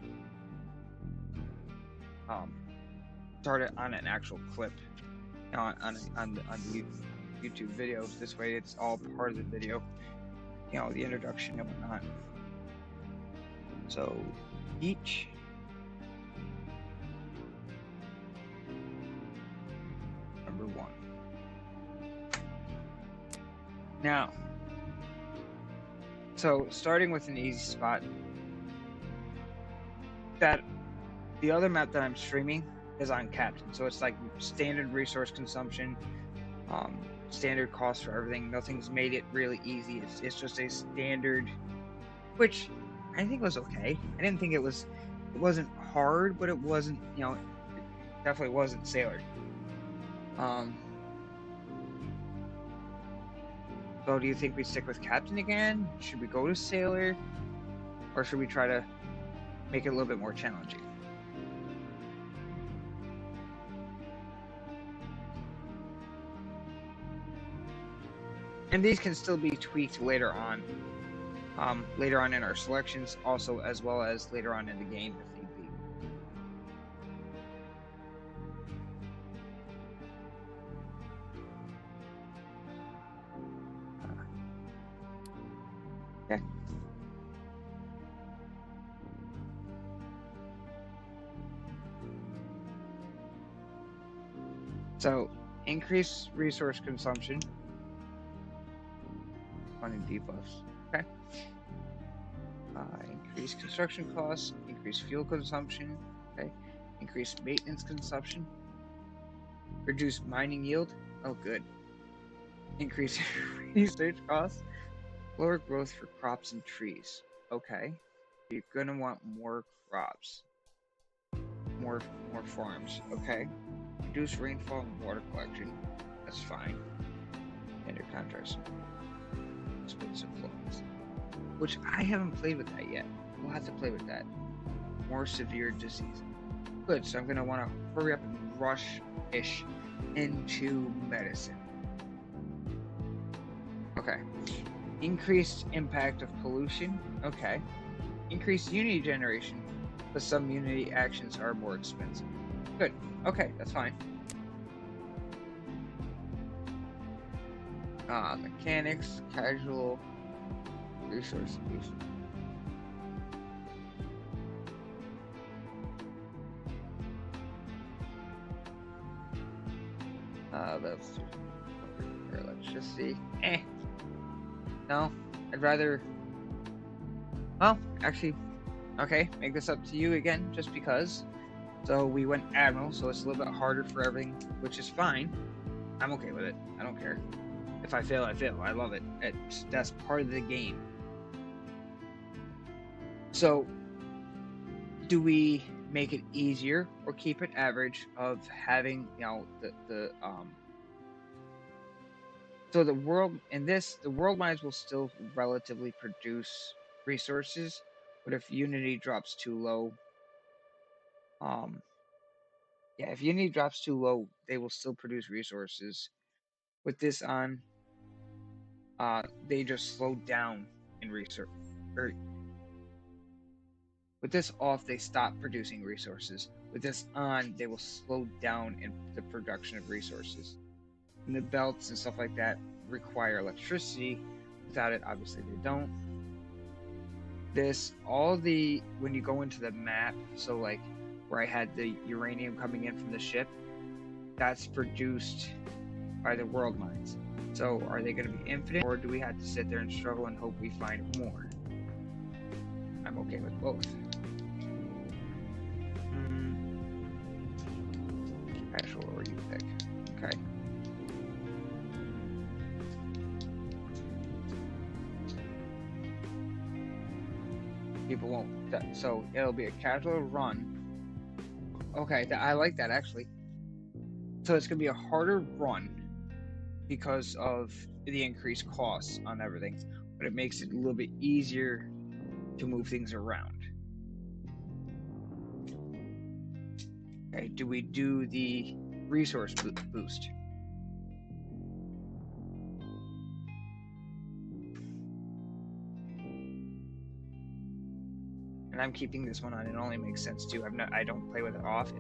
start it on an actual clip on the YouTube video. This way, it's all part of the video. The introduction and whatnot. So each number 1. Now, so starting with an easy spot, that the other map that I'm streaming is on Captain, so it's like standard resource consumption, standard cost for everything. Nothing's made it really easy. It's just a standard, which I think was okay. I didn't think it wasn't hard, but it wasn't, it definitely wasn't Sailor. So do you think we stick with Captain again? Should we go to Sailor? Or should we try to make it a little bit more challenging? And these can still be tweaked later on in our selections, also as well as later on in the game if need be. Okay. So, increase resource consumption. Finding debuffs. Okay. Increase construction costs. Increase fuel consumption. Okay. Increase maintenance consumption. Reduce mining yield. Oh, good. Increase research costs. Lower growth for crops and trees. Okay. You're gonna want more crops. More farms. Okay. reduce rainfall and water collection. That's fine. Standard contracts. Space of floods. Which I haven't played with that yet. We'll have to play with that. More severe disease. Good, so I'm going to want to hurry up and rush-ish into medicine. Okay. Increased impact of pollution. Okay. Increased unity generation, but some unity actions are more expensive. Good. Okay, that's fine. Mechanics, casual, resource use. That's electricity. No, I'd rather. Well, actually, okay, make this up to you again, just because. So we went Admiral, so it's a little bit harder for everything, which is fine. I'm okay with it. I don't care. If I fail, I fail. I love it. That's part of the game. So, do we make it easier or keep it average of having, so the world the world mines will still relatively produce resources, but if Unity drops too low, if Unity drops too low, they will still produce resources. With this on, they just slow down in research. With this off, they stop producing resources. With this on, they will slow down in the production of resources. And the belts and stuff like that require electricity. Without it, obviously they don't. When you go into the map, so like where I had the uranium coming in from the ship, that's produced by the world mines. So are they going to be infinite, or do we have to sit there and struggle and hope we find more? I'm okay with both. Casual or you pick. Okay. People won't. So it'll be a casual run. Okay, I like that actually. So it's gonna be a harder run because of the increased costs on everything, but it makes it a little bit easier to move things around. Okay, do we do the resource boost? And I'm keeping this one on. It only makes sense too. I don't play with it off.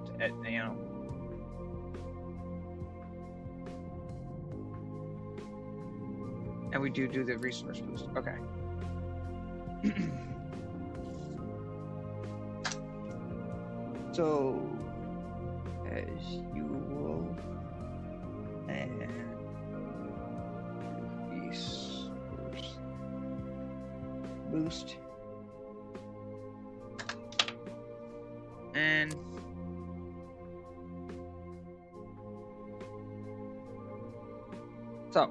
And we do the resource boost. Okay. So, as usual, and resource boost. And so,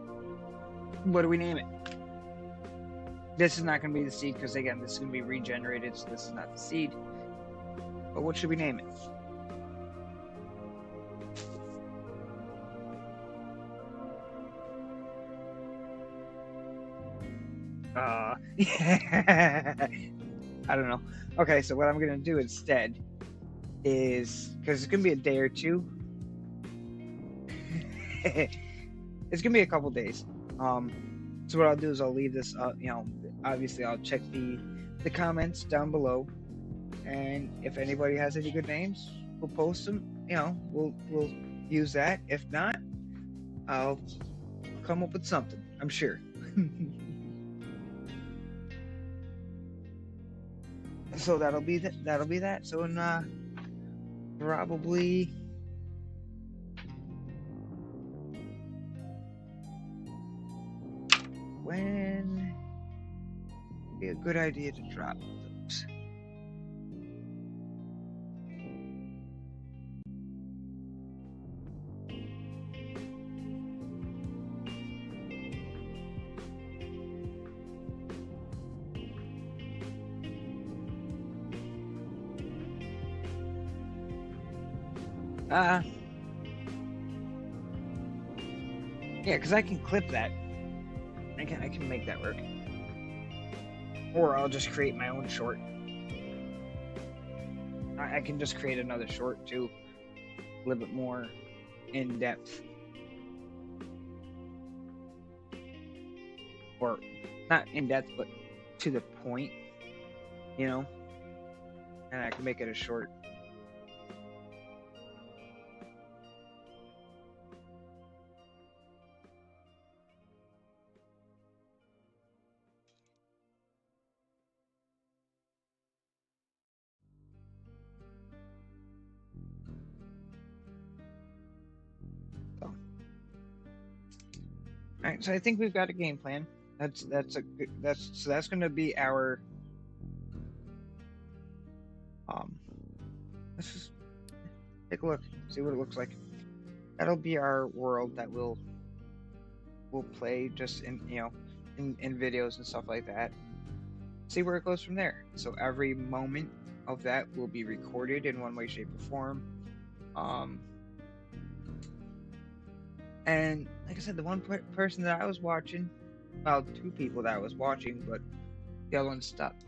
what do we name it? This is not going to be the seed because, again, this is going to be regenerated, so this is not the seed. But what should we name it? I don't know. Okay, so what I'm going to do instead is, because it's going to be a day or two, it's going to be a couple days. So what I'll do is I'll leave this, obviously I'll check the comments down below, and if anybody has any good names, we'll post them. We'll use that. If not, I'll come up with something, I'm sure. So that'll be that. So in probably when would be a good idea to drop those. Yeah, because I can clip that. I can make that work. Or I'll just create my own short. I can just create another short too, a little bit more in depth, or not in depth, but to the point, you know. And I can make it a short. All right, so I think we've got a game plan. That's going to be our let's just take a look, see what it looks like. That'll be our world that we'll play just in in videos and stuff like that. See where it goes from there. So every moment of that will be recorded in one way, shape, or form. And like I said, the one person that I was watching, well, two people that I was watching, but the other one stopped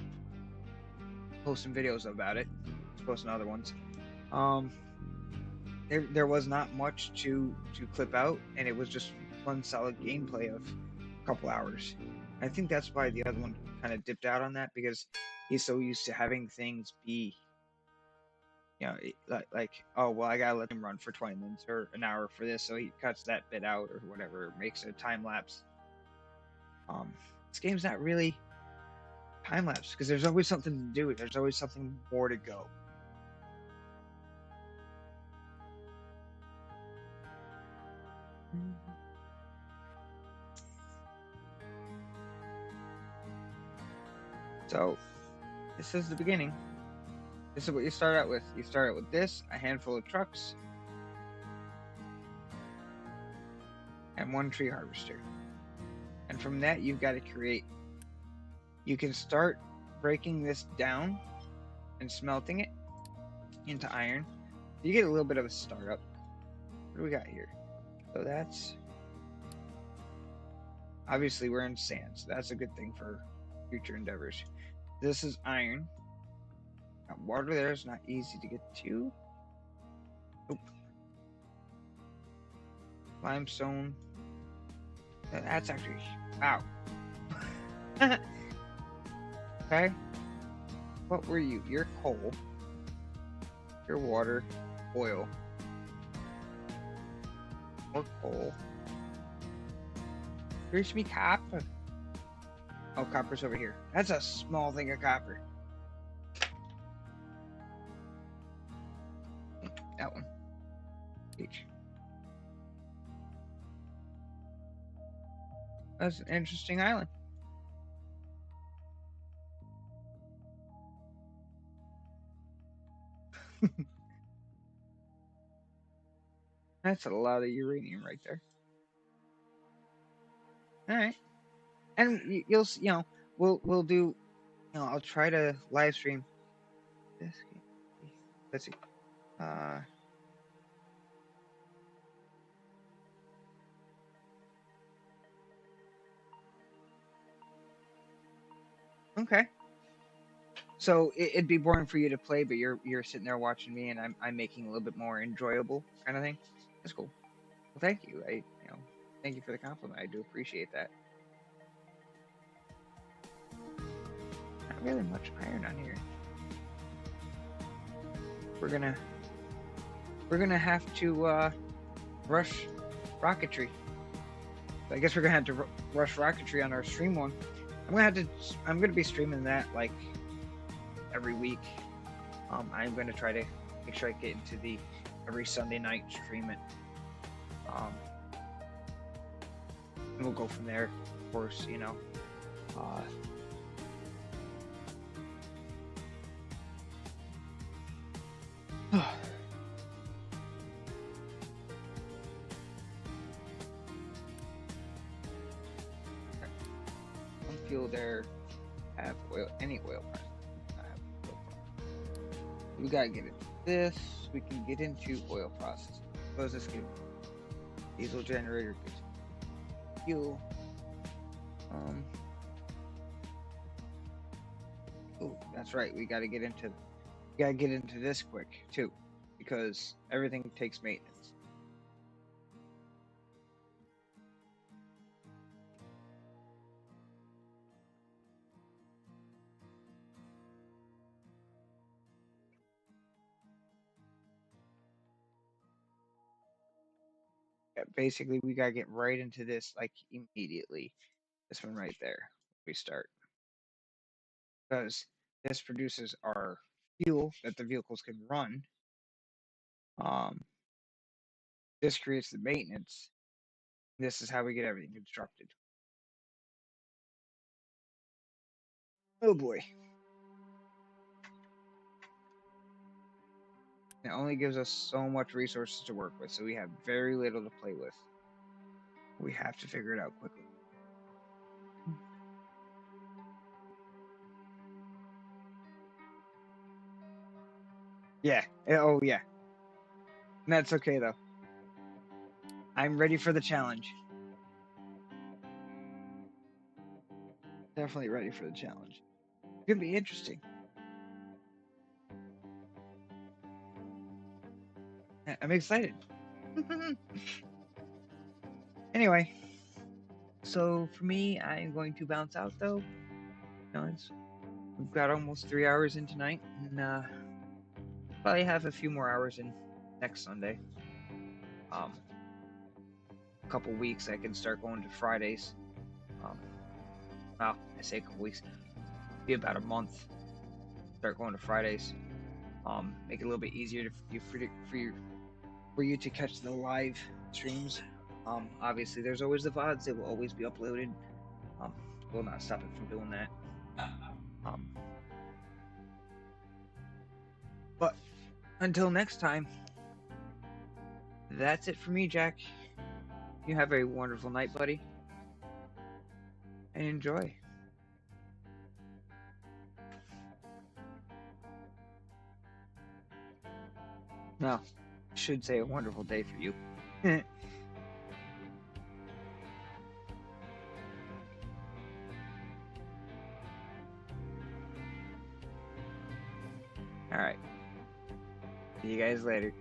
posting videos about it. He's posting other ones. There was not much to clip out, and it was just one solid gameplay of a couple hours. I think that's why the other one kind of dipped out on that, because he's so used to having things be, like, oh well, I gotta let him run for 20 minutes or an hour for this, so he cuts that bit out or whatever, makes a time lapse. This game's not really time lapse because there's always something to do. There's always something more to go. So this is the beginning. This is what you start out with. You start out with this, a handful of trucks, and one tree harvester. And from that, you've got to create. You can start breaking this down and smelting it into iron. You get a little bit of a startup. What do we got here? So that's... obviously, we're in sand, so that's a good thing for future endeavors. This is iron. Got water there is not easy to get to. Nope. Limestone. That's actually... wow. Okay. What were you? You're coal. You're water. Oil. More coal. Here's me copper. Oh, copper's over here. That's a small thing of copper. That one. Each. That's an interesting island. That's a lot of uranium right there. All right, and you'll we'll do, I'll try to live stream this game. Let's see. Okay. So it'd be boring for you to play, but you're sitting there watching me, and I'm making a little bit more enjoyable kind of thing. That's cool. Well, thank you. Thank you for the compliment. I do appreciate that. Not really much iron on here. We're gonna have to rush rocketry. So I guess we're gonna have to rush rocketry on our stream one. I'm gonna be streaming that like every week. I'm gonna try to make sure I get into the every Sunday night stream it. And we'll go from there, of course, fuel there, have oil, any oil price. We gotta get into this. We can get into oil processing. What does this give? Diesel generator. fuel. Oh, that's right. We gotta get into this quick too, because everything takes maintenance. Yeah, basically, we gotta get right into this like immediately. This one right there. We start because this produces our fuel that the vehicles can run. This creates the maintenance. This is how we get everything constructed. Oh boy. It only gives us so much resources to work with, so we have very little to play with. We have to figure it out quickly. Yeah. Oh yeah. That's okay though. I'm ready for the challenge. Definitely ready for the challenge. It's gonna be interesting. I'm excited. Anyway, so for me, I'm going to bounce out though. We've got almost 3 hours in tonight, and probably have a few more hours in next Sunday. A couple weeks I can start going to Fridays. Well, I say a couple weeks, be about a month. Start going to Fridays. Make it a little bit easier for you to catch the live streams. Obviously, there's always the VODs; they will always be uploaded. Will not stop it from doing that. But until next time, that's it for me, Jack. You have a wonderful night, buddy, and enjoy. No, I should say a wonderful day for you. All right. See you guys later.